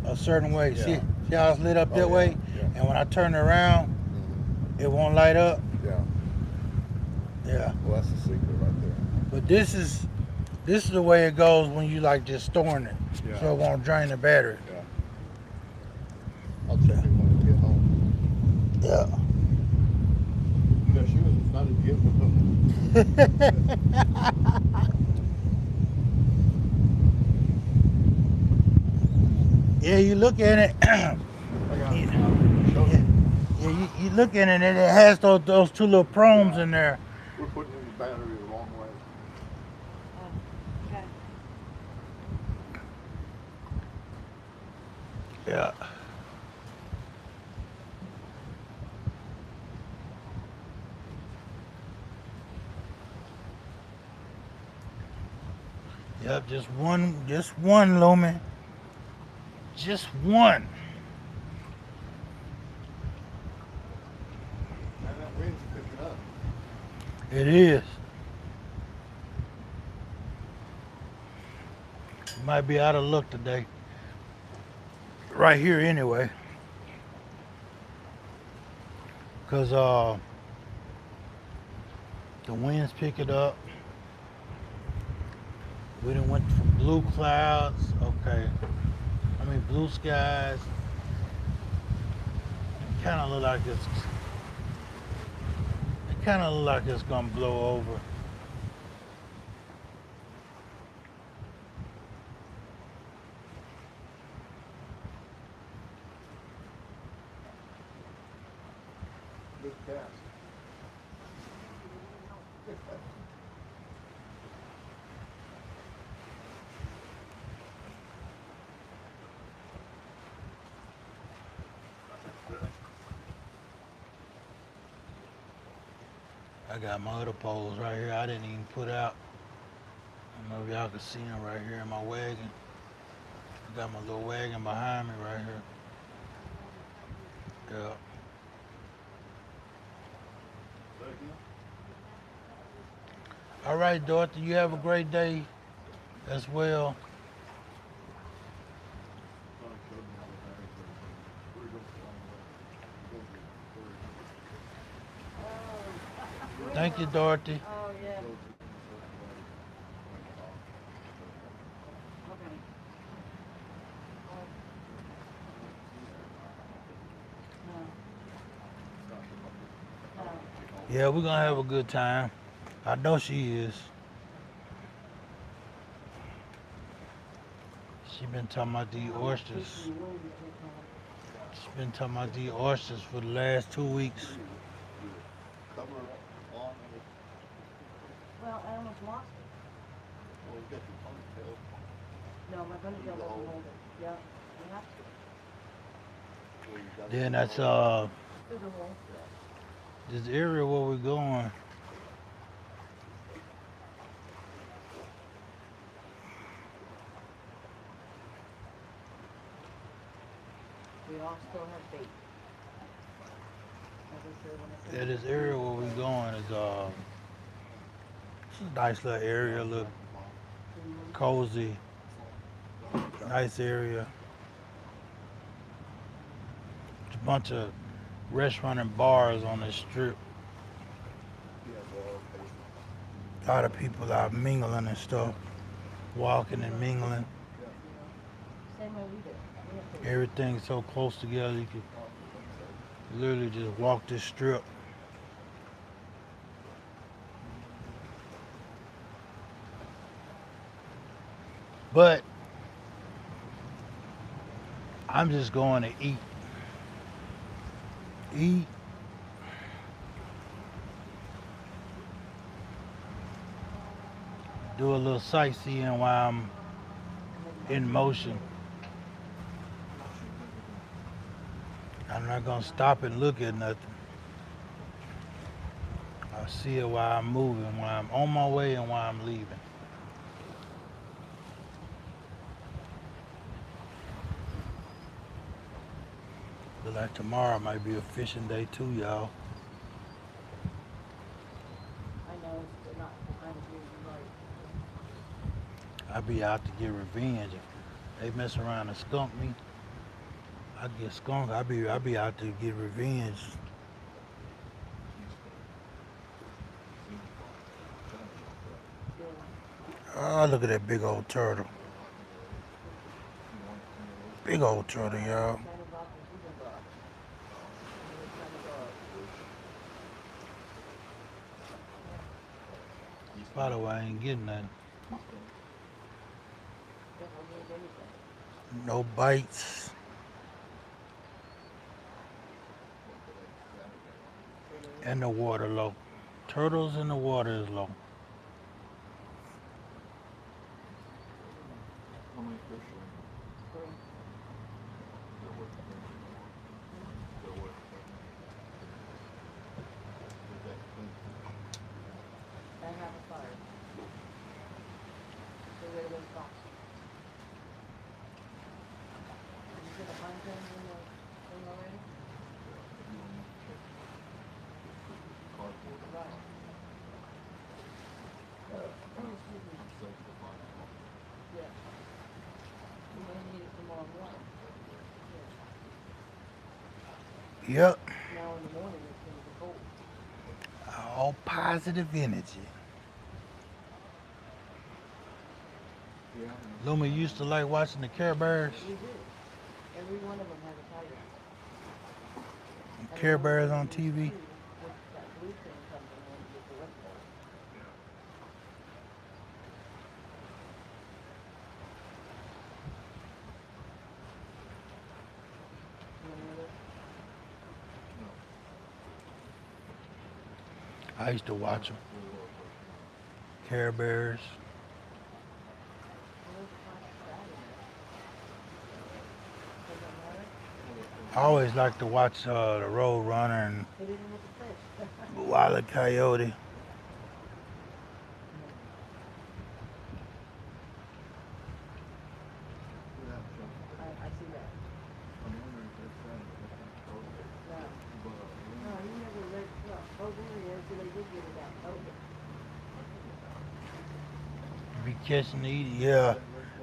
a certain way. Yeah. See how it's lit up Oh, that yeah, way? yeah. And when I turn it around, Mhm. it won't light up. Yeah. Yeah. Well, that's the secret right there. But this is the way it goes when you like just storing it, Yeah. so it won't drain the battery. Yeah. I'll check it when we get home. Yeah. Yeah, she was not a gift. Yeah, you look at it. I got it. Show Yeah, you. you look at it, and it has those two little prongs in there. We're putting in the battery the wrong way. Okay. Yeah. Yep, just one lumen. Just one. And that wind's picking up. It is. Might be out of luck today. Right here anyway. Cause the wind's picking up. We done went from blue clouds, blue skies. It kinda look like it's gonna blow over. Good cast. I got my other poles right here. I didn't even put out. I don't know if y'all can see them right here in my wagon. I got my little wagon behind me right here. Yeah. All right, Dorothy, you have a great day as well. Thank you, Dorothy. Oh, yeah. Okay. No. No. Yeah, we're gonna have a good time. I know she is. She been talking about the oysters. She's been talking about the oysters for the last 2 weeks. Cover on it. Well, I almost lost it. Well, you got your ponytail. No, my ponytail doesn't hold it. Yeah, you have to. Well, you got Then it. that's There's a hole. this area where we're going. We all still have bait. As I said, when I said Yeah, this area where we're going is it's a nice little area, a little cozy, nice area. There's a bunch of restaurant and bars on this strip. Yeah, well, okay. A lot of people out mingling and stuff, walking and mingling. same way we do. We have bait. Everything's so close together, you could literally just walk this strip. But I'm just going to eat. Eat. do a little sightseeing while I'm in motion. I'm not gonna stop and look at nothing. I see it while I'm moving, while I'm on my way and while I'm leaving. But like tomorrow might be a fishing day too, y'all. I know, it's not the kind of year you like. I be out to get revenge. If they mess around and skunk me, I get skunked. I be out to get revenge. Oh, look at that big old turtle. Big old turtle, y'all. By the way, I ain't getting nothing. No bites. And the water low. Turtles in the water is low. How many fish are in there? They're worth $10. They're worth $10. Is that clean fish? I have a fire. So where do they stop? Did you put the pine cones in the thing already? You don't need to check cardboard. Right. Oh, excuse me. I'm safe to find out. Yeah. You may need it tomorrow morning. Yep. Now in the morning it's gonna be cold. All positive energy. Yeah. Luma used to like watching the Care Bears. We do. Every one of them has a tiger. And Care the one Bears that on is TV. blue, with that blue thing comes in when you get the rest of it. Remember? I used to watch them. Care Bears. I always liked to watch the Road Runner and Put it in with the fish. Wile E. Coyote. I see that. I'm wondering if that's right. No. No, you never read, oh, there he is, so they did get it out. Okay. Be catching the yeah.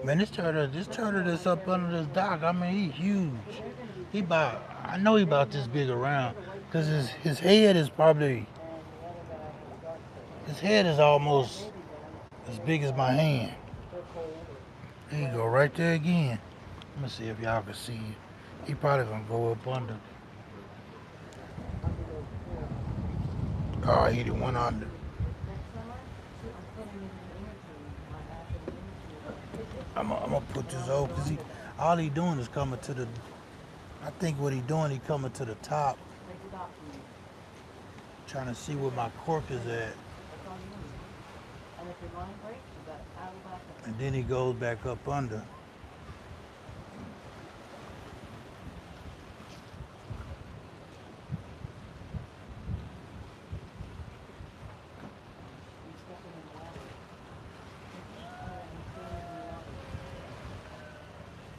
Man, this turtle that's up under this dock, I mean, he's huge. I know he about this big around, cause his head is probably, his head is almost as big as my hand. There you go, right there again. Let me see if y'all can see it. He probably gonna go up under. Oh, he done went under. I'm gonna put this over because all he doing is coming to the. I think what he doing, he coming to the top, trying to see where my cork is at, and then he goes back up under.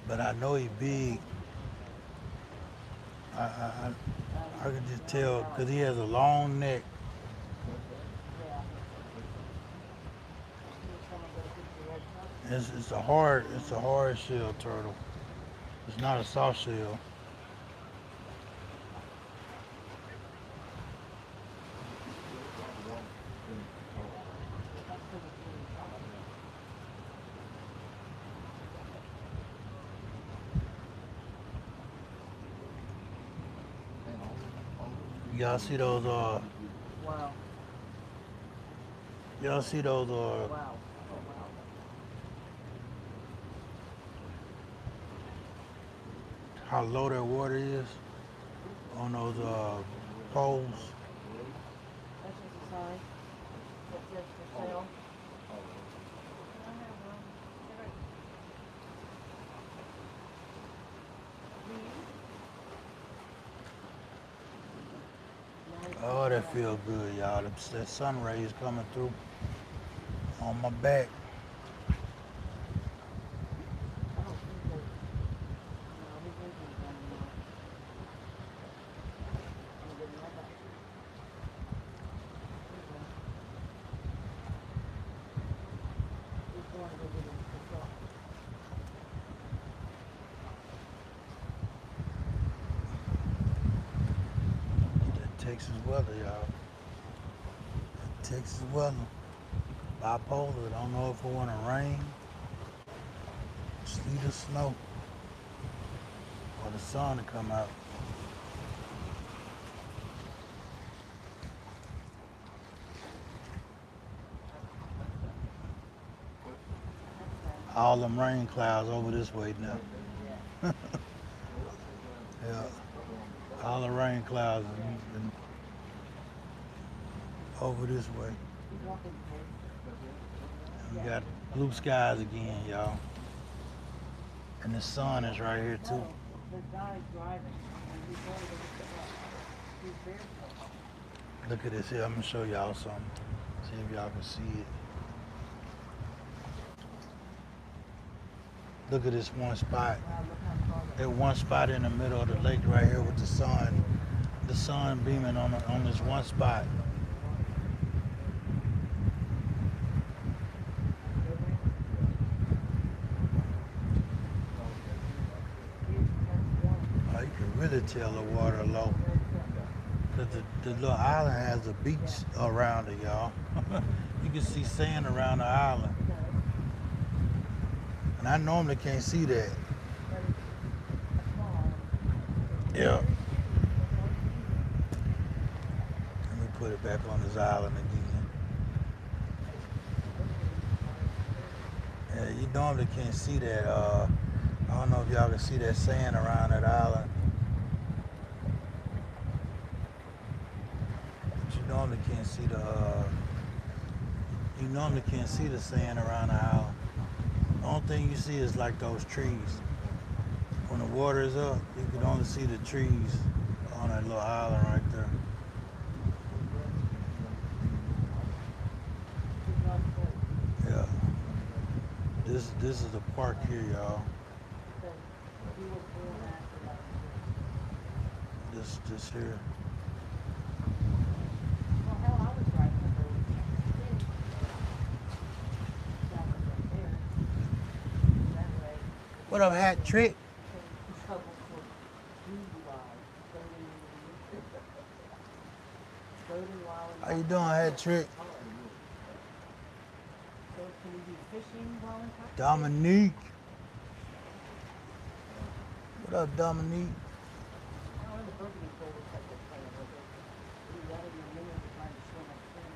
But I know he big. I can just tell because he has a long neck. It's a hard shell turtle. It's not a soft shell. Y'all see those Wow. y'all see those Wow. Oh, wow. how low that water is on those poles? That's just a sign. That's just for sale. that feel good, y'all. That sun rays coming through on my back. I don't think that, no, his engine's running now. I'm getting right back. He's going to go get his truck. That Texas weather, y'all. That Texas weather. Bipolar. Don't know if it want to rain, sleet or snow, or the sun to come out. All them rain clouds over this way now. Yeah. All the rain clouds been over this way. He's walking. And we got blue skies again, y'all. And the sun is right here too. No, the guy's driving, and he's going to go get the truck. He's barefoot. Look at this here. I'm gonna show y'all something. See if y'all can see it. Look at this one spot. Wow, look how far That one spot in the middle of the lake right here with the sun beaming on this one spot. Oh, you can really tell the water low. Cause the little island has a beach around it, y'all. You can see sand around the island. And I normally can't see that. Yeah. Let me put it back on this island again. Yeah, you normally can't see that. I don't know if y'all can see that sand around that island. But you normally can't see you normally can't see the sand around the island. The only thing you see is like those trees. When the water is up, you can only see the trees on that little island right there. Yeah. This is the park here, y'all. This here. Well, hell, I was driving the road. That way. What up, Hat Trick? How you doing, Hat Trick? So can we do fishing while in Crappie? Dominique. What up, Dominique? Oh, and the burgundy boat was like this playing with it. We wanted to minute to trying to swim upstream.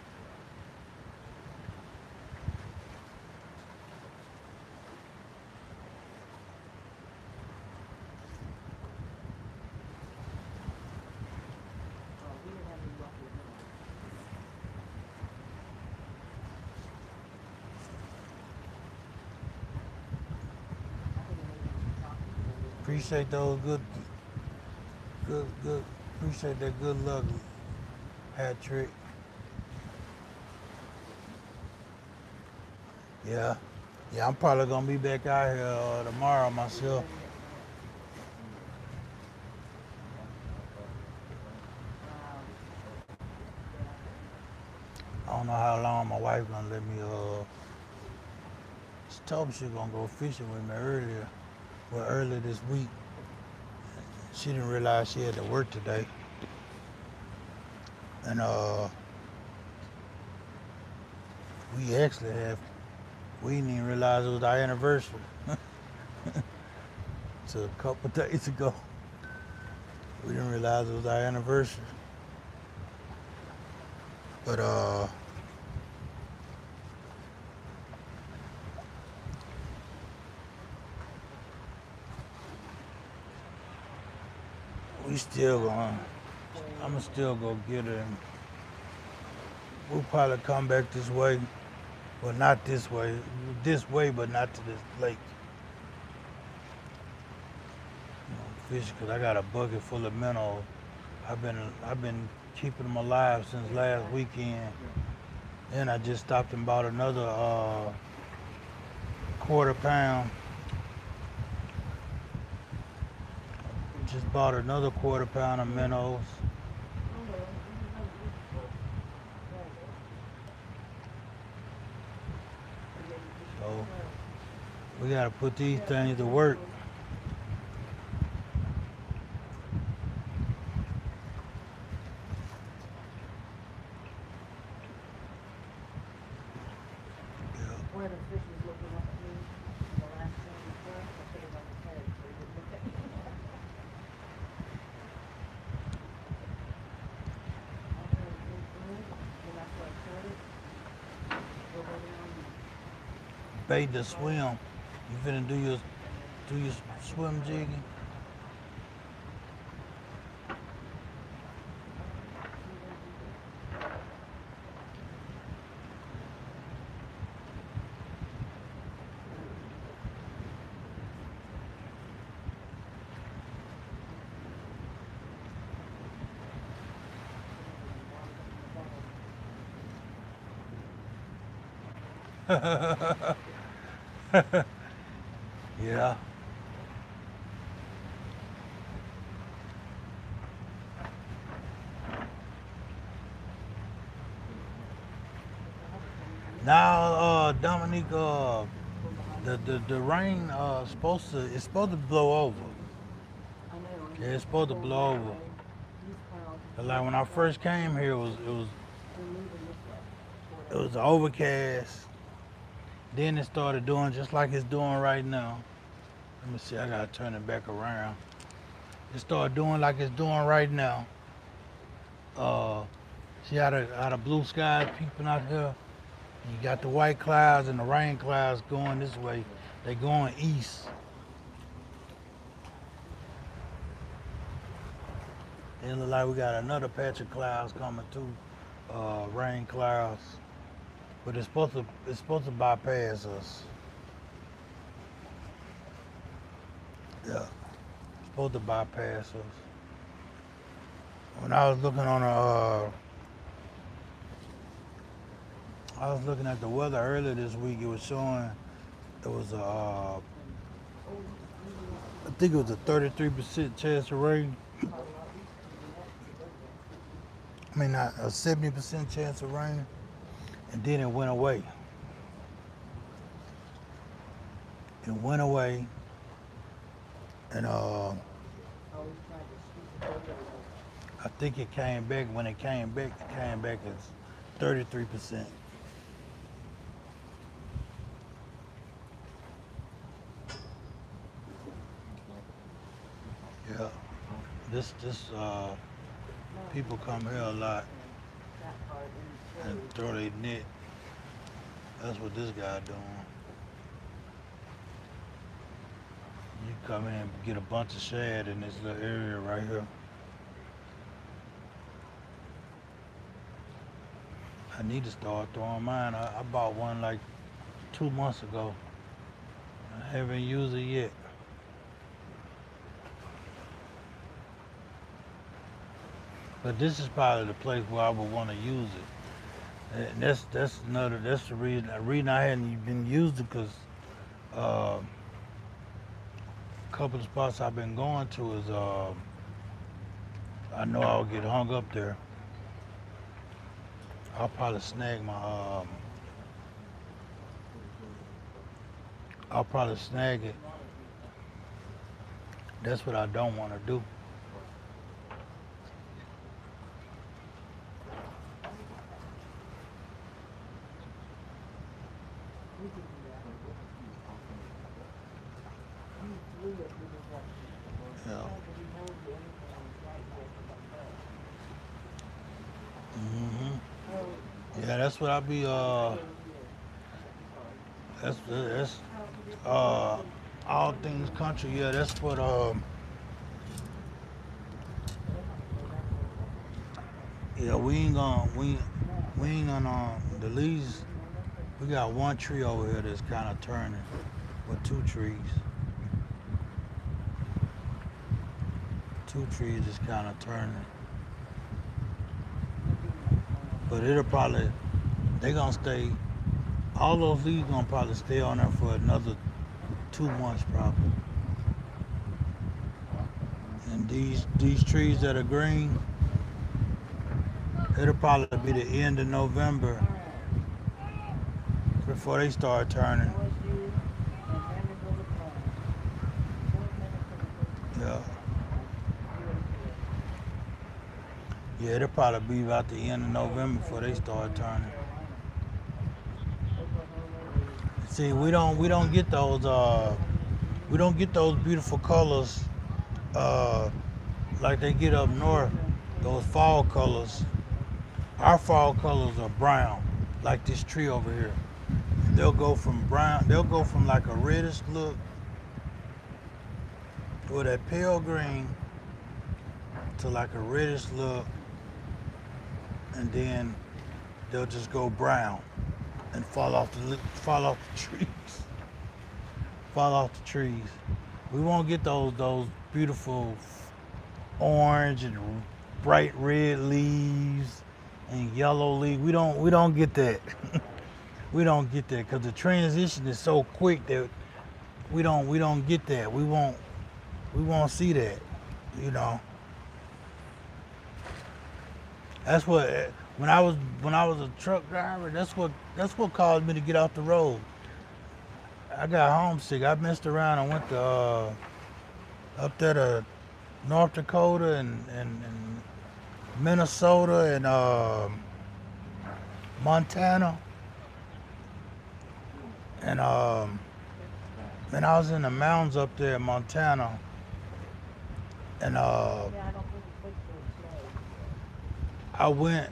Oh, we didn't have any luck with him. I think it may be chocolate. Appreciate those good. Appreciate that good luck, Hat Trick. Yeah. Yeah, I'm probably gonna be back out here tomorrow myself. I don't know how long my wife gonna let me she told me she was gonna go fishing with me earlier this week. She didn't realize she had to work today. And we didn't even realize it was our anniversary. So a couple days ago. We didn't realize it was our anniversary. But I'ma still go get her, and we'll probably come back this way. Well, not this way. This way, but not to this lake. Fish, cause I got a bucket full of minnows. I've been keeping them alive since last weekend. Then I just stopped and bought another quarter pound. Just bought another quarter pound of minnows. So we gotta put these things to work. Where the fish was looking up at me, the last time before, I put it on his head so he would look at me. And after I caught it, go around and Bait to swim. You finna do your swim jigging? Yeah. Now, Dominique, the rain it's supposed to blow over. I know. Yeah, it's supposed to blow over. These clouds, But like when I first came here, they're moving this way. it was overcast. Then it started doing just like it's doing right now. Let me see, I gotta turn it back around. It started doing like it's doing right now. See how the blue sky is peeping out here? You got the white clouds and the rain clouds going this way. They going east. It look like we got another patch of clouds coming too, rain clouds. But it's supposed to bypass us. Yeah, it's supposed to bypass us. When I was looking on I was looking at the weather earlier this week. It was showing it was I think it was a 33% chance of rain. I mean, not a 70% chance of rain, and then it went away. It went away, and I think it came back. When it came back as 33%. Yeah, this people come here a lot and throw their net. That's what this guy doing. You come in and get a bunch of shad in this little area right here. I need to start throwing mine. I bought one like 2 months ago. I haven't used it yet. But this is probably the place where I would want to use it. And that's the reason I hadn't been used it, because a couple of spots I've been going to is I know I'll get hung up there. I'll probably snag I'll probably snag it. That's what I don't want to do. Yeah. Yeah, that's what I be that's all things country. Yeah, that's what yeah, we ain't gonna the leaves. We got one tree over here that's kind of turning, with 2 trees. 2 trees is kind of turning. but they gonna stay. All those leaves gonna probably stay on there for another 2 months probably. And these trees that are green, it'll probably be the end of November before they start turning. Yeah. Yeah, it'll probably be about the end of November before they start turning. See, we don't get those beautiful colors uh, like they get up north. Those fall colors. Our fall colors are brown, like this tree over here. They'll go from brown. They'll go from like a reddish look or that pale green to like a reddish look, and then they'll just go brown and fall off the trees. Fall off the trees. We won't get those beautiful orange and bright red leaves and yellow leaves. We don't get that. We don't get that because the transition is so quick that we don't get that. We won't see that. You know. That's what when I was a truck driver. That's what caused me to get off the road. I got homesick. I messed around and went to up there to North Dakota and Minnesota and Montana, and I was in the mountains up there in Montana, and I went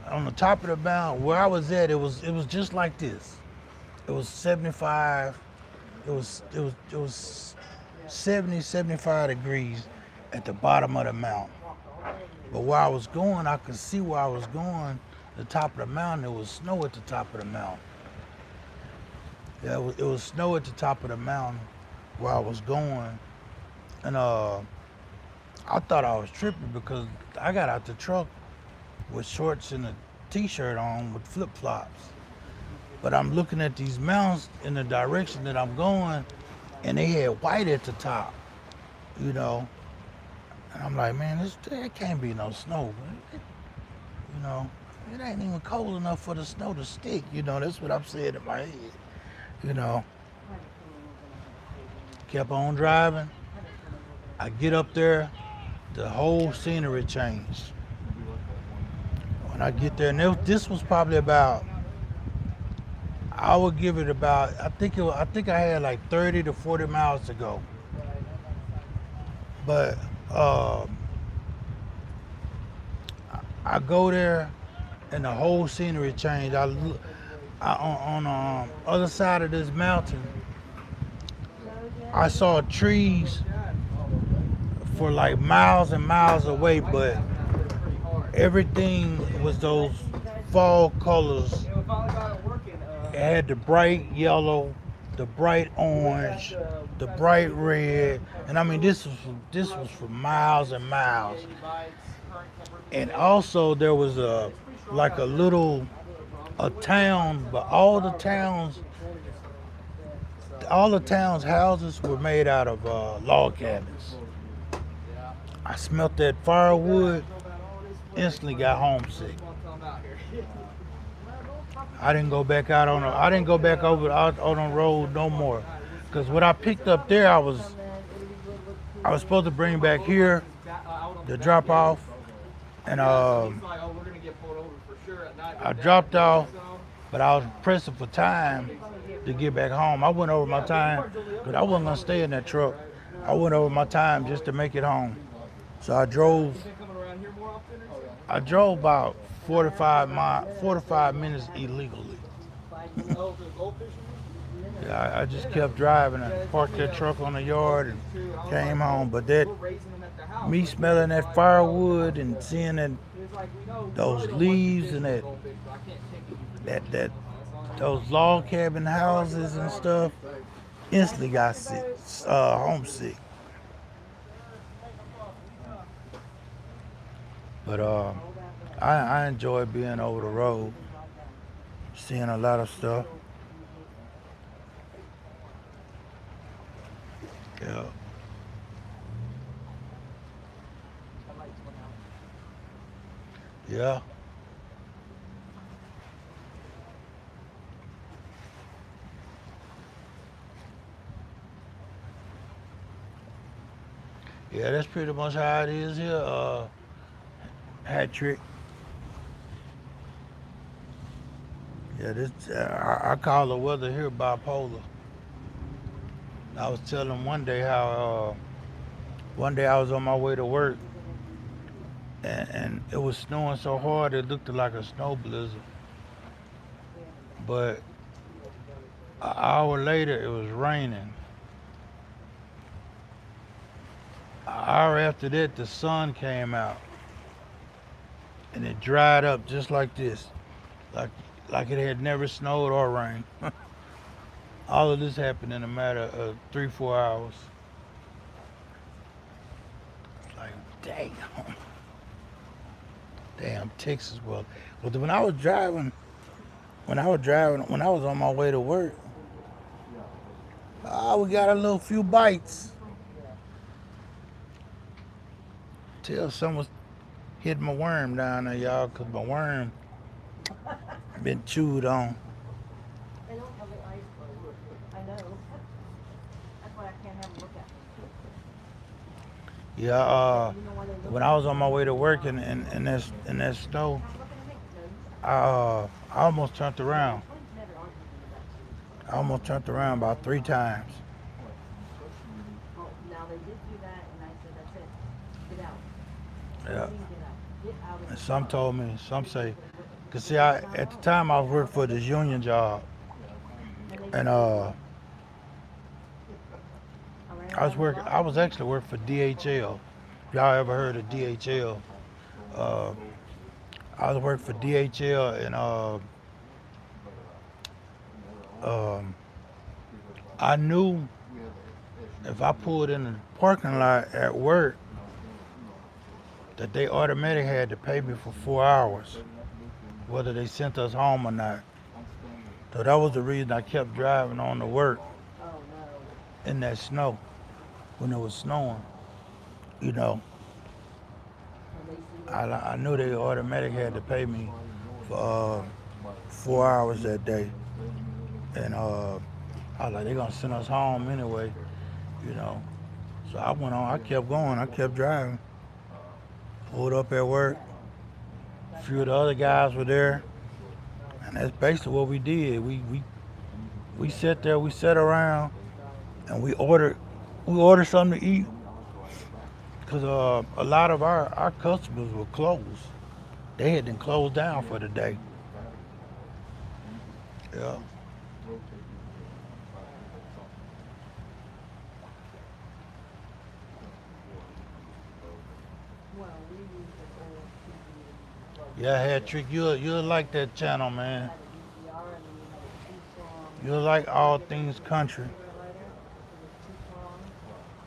on the top of the mountain where I was at. It was just like this. It was 75. It was 70, 75 degrees at the bottom of the mountain. But where I was going, I could see where I was going. The top of the mountain, there was snow at the top of the mountain. Yeah, it was snow at the top of the mountain where I was going, and I thought I was tripping because I got out the truck with shorts and a t-shirt on with flip-flops. But I'm looking at these mountains in the direction that I'm going, and they had white at the top, you know. And I'm like, man, there can't be no snow. You know, it ain't even cold enough for the snow to stick. You know, that's what I'm saying in my head. You know, kept on driving. I get up there, the whole scenery changed. When I get there, and this was probably about, I would give it about, I think I had like 30 to 40 miles to go. But I go there, and the whole scenery changed. I on the other side of this mountain, I saw trees for like miles and miles away, but everything was those fall colors. It had the bright yellow, the bright orange, the bright red, and I mean this was for miles and miles. And also there was a town, but all the towns houses were made out of log cabins. I smelt that firewood, instantly got homesick. I didn't go back out on the road no more, because what I picked up there, I was supposed to bring back here to drop off, and I dropped off, but I was pressing for time to get back home. I went over my time because I wasn't gonna stay in that truck. I went over my time just to make it home. So I drove about 45 minutes illegally. Yeah, I just kept driving and parked that truck on the yard and came home. But me smelling that firewood and seeing those leaves and those log cabin houses and stuff, instantly got homesick. But I enjoy being over the road, seeing a lot of stuff. Yeah. Yeah. Yeah, that's pretty much how it is here. Hat trick. Yeah, this I call the weather here bipolar. I was telling one day how one day I was on my way to work and it was snowing so hard it looked like a snow blizzard. But an hour later it was raining. An hour after that the sun came out and it dried up just like this, like like it had never snowed or rained. All of this happened in a matter of 3, 4 hours. It's like, damn Texas. Well, when I was driving, when I was on my way to work, we got a little few bites. Till someone hit my worm down there, y'all, 'cause my worm been chewed on. They don't have the eyes closed. I know. That's why I can't have them look at me. Yeah, You know why they look when I was on my way to work in that snow, I almost turned around. I almost turned around about 3 times. Well, now they did do that, and I said, that's it. Get out. Yeah. Please get out. Get out of And the some car. told me, some say, 'cause see, at the time I was working for this union job, and I was actually working for DHL. If y'all ever heard of DHL? Uh, I was working for DHL, and um, I knew if I pulled in the parking lot at work, that they automatically had to pay me for 4 hours, whether they sent us home or not. So that was the reason I kept driving on to work Oh, no. in that snow when it was snowing. You know, And they see that. I knew they automatically had to pay me for 4 hours that day, and I was like, they're gonna send us home anyway, you know. So I went on. I kept going. I kept driving. Pulled up at work. A few of the other guys were there, and that's basically what we did. We sat there. We sat around, and we ordered something to eat, because a lot of our customers were closed. They had been closed down for the day. Yeah. Well, we use the old TV. Yeah, Hat Trick, you'll like that channel, man. Had a VCR, and then we had a two-prong. You'll like all things country. Cigarette lighter. It was two-prong.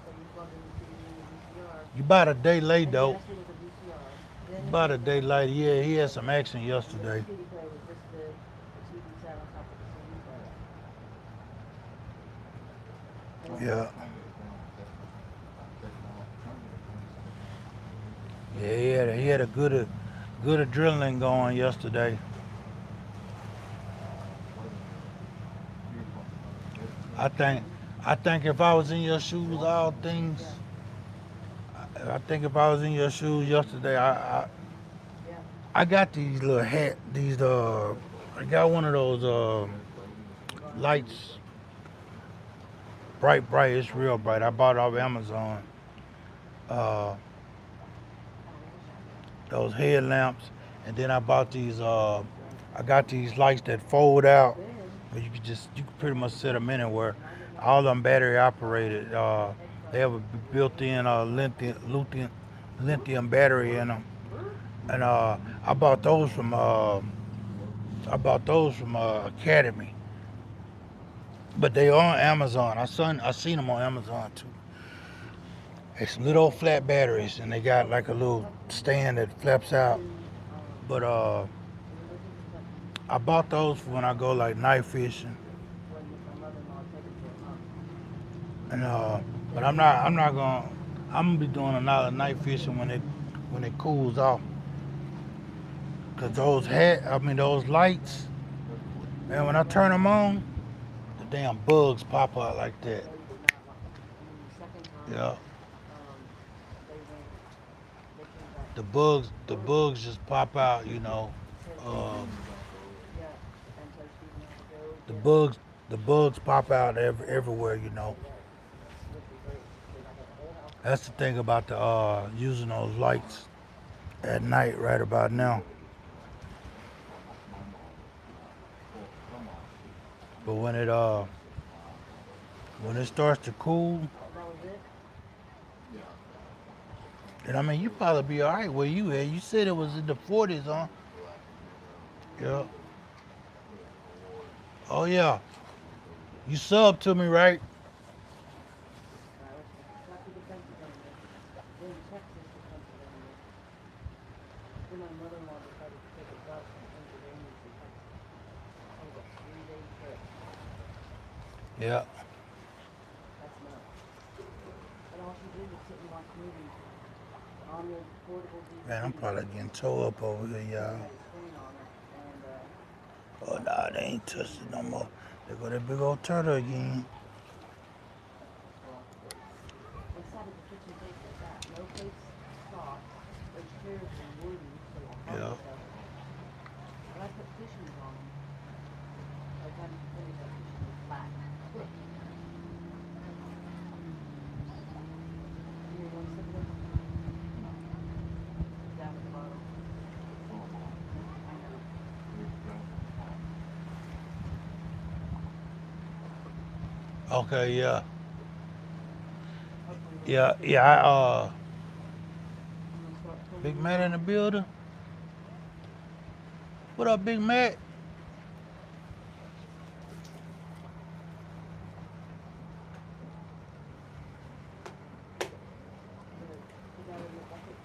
So you plug in the TV and the VCR. You about a day late And though. yes, it was a VCR. Then About a the day late. Yeah, he had some action CD yesterday. player was this big. The TV sat on top of the CD player. Yeah. Yeah, he had a good adrenaline going yesterday. I think if I was in your shoes, all things. I think if I was in your shoes yesterday, Yeah. I got these little I got one of those lights, bright. It's real bright. I bought it off Amazon. Uh, those headlamps, and then I bought these. I got these lights that fold out, where you could pretty much set them anywhere. All of them battery operated. They have a built-in lithium battery in them, and I bought those from Academy, but they on Amazon. I seen them on Amazon too. It's little old flat batteries, and they got like a little stand that flaps out. But And religion is like I bought those for when I go like night fishing, when my mother-in-law took it to her mom. and but I'm not gonna. I'm gonna be doing a lot of night fishing when it cools off. Cause those lights, man, when I turn them on, the damn bugs pop out like that. They did not like. And then the second time, Yeah, they went, they came back. the bugs just pop out. Said, Um, yeah. And so she's gonna have to go the get them. bugs, the bugs pop out everywhere. Which is great because I got the whole house. That's the thing about the using those lights at night right about now. But when it starts to cool, That was it. and I mean you probably be all right where you at. You said it was in the 40s, huh? Yeah. Oh yeah. You sub to me, right? Crappie to Pennsylvania. Then Texas to Pennsylvania. Then my mother-in-law decided to take a bus from Pennsylvania to Texas. That was a 3-day trip. Yeah. That's nuts. And all she did was sit and watch movies on the portable DVD. Man, I'm probably getting towed up over here, y'all. Had a screen on it, and Oh nah, they ain't touched it no more. There go that big old turtle again. inside of the kitchen table like that. No plates, soft. Those chairs were wooden, so they were hard Yeah. to touch. But I put cushions on them. By the time you finish, that cushion was flat. Give me one sip of this. Down at the bottom. I know. Okay, yeah. Hopefully they'll Yeah, fix it. yeah, I'm gonna start Big cleaning Matt in them the out. building. What up, Big Matt? Put that in the bucket.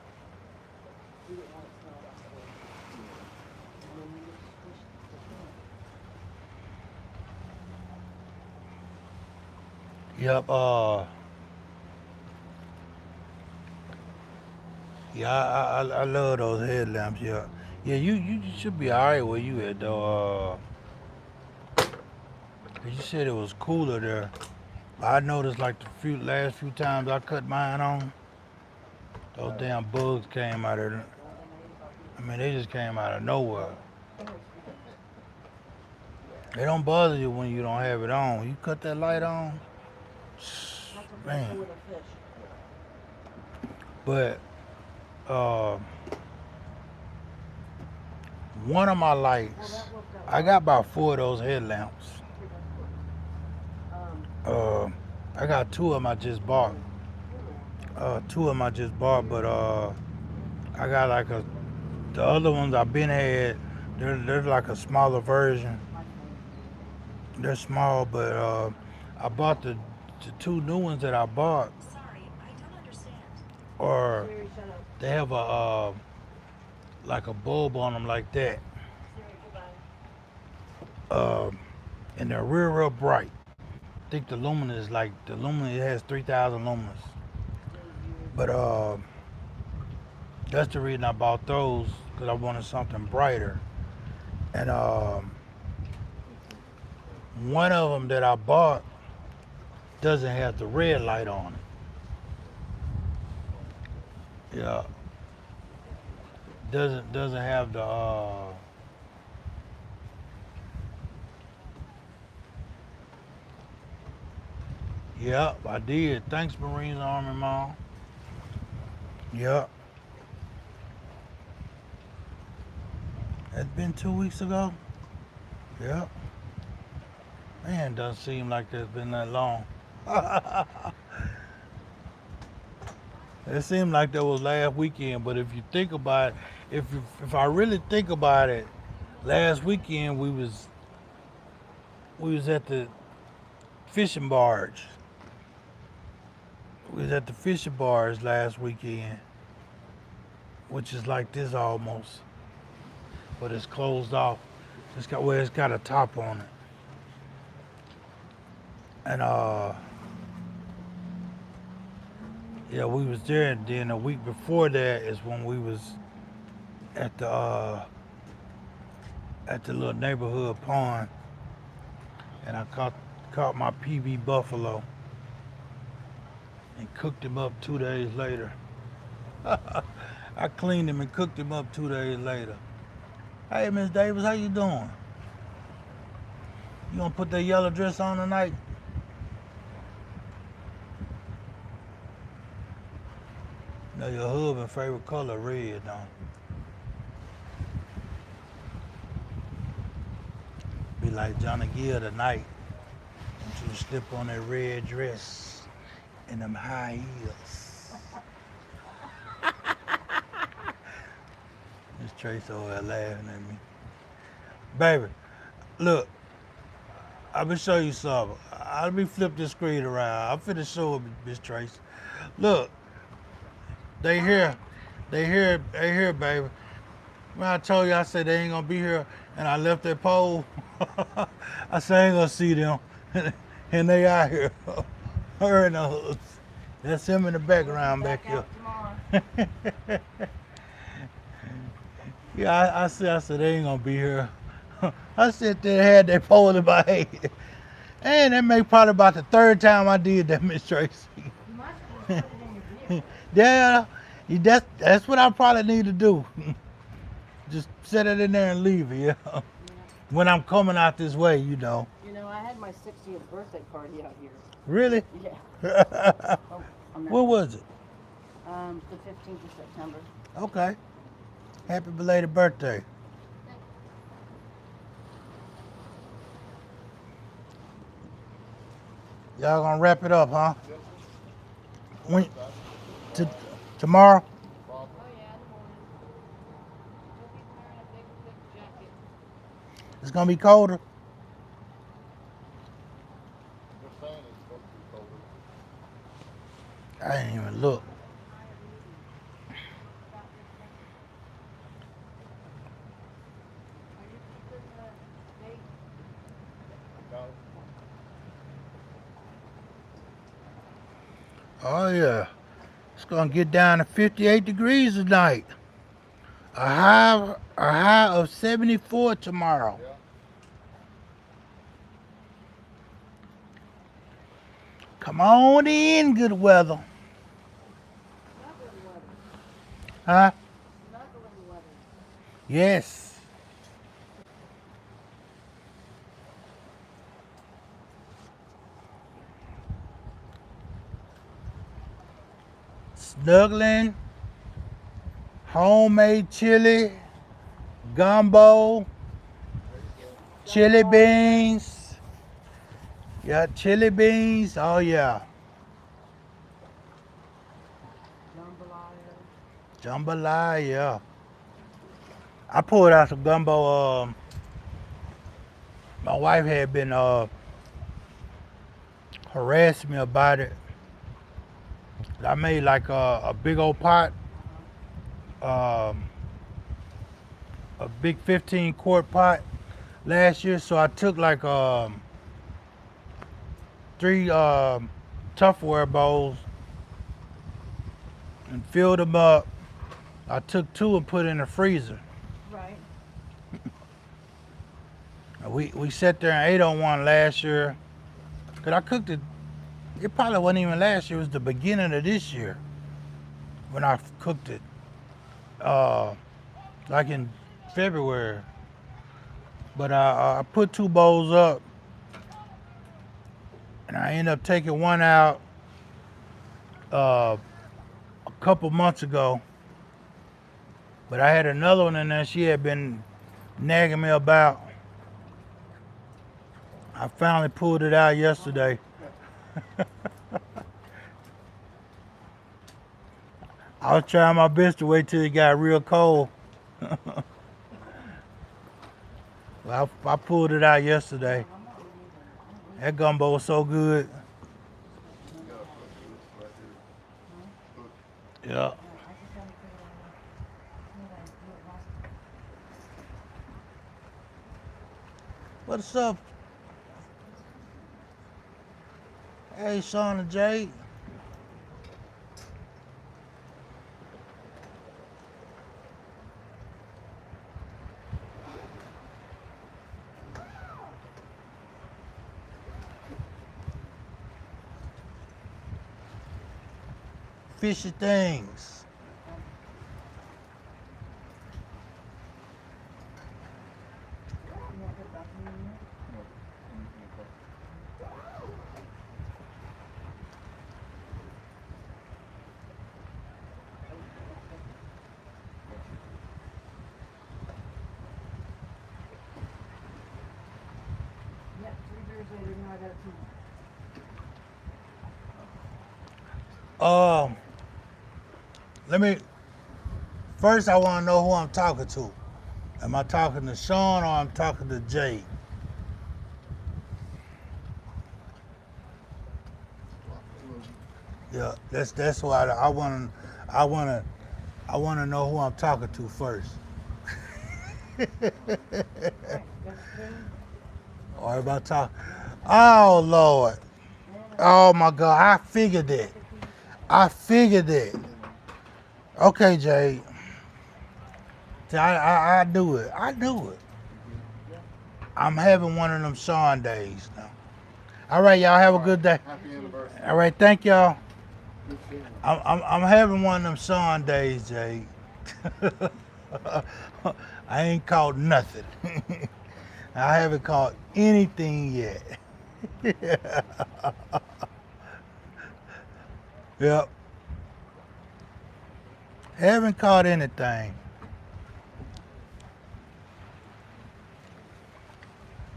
We didn't want it smelled afterwards. And then we just squish the can. Yep, yeah, I love those headlamps, yeah. Yeah, you should be alright where you at though. 'Cause you said it was cooler there. I noticed like the last few times I cut mine on, those damn bugs came out of it. The only thing I hate about these I mean, they just came out of nowhere. Yeah. They don't bother you when you don't have it on. You cut that light on, Like a vessel man. with a fish. But uh, one of my Well, lights, that worked out I well. got about 4 of those headlamps. Here, that's good. Uh, I got 2 of them I just bought. 2 of them I just bought, but I got like the other ones I've been had. They're like a smaller version. My phone. They're small, but I bought the 2 new ones that I bought, or Siri, shut up. they have a like a bulb on them like that, Siri, goodbye. and they're real bright. I think the lumen is like the lumen. It has 3,000 lumens, but that's the reason I bought those because I wanted something brighter. And one of them that I bought doesn't have the red light on it. Yeah, doesn't have the. Yep, I did. Thanks, Marines Army Mom. Yep. It's been 2 weeks ago. Yep. Man, doesn't seem like it's been that long. It seemed like that was last weekend, but if you think about it, if I really think about it, last weekend we was at the fishing barge. We was at the fishing barge last weekend, which is like this almost. but it's closed off. It's got a top on it. And yeah, we was there. And then a week before that is when we was at the little neighborhood pond, and I caught my PB buffalo and cooked him up 2 days later. I cleaned him and cooked him up 2 days later. Hey, Miss Davis, how you doing? You gonna put that yellow dress on tonight? You know your husband's favorite color red, don't it? Be like Johnny Gill tonight. Want you to slip on that red dress and them high heels. Miss Trace over there laughing at me. Baby, look, I'll be show you something. I'll be flip this screen around. I'm finna show it, Miss Trace. Look, they here, baby. When I told you, I said they ain't gonna be here, and I left that pole. I said I ain't gonna see them, and they out here. Her and the hooks. That's him in the background back here. Yeah, I said they ain't gonna be here. I sit there, had that pole in my head. And that make probably about the third time I did that, Miss Tracy. You might have put it in your vehicle. Yeah, that's what I probably need to do. Just set it in there and leave it, yeah. When I'm coming out this way, you know. You know, I had my 60th birthday party out here. Really? Yeah. Oh, When was it? the 15th of September. Okay. Happy belated birthday. Y'all gonna wrap it up, huh? When, tomorrow? Oh yeah, in the morning. We'll be wearing a big thick jacket. It's gonna be colder. They're saying it's supposed to be colder. I didn't even look. Are you keeping the date? No, Oh yeah. It's gonna get down to 58 degrees tonight. A high of 74 tomorrow. yeah. Come on in, good weather. Huh? Yes. Snuggling, homemade chili, gumbo, chili beans. Yeah, chili beans. Oh yeah. Jambalaya. I pulled out some gumbo. My wife had been harassing me about it. I made like a big old pot, a big 15-quart pot last year. So I took like 3 Tupperware bowls and filled them up. I took 2 and put in the freezer. Right. We sat there and ate on one last year. Cause I cooked it. It probably wasn't even last year. It was the beginning of this year when I cooked it. Like in February. But I put 2 bowls up, and I ended up taking one out a couple months ago. But I had another one in there she had been nagging me about. I finally pulled it out yesterday. I was trying my best to wait till it got real cold. Well, I pulled it out yesterday. That gumbo was so good. Yeah. What's up? Hey, Sean and Jay. Fishy things. You want to put back in there? No, anything else? Yeah, 3 beers later, now I got 2. Let me. First, I want to know who I'm talking to. Am I talking to Sean or I'm talking to Jay? Yeah, that's why I want to know who I'm talking to first. Alright, that's Jane. Or am I talking? Oh Lord! Oh my God! I figured it. I figured it. Okay, Jay. I knew it. I knew it. I'm having one of them Sean days now. All right, y'all have a good day. Happy anniversary. All right, thank y'all. Good seeing you. I'm having one of them Sean days, Jay. I ain't caught nothing. I haven't caught anything yet. Yep. Haven't caught anything.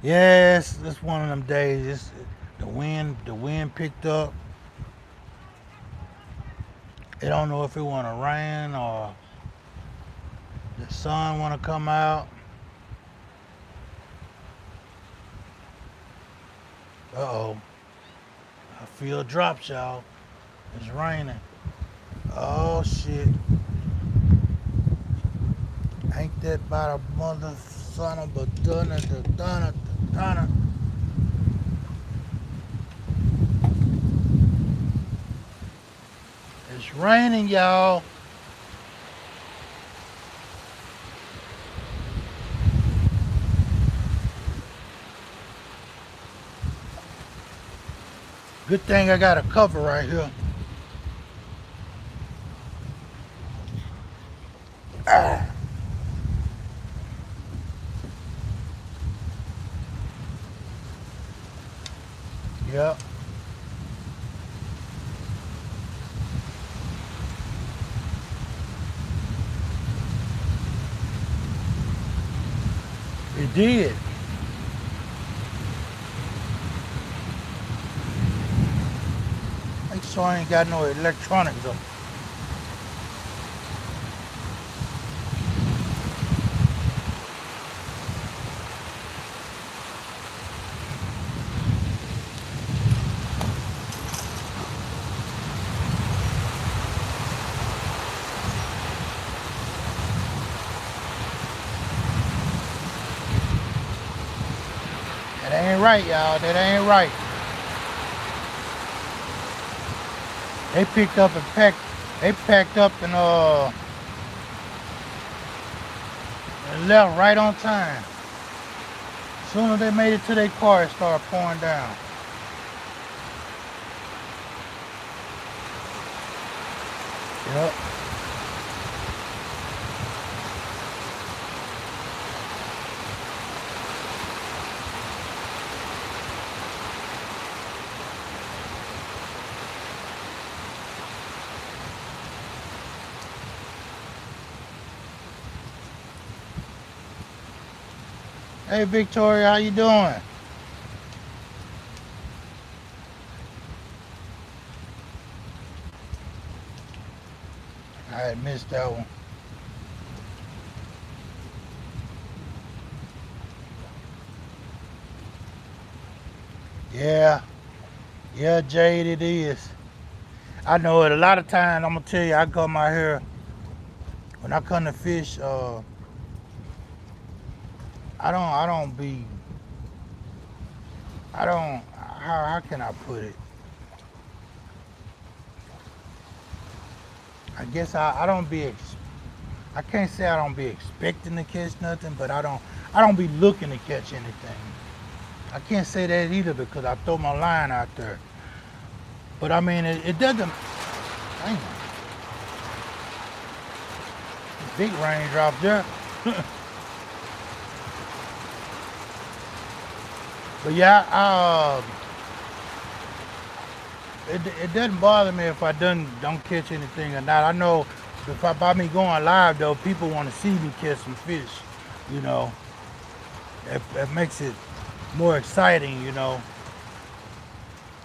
Yes, it's one of them days. The wind picked up. I don't know if it want to rain or the sun want to come out. Uh-oh. I feel drops, y'all. It's raining. Oh, shit. Ain't that about a mother son of a dunna. It's raining, y'all. Good thing I got a cover right here. Ah. Yep. It did. Make sure I ain't got no electronics up. That ain't right, y'all. That ain't right. They picked up and packed. They packed up and left right on time. As soon as they made it to their car, it started pouring down. Yep. Hey Victoria, how you doing? I had missed that one. Yeah, Jade, it is. I know it. A lot of times, I'm gonna tell you, I come out here when I come to fish. I don't be I don't. How can I put it? I guess I don't be. I can't say I don't be expecting to catch nothing, but I don't be looking to catch anything. I can't say that either because I throw my line out there. But I mean, it doesn't. Damn, big raindrop there. But yeah, it doesn't bother me if I don't catch anything or not. I know if by me going live though, people want to see me catch some fish. You know, it makes it more exciting. You know,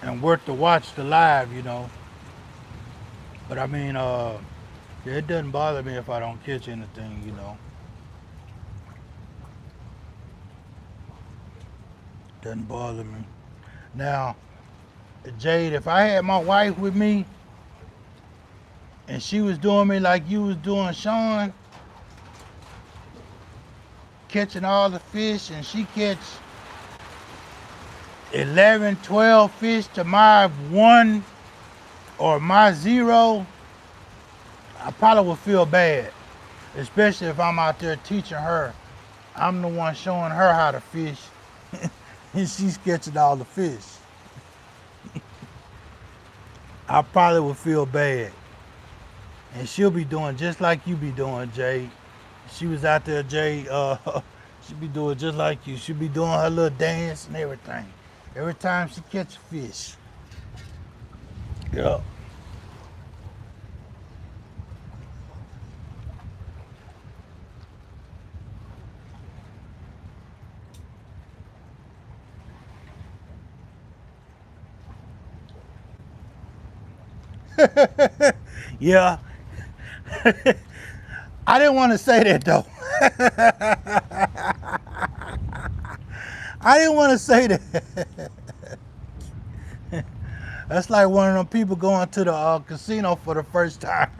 and worth to watch the live. You know, but I mean, yeah, it doesn't bother me if I don't catch anything. You know, doesn't bother me. Now, Jade, if I had my wife with me and she was doing me like you was doing Sean, catching all the fish, and she catch 11, 12 fish to my one or my zero, I probably would feel bad, especially if I'm out there teaching her. I'm the one showing her how to fish, and she's catching all the fish. I probably would feel bad. And she'll be doing just like you be doing, Jay. She was out there, Jay, she be doing just like you. She be doing her little dance and everything. Every time she catch a fish. Yeah. Yeah. I didn't want to say that though. I didn't want to say that. That's like one of them people going to the casino for the first time.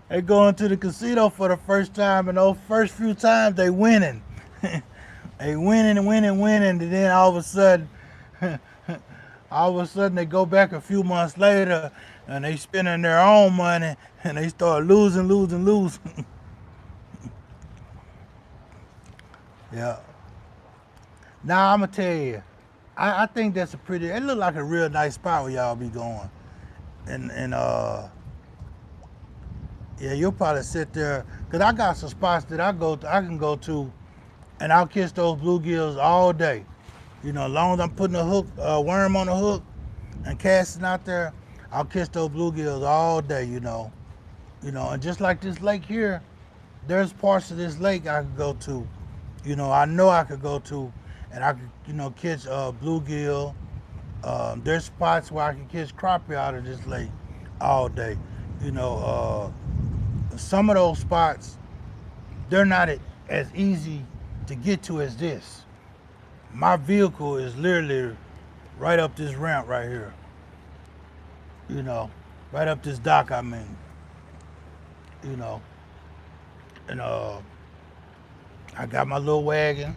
They going to the casino for the first time, and those first few times they winning. They winning and winning, winning, and then all of a sudden they go back a few months later and they spending their own money and they start losing, losing, losing. Yeah. Now I'm gonna tell you, I think that's it look like a real nice spot where y'all be going. And yeah, you'll probably sit there, cause I got some spots that I can go to, and I'll catch those bluegills all day. You know, as long as I'm putting a hook, worm on the hook, and casting out there, I'll catch those bluegills all day. And just like this lake here, there's parts of this lake I could go to. I know I could go to, and I could, catch bluegill. There's spots where I can catch crappie out of this lake all day. Some of those spots, they're not as easy to get to as this. My vehicle is literally right up this ramp right here. Right up this dock, I mean. you know. And I got my little wagon.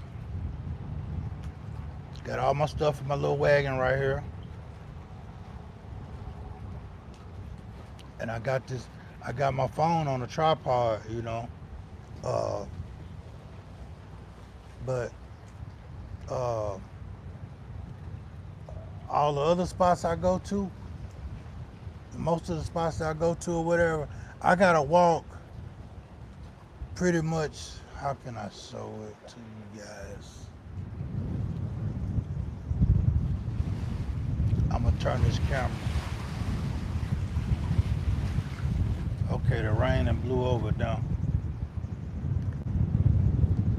Got all my stuff in my little wagon right here. And I got my phone on a tripod, you know. But all the other spots I go to, most of the spots that I go to or whatever, I gotta walk pretty much. How can I show it to you guys? I'm gonna turn this camera. Okay, the rain and blew over down.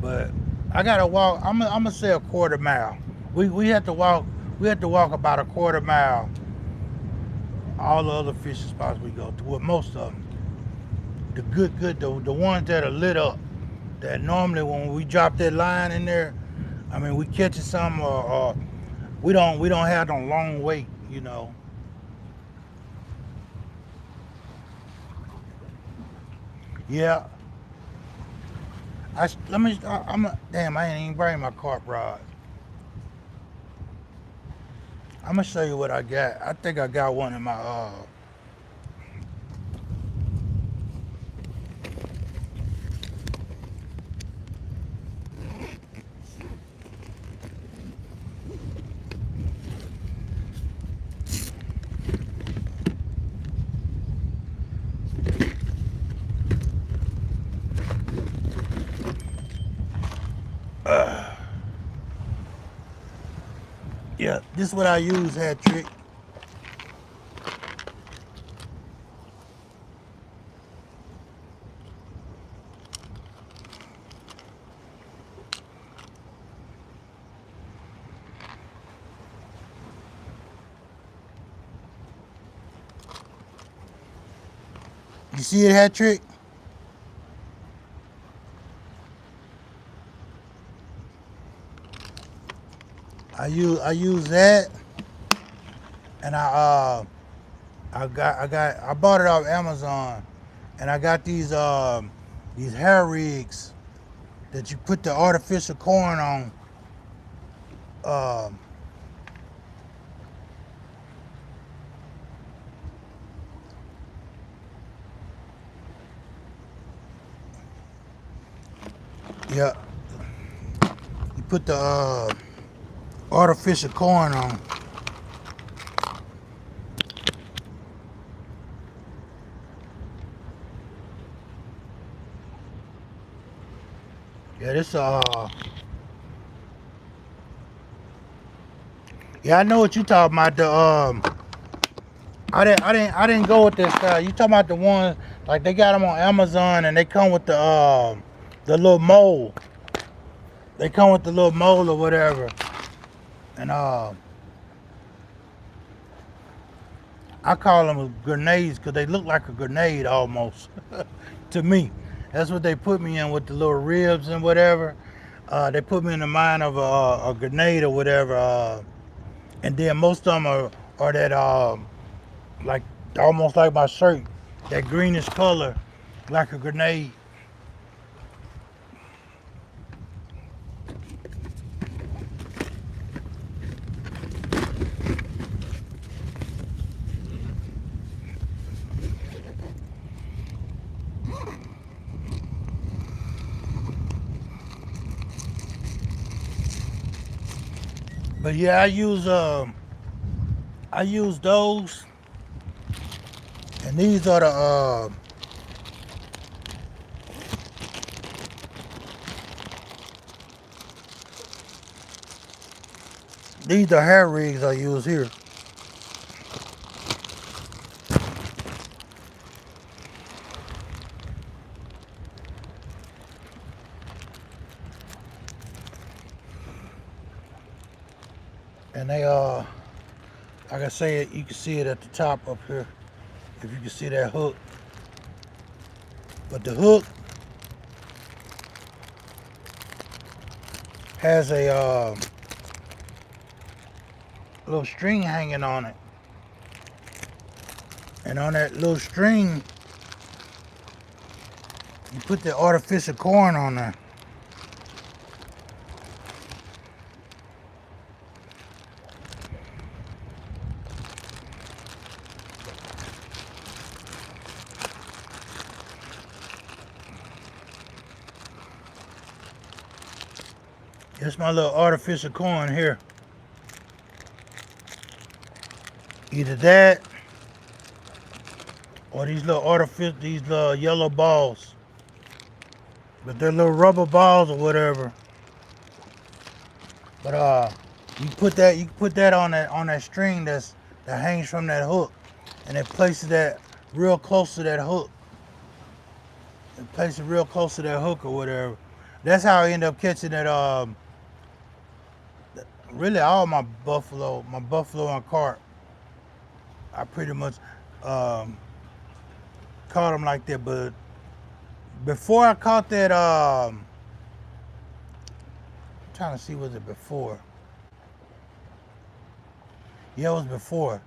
But I gotta walk. I'm gonna say a quarter mile. We had to walk. We had to walk about a quarter mile. All the other fishing spots we go to, well, most of them, the ones that are lit up, that normally when we drop that line in there, I mean we catching some, or we don't have no long wait, you know. Yeah, Damn, I ain't even bring my carp rod. I'm gonna show you what I got. I think I got one in my yeah, this is what I use, Hat Trick. You see it, Hat Trick? I use that, and I bought it off Amazon, and I got these hair rigs that you put the artificial corn on. Um, yeah, you put the artificial corn on. Yeah, this yeah, I know what you talking about. I didn't go with this style. You talking about the ones like they got them on Amazon and they come with the little mold. They come with the little mold or whatever, and I call them grenades because they look like a grenade almost to me. That's what they put me in with the little ribs and whatever. They put me in the mind of a grenade or whatever. And then most of them are that like almost like my shirt, that greenish color, like a grenade. But yeah, I use those, and these are these are hair rigs I use here. And they like I say, you can see it at the top up here, if you can see that hook. But the hook has a little string hanging on it, and on that little string, you put the artificial corn on there. It's my little artificial corn here. Either that or these little yellow balls. But they're little rubber balls or whatever. But you can put that on that string that hangs from that hook, and it places that real close to that hook. It places it real close to that hook or whatever. That's how I end up catching that really all my buffalo and carp. I pretty much caught them like that. But before I caught that, I'm trying to see, was it before? Yeah, it was before.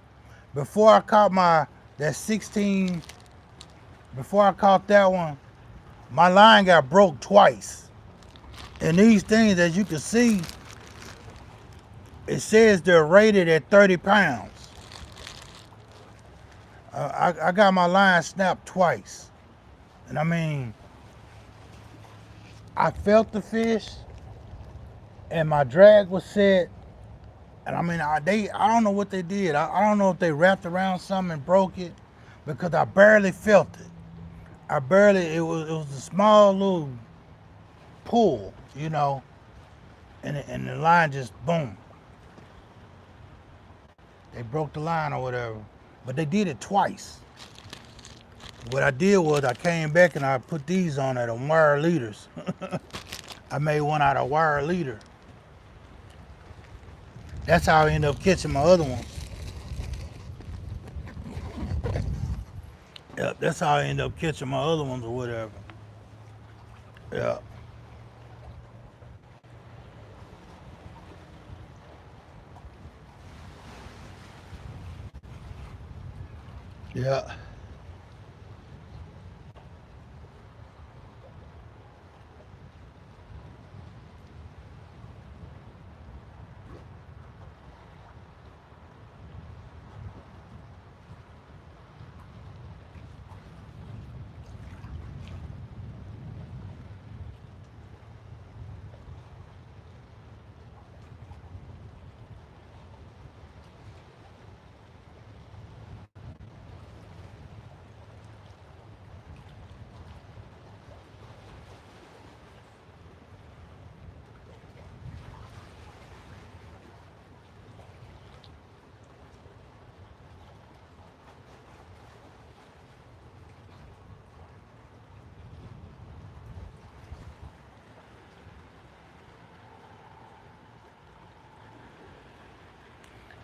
Before I caught that 16, before I caught that one, my line got broke twice. And these things, as you can see, it says they're rated at 30 pounds. I got my line snapped twice. And I mean, I felt the fish and my drag was set. And I mean, I don't know what they did. I don't know if they wrapped around something and broke it, because I barely felt it. It was a small little pull, you know, and the line just boom. They broke the line or whatever. But they did it twice. What I did was I came back and I put these on at wire leaders. I made one out of wire leader. That's how I ended up catching my other ones. Yeah, that's how I ended up catching my other ones or whatever. Yeah. Yeah.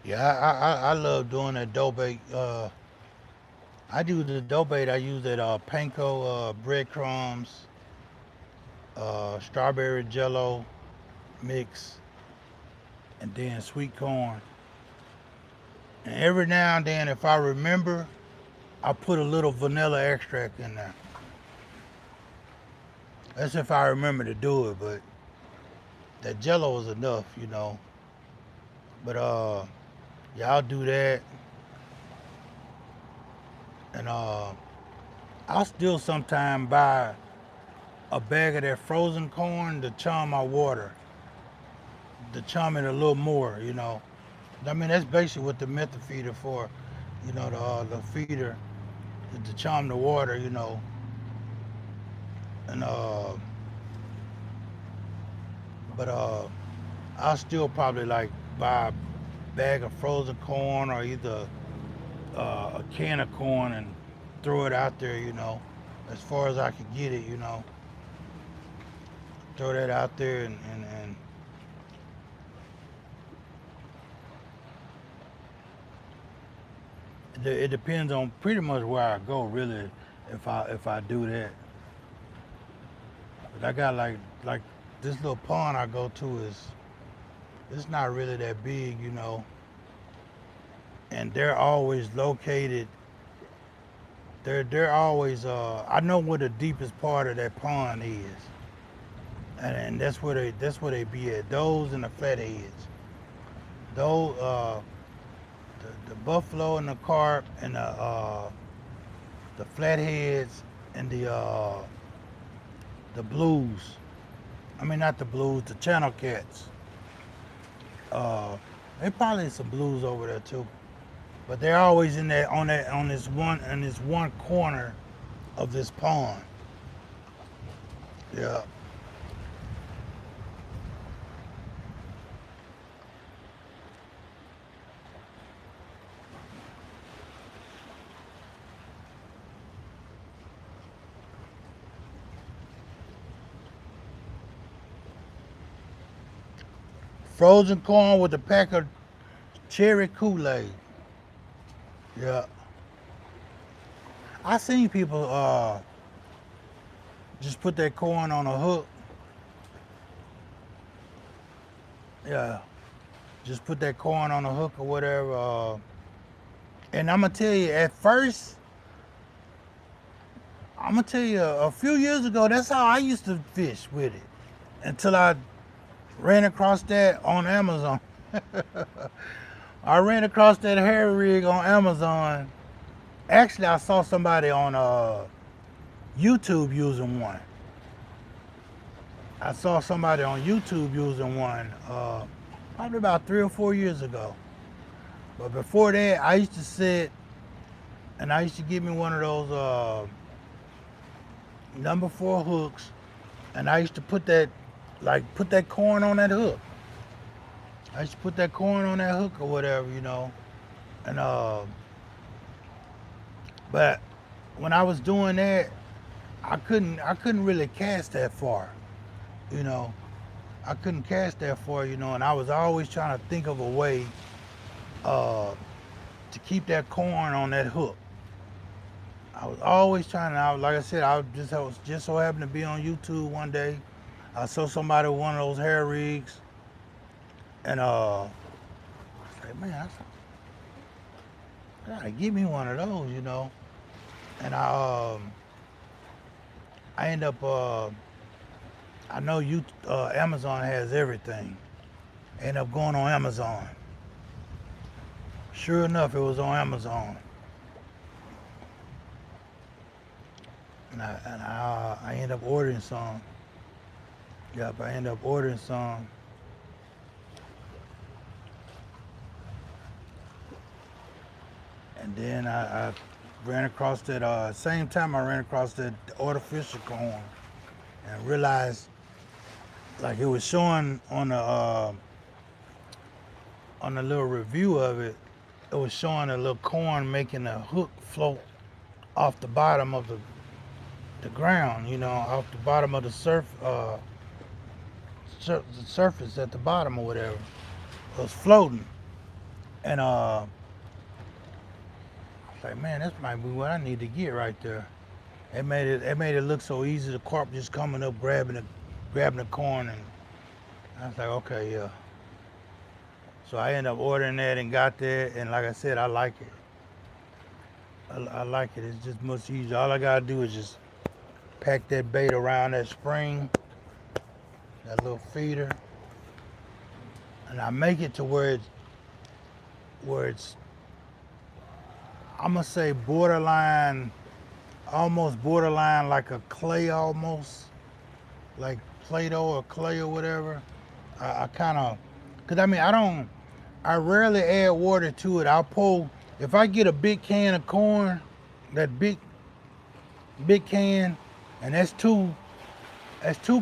Yeah, I love doing that dough bait. I do the dough bait. I use that panko breadcrumbs, strawberry jello mix, and then sweet corn. And every now and then, if I remember, I put a little vanilla extract in there. That's if I remember to do it, but that jello is enough, you know. But yeah, I'll do that. And I'll still sometime buy a bag of that frozen corn to chum my water, to chum it a little more, you know. I mean, that's basically what the method feeder for, you know, the feeder is to chum the water, you know. And but I'll still probably like buy a bag of frozen corn, or either a can of corn, and throw it out there, you know, as far as I could get it, you know. Throw that out there, and it depends on pretty much where I go, really, if I do that. But I got like this little pond I go to is, it's not really that big, you know, and they're always located. They're always I know where the deepest part of that pond is, and that's where they be at. Those and the flatheads. Those the buffalo and the carp and the flatheads and the blues. I mean, not the blues, the channel cats. There probably some blues over there too, but they're always in there on this one corner of this pond. Yeah. Frozen corn with a pack of cherry Kool-Aid. Yeah. I seen people just put that corn on a hook. Yeah. Just put that corn on a hook or whatever. And I'm gonna tell you, at first, I'm gonna tell you, a few years ago, that's how I used to fish with it. until I ran across that on Amazon. I ran across that hair rig on Amazon. Actually, I saw somebody on YouTube using one. I saw somebody on YouTube using one probably about 3 or 4 years ago. But before that, I used to sit and I used to get me one of those number 4 hooks, and I used to put that corn on that hook. I used to put that corn on that hook or whatever, you know. And but when I was doing that, I couldn't really cast that far, you know. I couldn't cast that far, you know, and I was always trying to think of a way to keep that corn on that hook. I was always trying to, like I said, I was just so happened to be on YouTube one day. I saw somebody with one of those hair rigs, and I was like, man, I gotta give me one of those, you know. And I end up, I know Amazon has everything. I end up going on Amazon. Sure enough, it was on Amazon. And I end up ordering some. Yep, I end up ordering some. And then I ran across that, same time I ran across that artificial corn and realized, like, it was showing on the little review of it, it was showing a little corn making a hook float off the bottom of the ground, you know, off the bottom of the surface at the bottom or whatever. It was floating. And I was like, man, this might be what I need to get right there. It made it look so easy. The carp just coming up, grabbing the corn, and I was like, okay, yeah. So I ended up ordering that and got that, and like I said, I like it. I like it. It's just much easier. All I gotta do is just pack that bait around that spring, that little feeder, and I make it to where it's I'm gonna say borderline, almost borderline like a clay, almost like Play-Doh or clay or whatever. I kind of, cause I mean I rarely add water to it. I'll pull, if I get a big can of corn, that big can, and that's two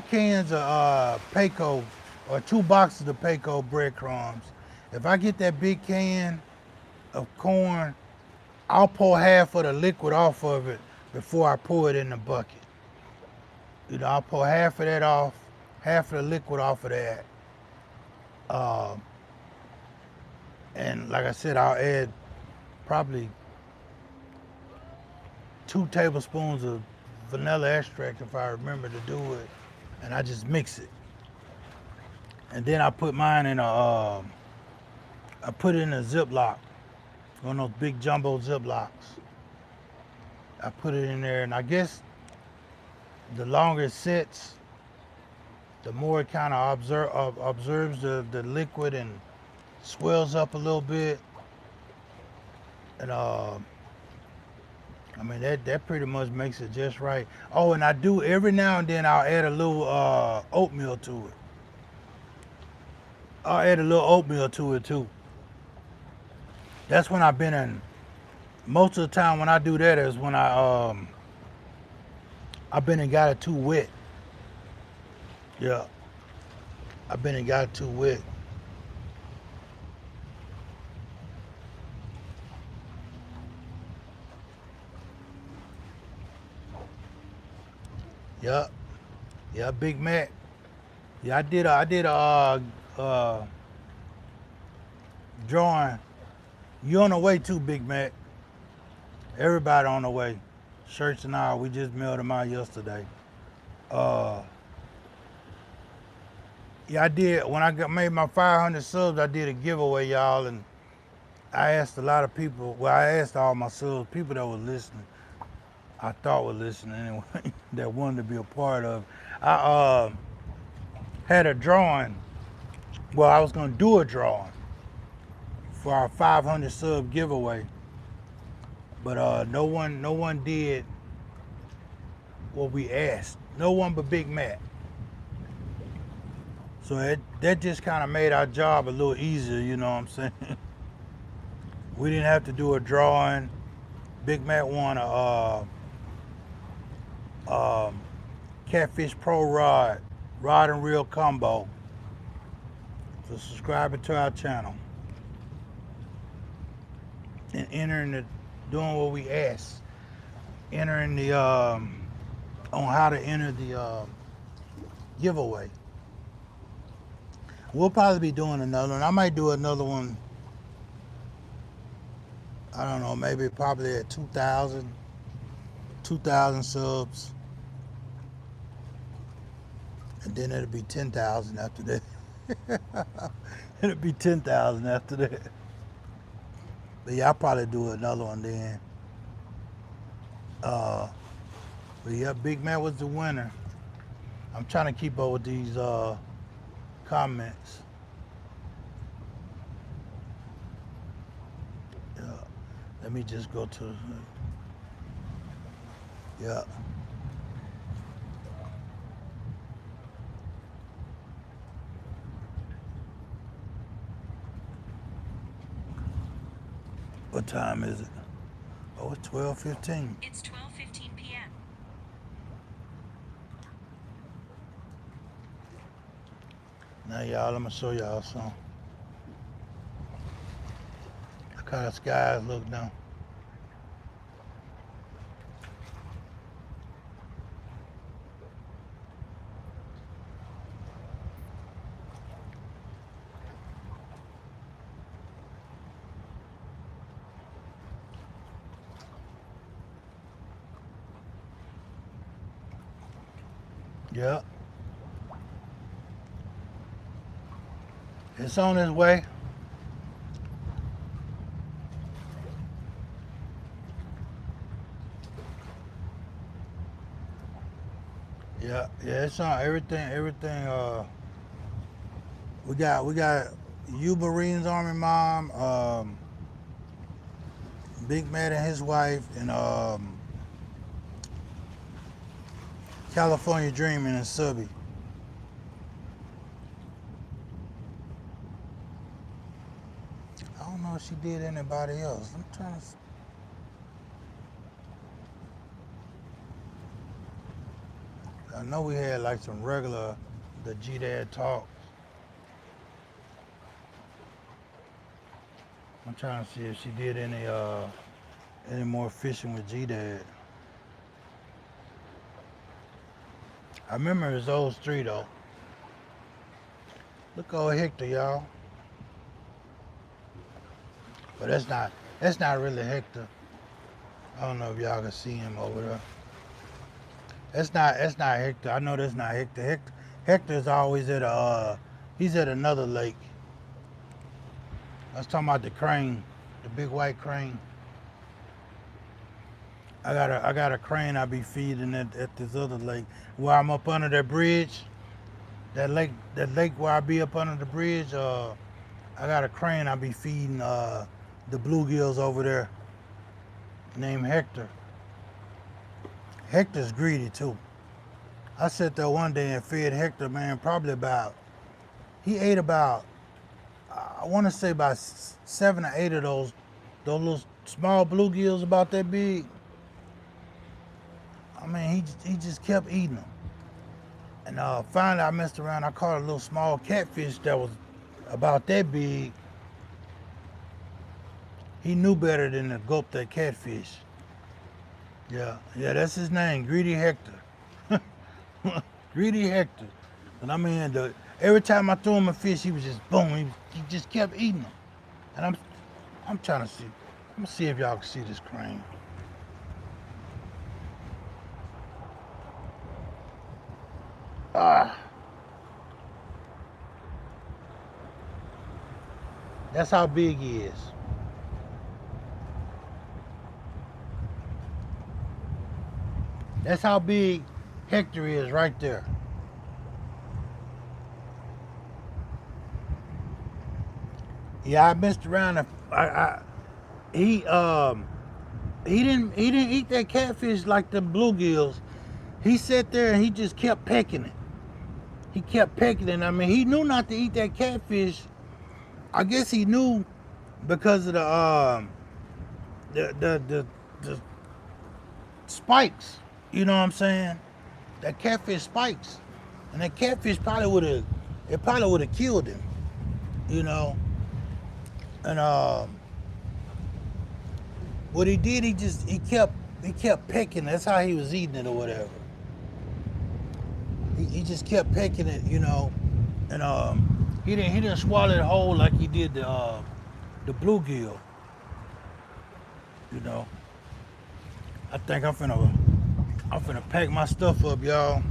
cans of Payco, or 2 boxes of Payco breadcrumbs. If I get that big can of corn, I'll pour half of the liquid off of it before I pour it in the bucket. You know, I'll pour half of that off, half of the liquid off of that. And like I said, I'll add probably 2 tablespoons of vanilla extract if I remember to do it, and I just mix it. And then I put mine in I put it in a Ziploc, one of those big jumbo Ziplocs. I put it in there, and I guess the longer it sits, the more it kind of observes the liquid and swells up a little bit. And I mean, that pretty much makes it just right. Oh, and I do every now and then I'll add a little oatmeal to it. I'll add a little oatmeal to it too. That's when I've been in. Most of the time when I do that is when I've been and got it too wet. Yeah, I've been and got it too wet. Yep. Yeah, Big Mac. Yeah, I did a drawing. You on the way too, Big Mac. Everybody on the way. Shirts and all, we just mailed them out yesterday. Yeah, I did, when I made my 500 subs, I did a giveaway, y'all, and I asked a lot of people, well, I asked all my subs, people that were listening, I thought were listening anyway, that wanted to be a part of it. had a drawing. Well, I was gonna do a drawing for our 500 sub giveaway, but no one did what we asked. No one but Big Matt. So that just kind of made our job a little easier, you know what I'm saying? We didn't have to do a drawing. Big Matt won a Catfish Pro rod and reel combo. So subscribing to our channel and doing what we asked. Entering the on how to enter the giveaway. We'll probably be doing another one. I might do another one. I don't know, maybe probably at 2,000 subs. And then it'll be 10,000 after that. It'll be 10,000 after that. But yeah, I'll probably do another one then. But yeah, Big Matt was the winner. I'm trying to keep up with these comments. Yeah. Let me just go to, yeah. What time is it? Oh, it's 12:15. It's 12:15 p.m. Now, y'all, I'm gonna show y'all something. Look how the skies look now. Yeah. It's on its way. Yeah, it's on everything. We got U Marines Army Mom, Big Matt and his wife, and California Dreaming and Subby. I don't know if she did anybody else. I'm trying to. I know we had like some regular, the GDAD talks. I'm trying to see if she did any more fishing with GDAD. I remember it was those three though. Look over Hector, y'all. But that's not really Hector. I don't know if y'all can see him over there. That's not Hector. I know that's not Hector. Hector's always at he's at another lake. I was talking about the crane, the big white crane. I got a crane I be feeding at this other lake where I'm up under that bridge. That lake where I be up under the bridge. I got a crane I be feeding the bluegills over there. Named Hector. Hector's greedy too. I sat there one day and fed Hector, man, he ate about, I want to say about 7 or 8 of those little small bluegills about that big. I mean, he just kept eating them. And finally I messed around, I caught a little small catfish that was about that big. He knew better than to gulp that catfish. Yeah, that's his name, Greedy Hector. Greedy Hector. And I mean, every time I threw him a fish, he was just boom. He just kept eating them. And I'm trying to see. I'm gonna see if y'all can see this crane. That's how big he is. That's how big Hector is right there. Yeah, I messed around. He he didn't eat that catfish like the bluegills. He sat there and he just kept pecking it. He kept pecking it. I mean, he knew not to eat that catfish. I guess he knew because of the spikes. You know what I'm saying? That catfish spikes, and that catfish probably would have killed him. You know, and what he did, he kept pecking. That's how he was eating it or whatever. He just kept pecking it, you know, and he didn't swallow it whole like he did the bluegill. You know, I think I'm finna pack my stuff up, y'all.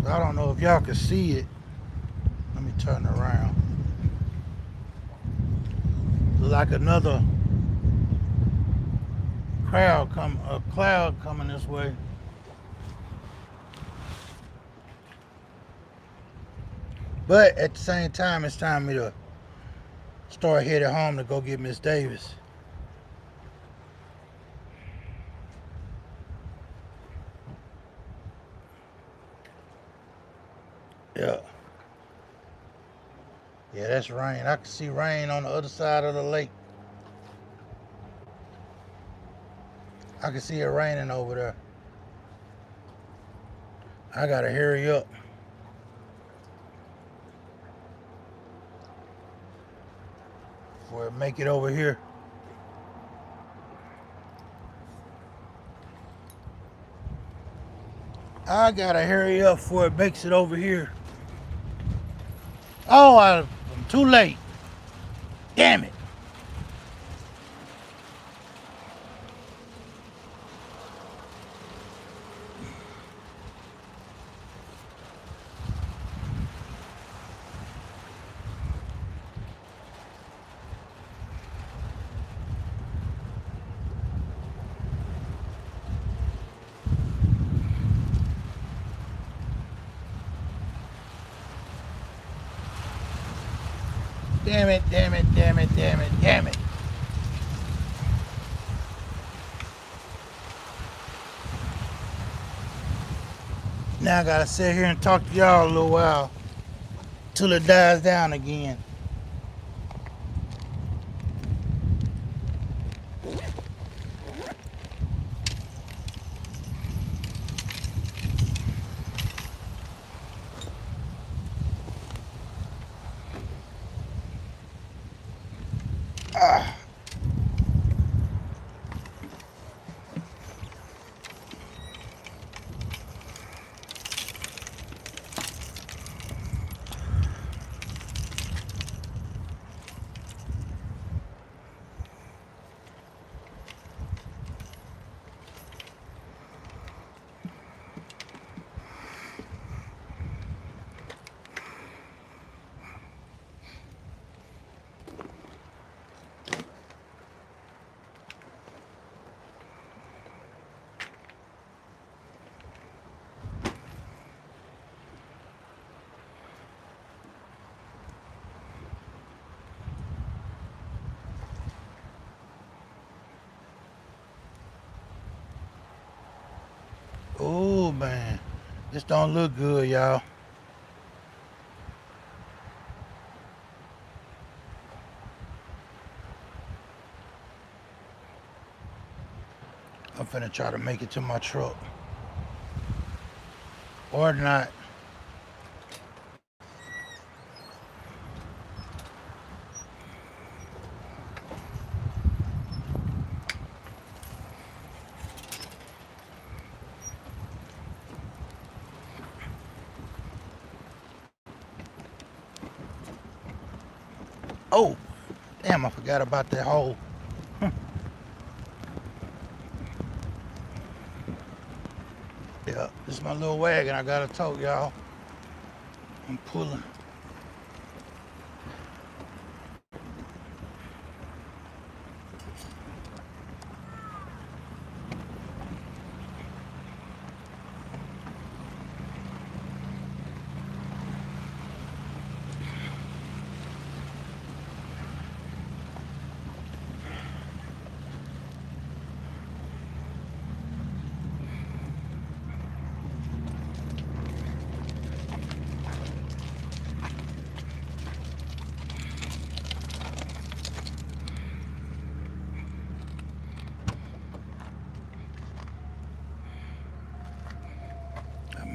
I don't know if y'all can see it. Let me turn around. Like another cloud coming this way. But at the same time, it's time for me to start heading home to go get Miss Davis. Yeah. Yeah, that's rain. I can see rain on the other side of the lake. I can see it raining over there. I gotta hurry up. Before it make it over here. I gotta hurry up before it makes it over here. Oh, I'm too late. Damn it. Damn it, damn it, damn it, damn it, damn it. Now I gotta sit here and talk to y'all a little while till it dies down again. Oh man, this don't look good, y'all. I'm finna try to make it to my truck. Or not. Oh, damn, I forgot about that hole. Yeah, this is my little wagon I got a tote, y'all. I'm pulling.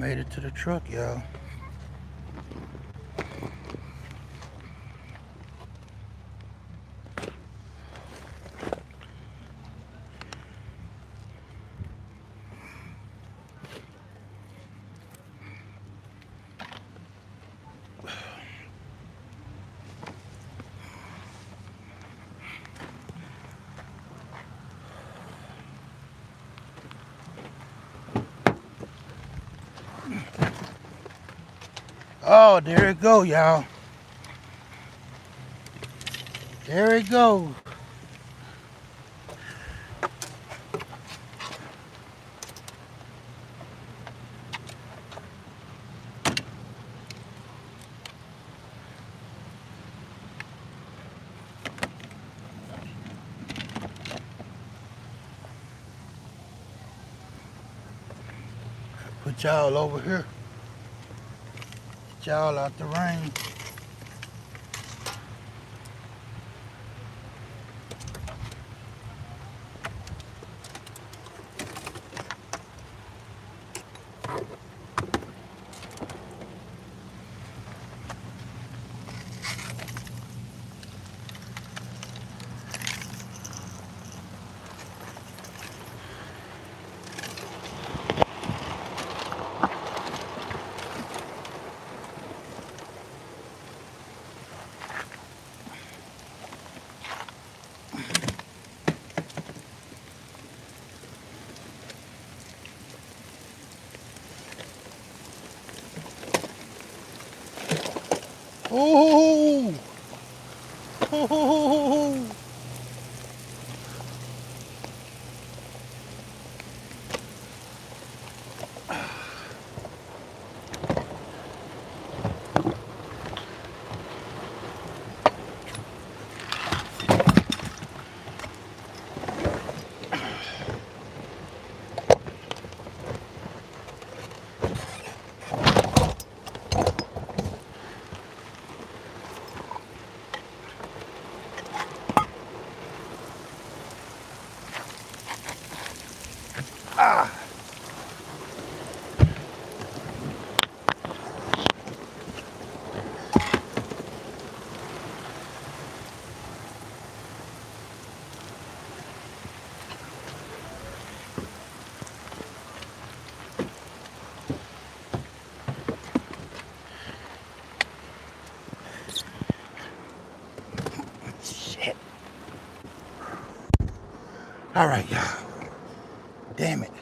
Made it to the truck, y'all. Oh, there it go, y'all. There it goes. Put y'all over here. Get y'all out the rain. Oh, oh, shit. All right, y'all. Damn it.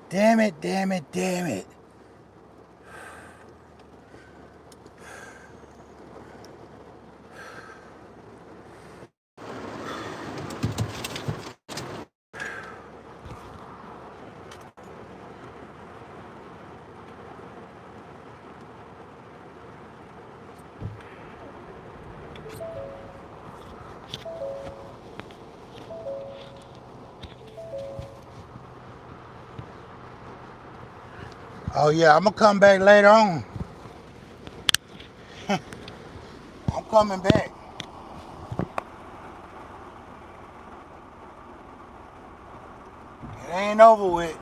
Damn it, damn it, damn it. Oh, yeah, I'm going to come back later on. I'm coming back. It ain't over with.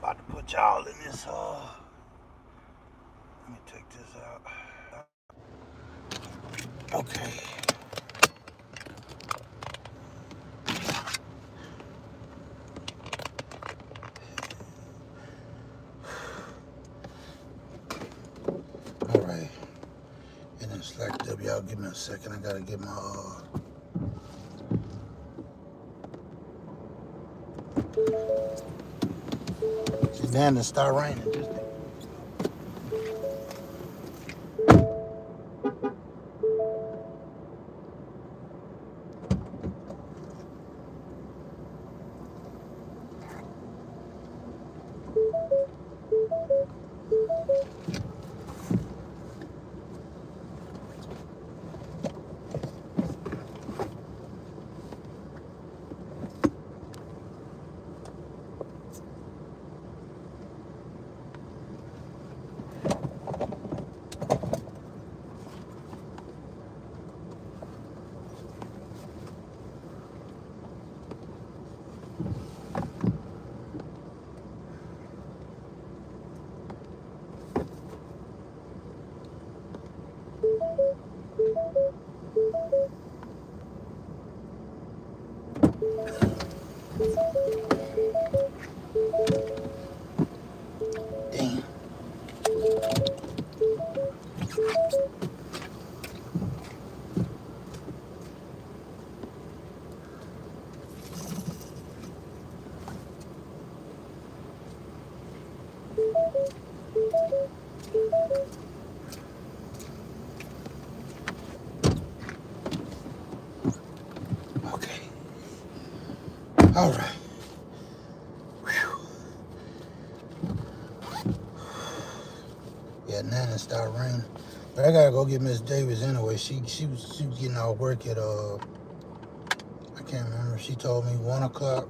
About to put y'all in this, let me take this out. Okay. All right. And then slacked up, y'all give me a second. I gotta get my, see, then it start raining. Just Damn. Okay. All right. Yeah, now it started raining. But I gotta go get Miss Davis anyway. She was getting out of work at I can't remember. She told me 1 o'clock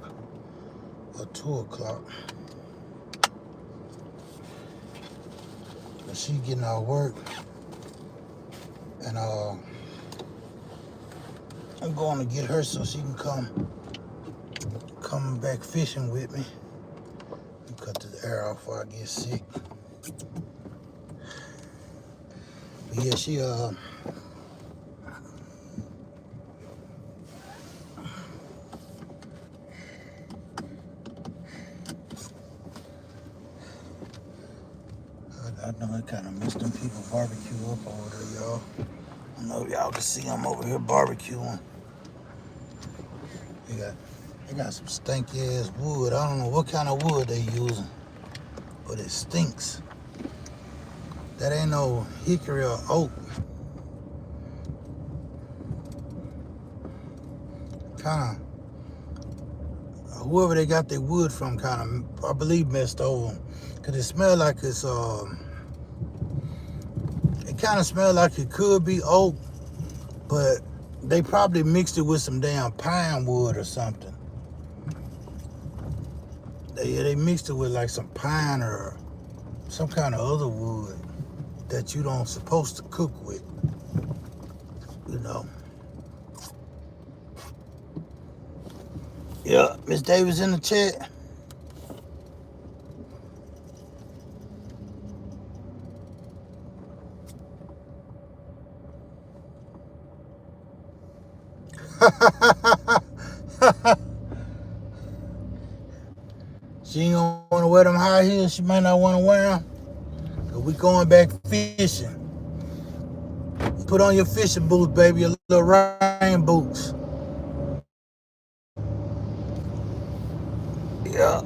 or 2 o'clock. But she getting out of work, and I'm going to get her so she can come back fishing with me. Cut the air off before I get sick. But yeah, she I know it kind of messed them people barbecue up over there, y'all. I don't know if y'all can see them over here barbecuing. They got some stinky ass wood. I don't know what kind of wood they using, but it stinks. That ain't no hickory or oak. Kind of, whoever they got their wood from kind of, I believe, messed over them. Cause it smell like it's, it kind of smell like it could be oak, but they probably mixed it with some damn pine wood or something. They mixed it with like some pine or some kind of other wood that you don't supposed to cook with, you know. Yeah, Miss Davis in the chat. She ain't gonna want to wear them high heels. She might not want to wear them. Cause we going back fishing. Put on your fishing boots, baby. Your little rain boots. Yeah.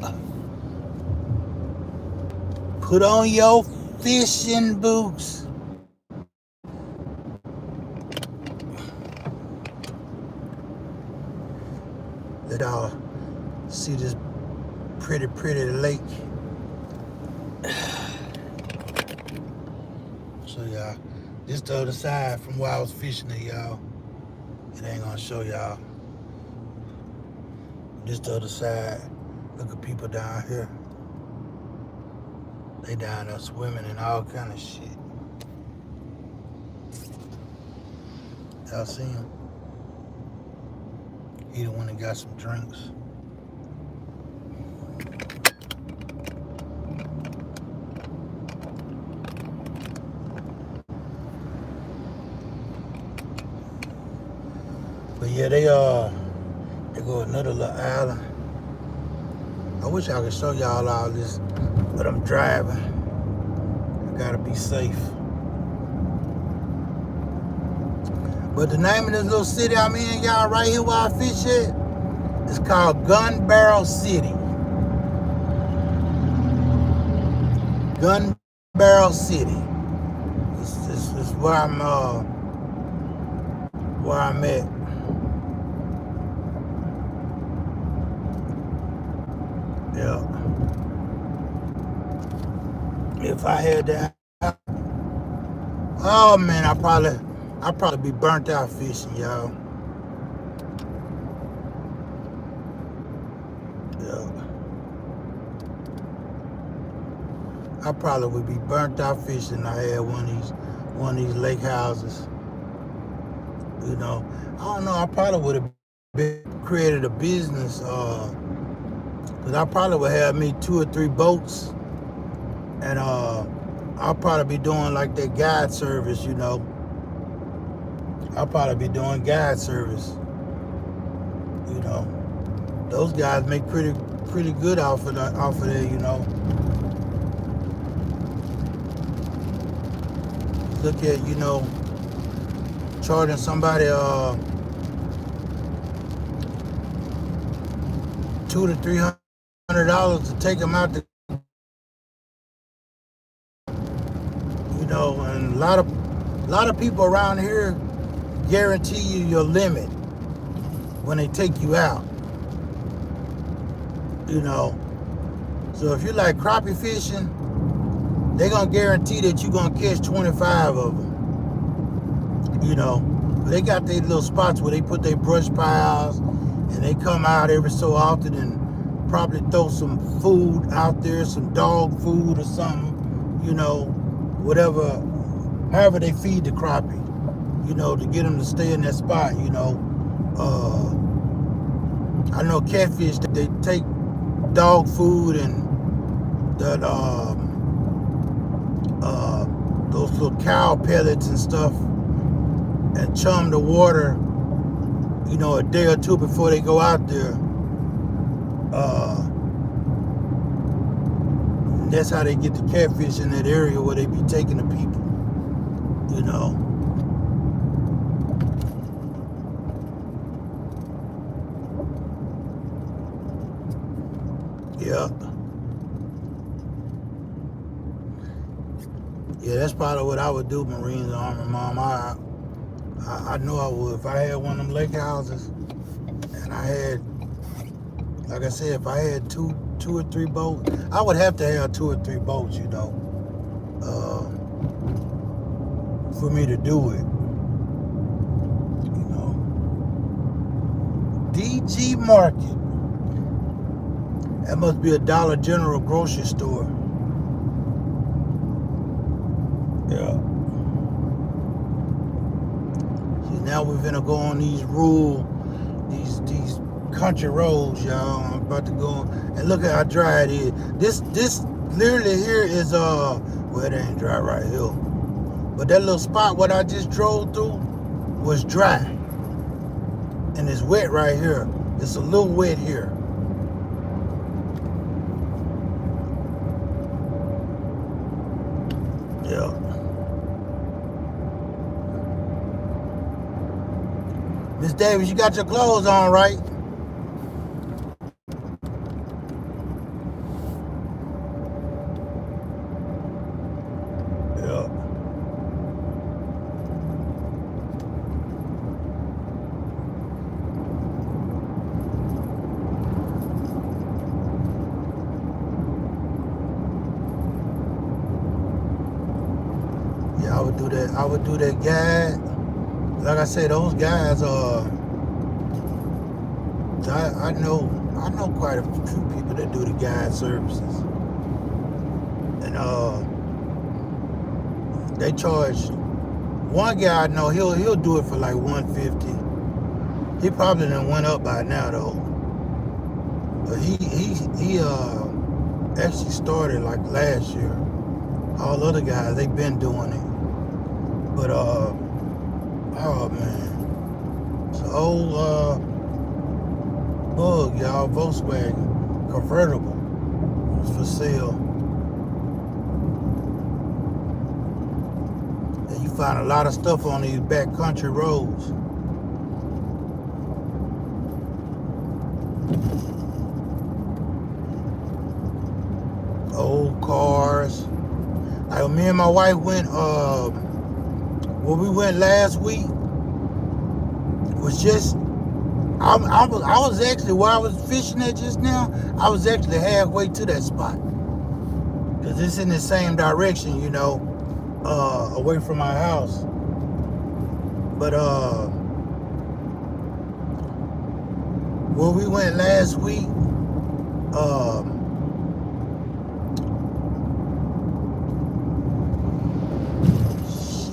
Put on your fishing boots. Let y'all see this pretty lake. So y'all, this the other side from where I was fishing at, y'all. It ain't gonna show y'all. This the other side. Look at people down here. They down there swimming and all kind of shit. Y'all see him? He the one that got some drinks. But yeah, they go another little island. I wish I could show y'all all this, but I'm driving. I gotta be safe. But the name of this little city I'm in, y'all, right here where I fish at, it's called Gun Barrel City. Gun Barrel City. This is where I'm at. Yeah. If I had that, oh man, I'd probably be burnt out fishing, y'all. Yeah. I probably would be burnt out fishing. I had one of these lake houses. You know, I don't know. I probably would have created a business. Cause I probably would have me 2 or 3 boats, and I'll probably be doing like that guide service. You know, I'll probably be doing guide service. You know, those guys make pretty good off of there, you know. Look at, you know, charging somebody $200 to $300 to take them out to, you know, and a lot of people around here guarantee you your limit when they take you out, you know. So if you like crappie fishing, they're gonna guarantee that you're gonna catch 25 of them, you know. They got their little spots where they put their brush piles, and they come out every so often and probably throw some food out there, some dog food or something, you know, whatever, however they feed the crappie, you know, to get them to stay in that spot, you know. I know catfish, they take dog food and that those little cow pellets and stuff, and chum the water, you know, a day or two before they go out there. That's how they get the catfish in that area where they be taking the people, you know. Yeah. Yeah, that's probably what I would do, Marines Army, Mom. I know I would. If I had one of them lake houses, and I had, like I said, if I had two or three boats, I would have to have 2 or 3 boats, you know, for me to do it, you know. DG Market. That must be a Dollar General grocery store. Yeah. See, now we're gonna go on these these country roads, y'all. I'm about to go on, and look at how dry it is. This literally here is well, it ain't dry right here, but that little spot what I just drove through was dry, and it's wet right here. It's a little wet here. Yeah. Miss Davis, you got your clothes on, right? Yeah. Yeah, I would do that. I would do that guide. Like I said, those guys I know quite a few people that do the guide services, and they charge. One guy I know, he'll do it for like $150. He probably done went up by now though, but he actually started like last year. All other guys, they've been doing it, but oh man, it's an old bug, y'all, Volkswagen convertible. It's for sale. And you find a lot of stuff on these back country roads. Old cars. Like me and my wife went, when we went last week, was just, I was actually, where I was fishing at just now, I was actually halfway to that spot. Because it's in the same direction, you know, away from my house. But when we went last week,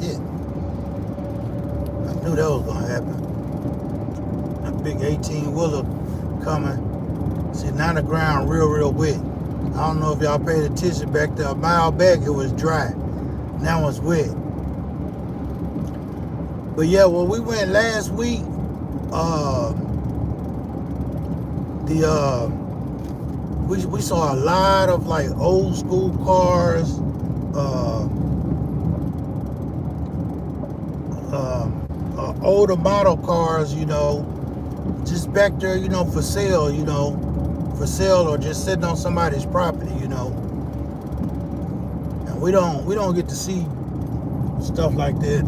shit, I knew that was gonna happen. Big 18-wheeler coming. See, now the ground real wet. I don't know if y'all paid attention back there. A mile back, it was dry. Now it's wet. But yeah, when we went last week, The we saw a lot of like old school cars, older model cars, you know, just back there, you know, for sale, or just sitting on somebody's property, you know. And we don't get to see stuff like that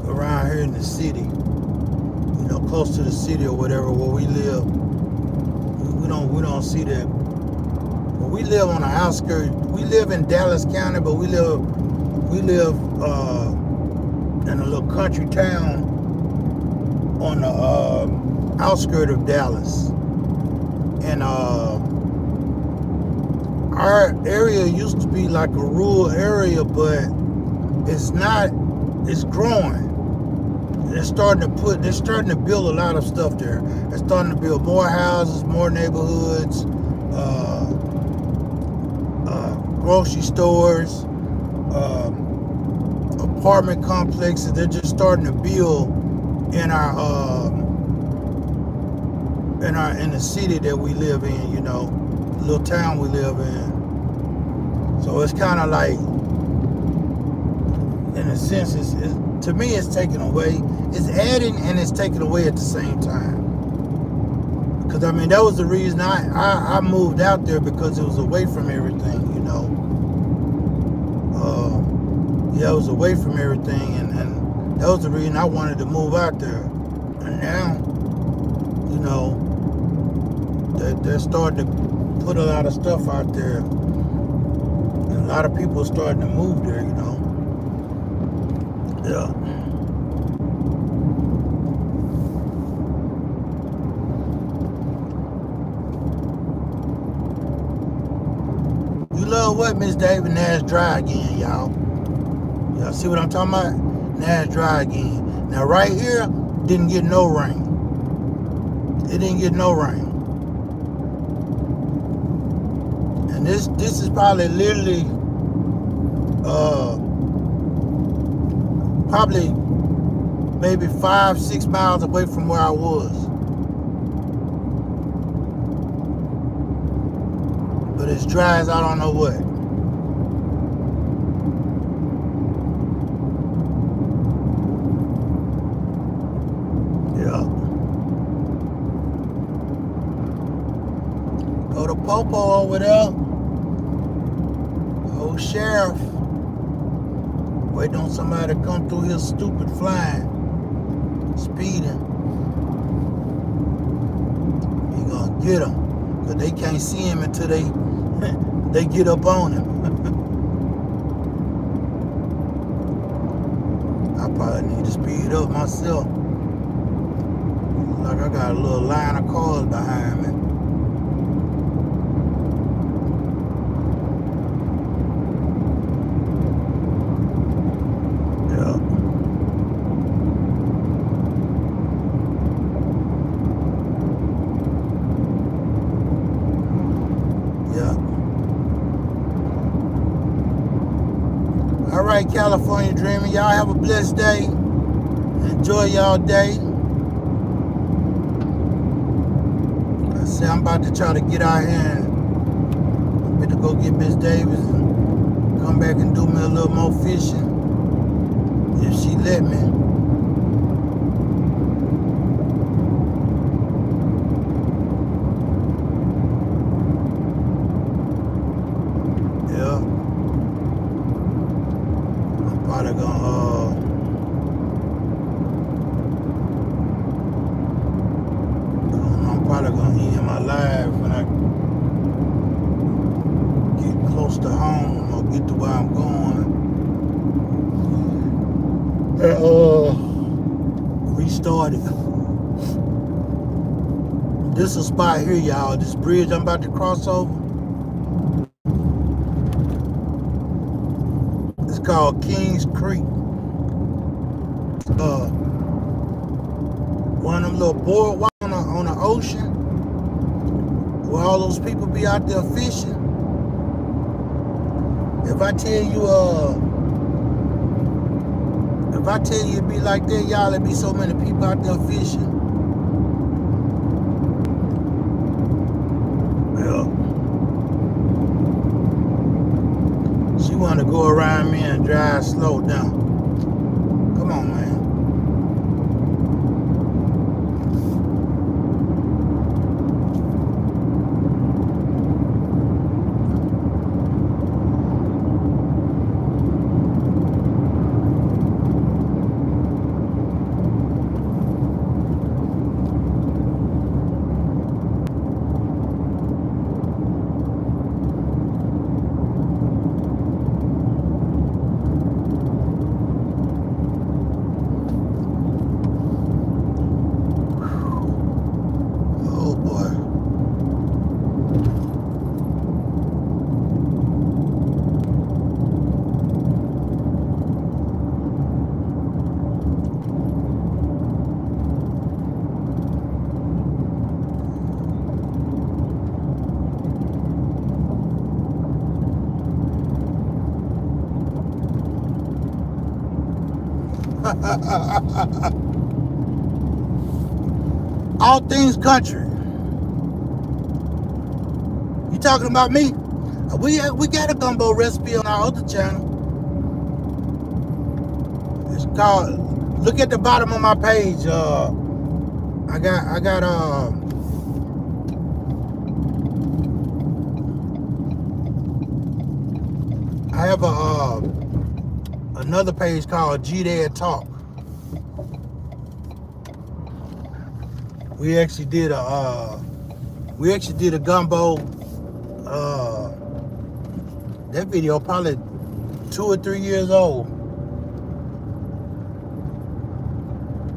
around here in the city, you know, close to the city or whatever where we live. We don't see that. But we live on the outskirts. We live in Dallas County, but we live in a little country town on the outskirts of Dallas. And our area used to be like a rural area, but it's not. It's growing. They're starting to build a lot of stuff there. They're starting to build more houses, more neighborhoods, grocery stores, apartment complexes. They're just starting to build in in the city that we live in, you know, the little town we live in. So it's kind of like, in a sense, to me, it's taken away. It's adding and it's taken away at the same time. Because, I mean, that was the reason I moved out there, because it was away from everything, you know. Yeah, it was away from everything, and that was the reason I wanted to move out there. And now, you know, they're starting to put a lot of stuff out there. And a lot of people are starting to move there, you know. Yeah. You love what, Miss David? Now it's dry again, y'all. Y'all see what I'm talking about? Now it's dry again. Now right here, didn't get no rain. It didn't get no rain. And this is probably literally probably maybe 5-6 miles away from where I was. But it's dry as I don't know what. Yeah. Go to Popo over there. Old sheriff. Waiting on somebody to come through here stupid flying. Speeding. He gonna get him. But they can't see him until they get up on him. I probably need to speed up myself. Like I got a little line of cars behind me. Yeah. Yeah. All right, California Dreaming. Y'all have a blessed day. Enjoy y'all day. See, I'm about to try to get out here and I'm going to go get Miss Davis and come back and do me a little more fishing, if she let me. Yeah. I'm probably gonna end my life when I get close to home or get to where I'm going. Restart it. This is a spot here, y'all. This bridge I'm about to cross over. It's called Kings Creek. One of them little boardwalks on the ocean where all those people be out there fishing. If I tell you it'd be like that, y'all, it'd be so many people out there fishing. drive slow down. Come on, man. Oh boy. All things country. You talking about me? We got a gumbo recipe on our other channel. It's called. Look at the bottom of my page. I got I have another page called GDAD Talk. We actually did a gumbo. That video probably 2 or 3 years old.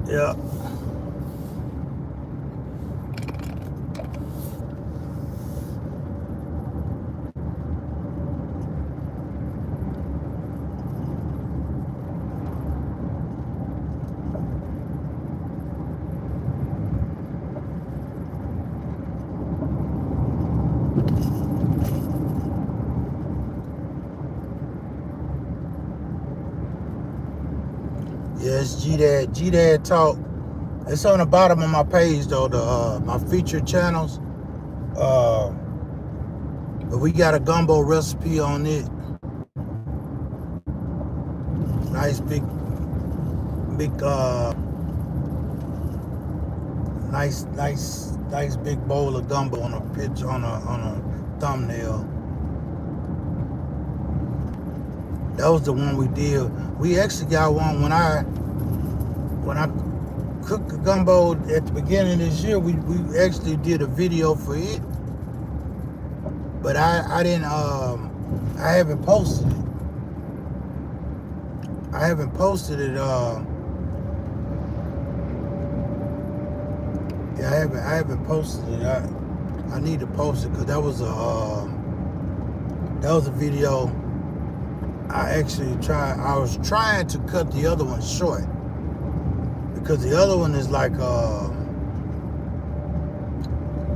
Yeah. Yes, GDAD Talk. It's on the bottom of my page though, the my featured channels. But we got a gumbo recipe on it. Nice big nice big bowl of gumbo on a picture on a thumbnail. That was the one we did. We actually got one when I cooked the gumbo at the beginning of this year. We actually did a video for it, but I didn't I haven't posted it. I haven't posted it. Yeah, I haven't posted it. I need to post it because that was a video. I was trying to cut the other one short because the other one is like I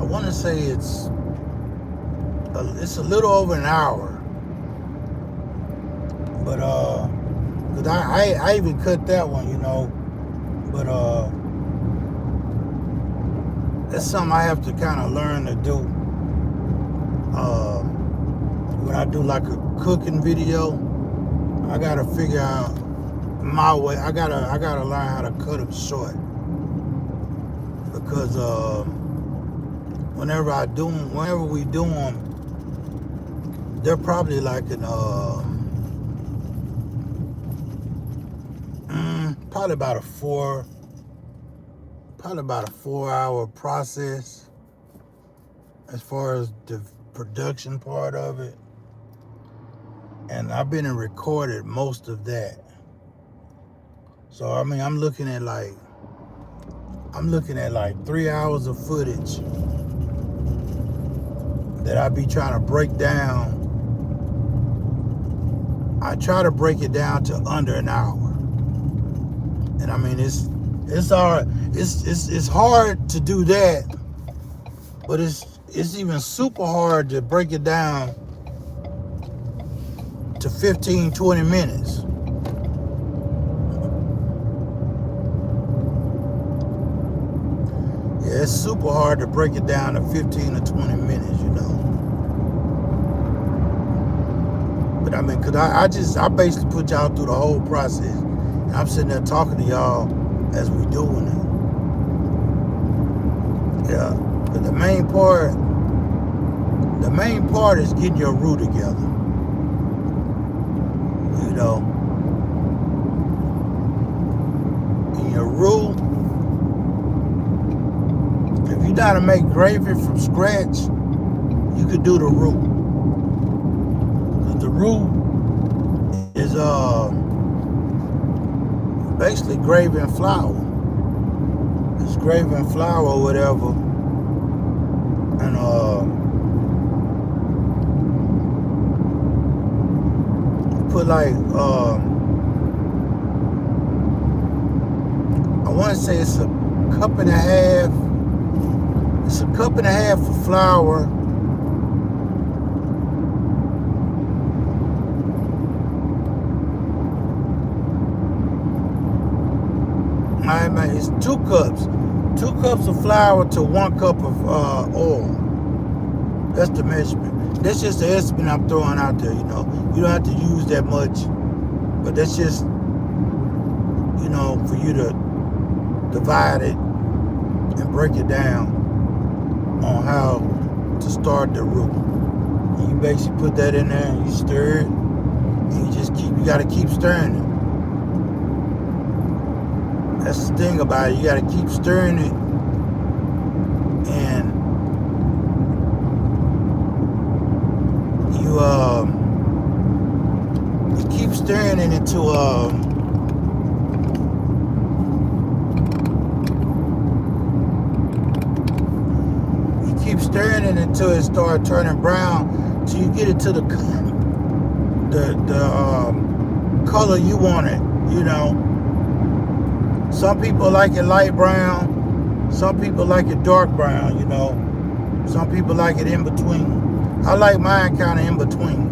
want to say it's a little over an hour, but cause I even cut that one, you know, but that's something I have to kind of learn to do. When I do like a cooking video, I gotta figure out my way. I gotta learn how to cut them short because whenever we do them, they're probably like an probably about a 4-hour process as far as the production part of it. And I've been and recorded most of that. So I mean I'm looking at like 3 hours of footage that I be trying to break down. I try to break it down to under an hour. And I mean it's hard to do that, but it's even super hard to break it down to 15-20 minutes. Yeah, it's super hard to break it down to 15 or 20 minutes, you know. But But I mean, cause I basically put y'all through the whole process. And I'm sitting there talking to y'all as we doing it. Yeah. But the main part is getting your roux together. You know, in your roux, if you know how to make gravy from scratch, you could do the roux. The roux is basically gravy and flour. It's gravy and flour or whatever, and put like I want to say it's a cup and a half. It's a cup and a half of flour. It's 2 cups. 2 cups of flour to 1 cup of oil. That's the measurement. That's just the estimate I'm throwing out there, you know. You don't have to use that much. But that's just, you know, for you to divide it and break it down on how to start the roux. And you basically put that in there and you stir it. And you gotta keep stirring it. That's the thing about it. You gotta keep stirring it, and you keep stirring it until it starts turning brown, till you get it to the color you want it. You know. Some people like it light brown. Some people like it dark brown, you know. Some people like it in between. I like mine kind of in between,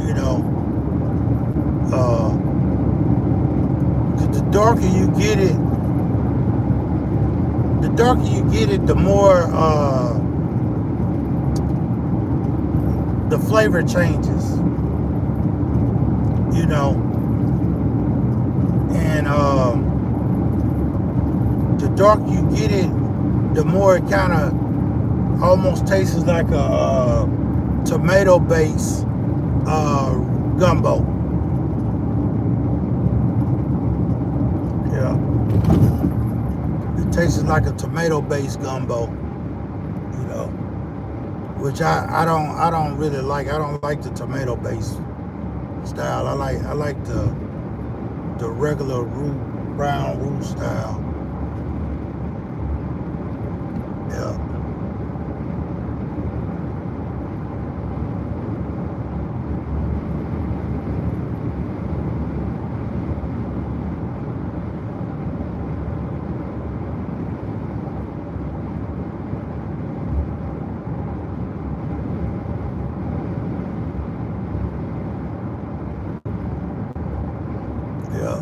you know. 'Cause the darker you get it, the more the flavor changes, you know. And the darker you get it, the more it kind of almost tastes like a tomato-based gumbo. Yeah, it tastes like a tomato-based gumbo. You know, which I don't really like. I don't like the tomato-based style. I like the regular brown roux style. Yeah. Yeah.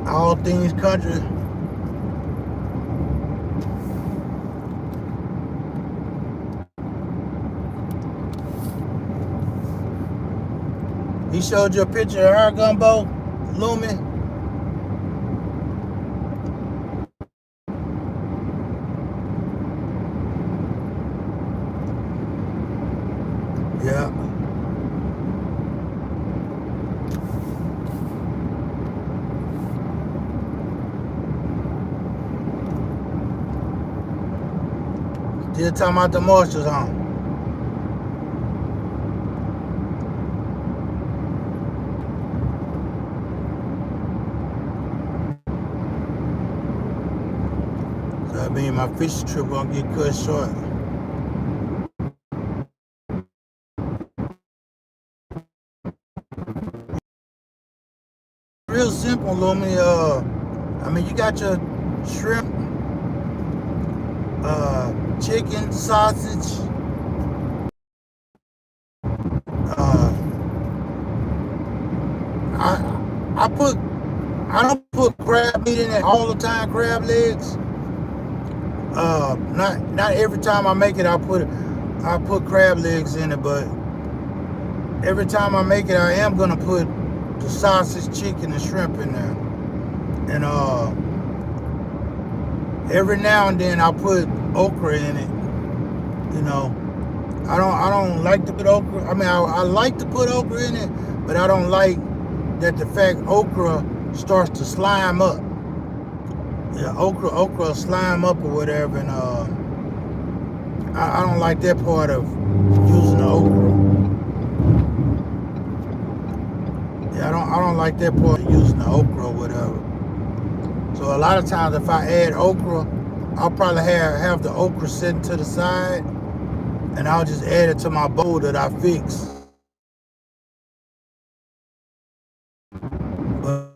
All things country. He showed you a picture of her gumbo, Lumi. Yeah. Still talking about the moistures, huh? So that means my fishing trip gonna get cut short. Real simple, Lumi. I mean, you got your shrimp, chicken, sausage. I don't put crab meat in it all the time. Crab legs. Not every time I make it. I put crab legs in it, but every time I make it, I am gonna put the sausage, chicken, and shrimp in there. And every now and then I'll put okra in it. You know, I don't like to put okra. I mean, I like to put okra in it, but I don't like that the fact okra starts to slime up. Yeah, okra slime up or whatever, and I don't like that part of using the okra. Yeah, I don't like that part of using the okra or whatever. So a lot of times if I add okra, I'll probably have the okra sitting to the side, and I'll just add it to my bowl that I fix. But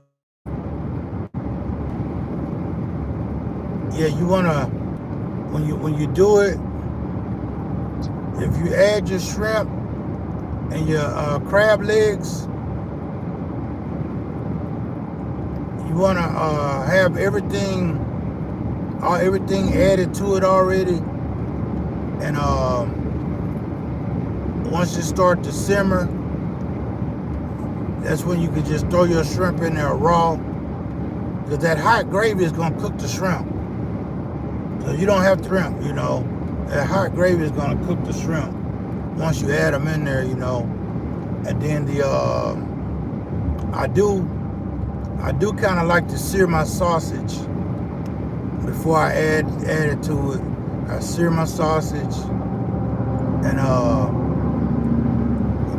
yeah, you wanna when you do it, if you add your shrimp and your crab legs, you wanna have everything added to it already, and once it starts to simmer, that's when you can just throw your shrimp in there raw, because that hot gravy is gonna cook the shrimp. So you don't have shrimp, you know. That hot gravy is gonna cook the shrimp once you add them in there, you know. And then I do kind of like to sear my sausage before I add it to it. I sear my sausage, and of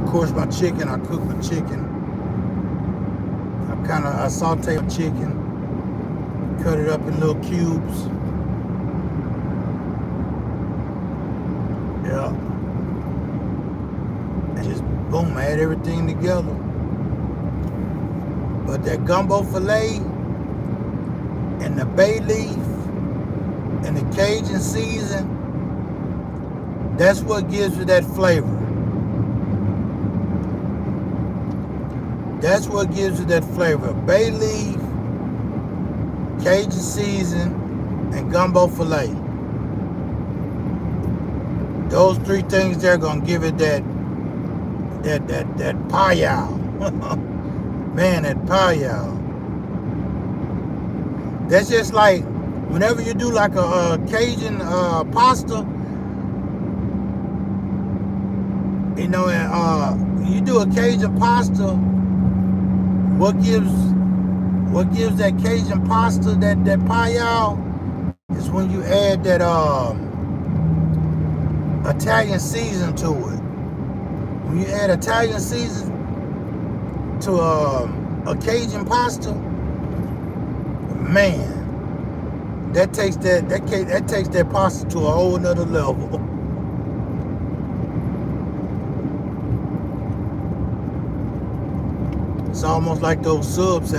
course my chicken. I cook my chicken. I saute my chicken, cut it up in little cubes. Yeah. And just boom, add everything together. But that gumbo filet and the bay leaf and the Cajun season, that's what gives it that flavor. That's what gives it that flavor. Bay leaf, Cajun season, and gumbo filet. Those three things there gonna give it that payao. Man, that payao. That's just like whenever you do like a Cajun pasta, you know, and you do a Cajun pasta, what gives that Cajun pasta that payao is when you add that Italian season to it. When you add Italian season to a Cajun pasta, man, that takes that pasta to a whole nother level. It's almost like those sub sandwiches.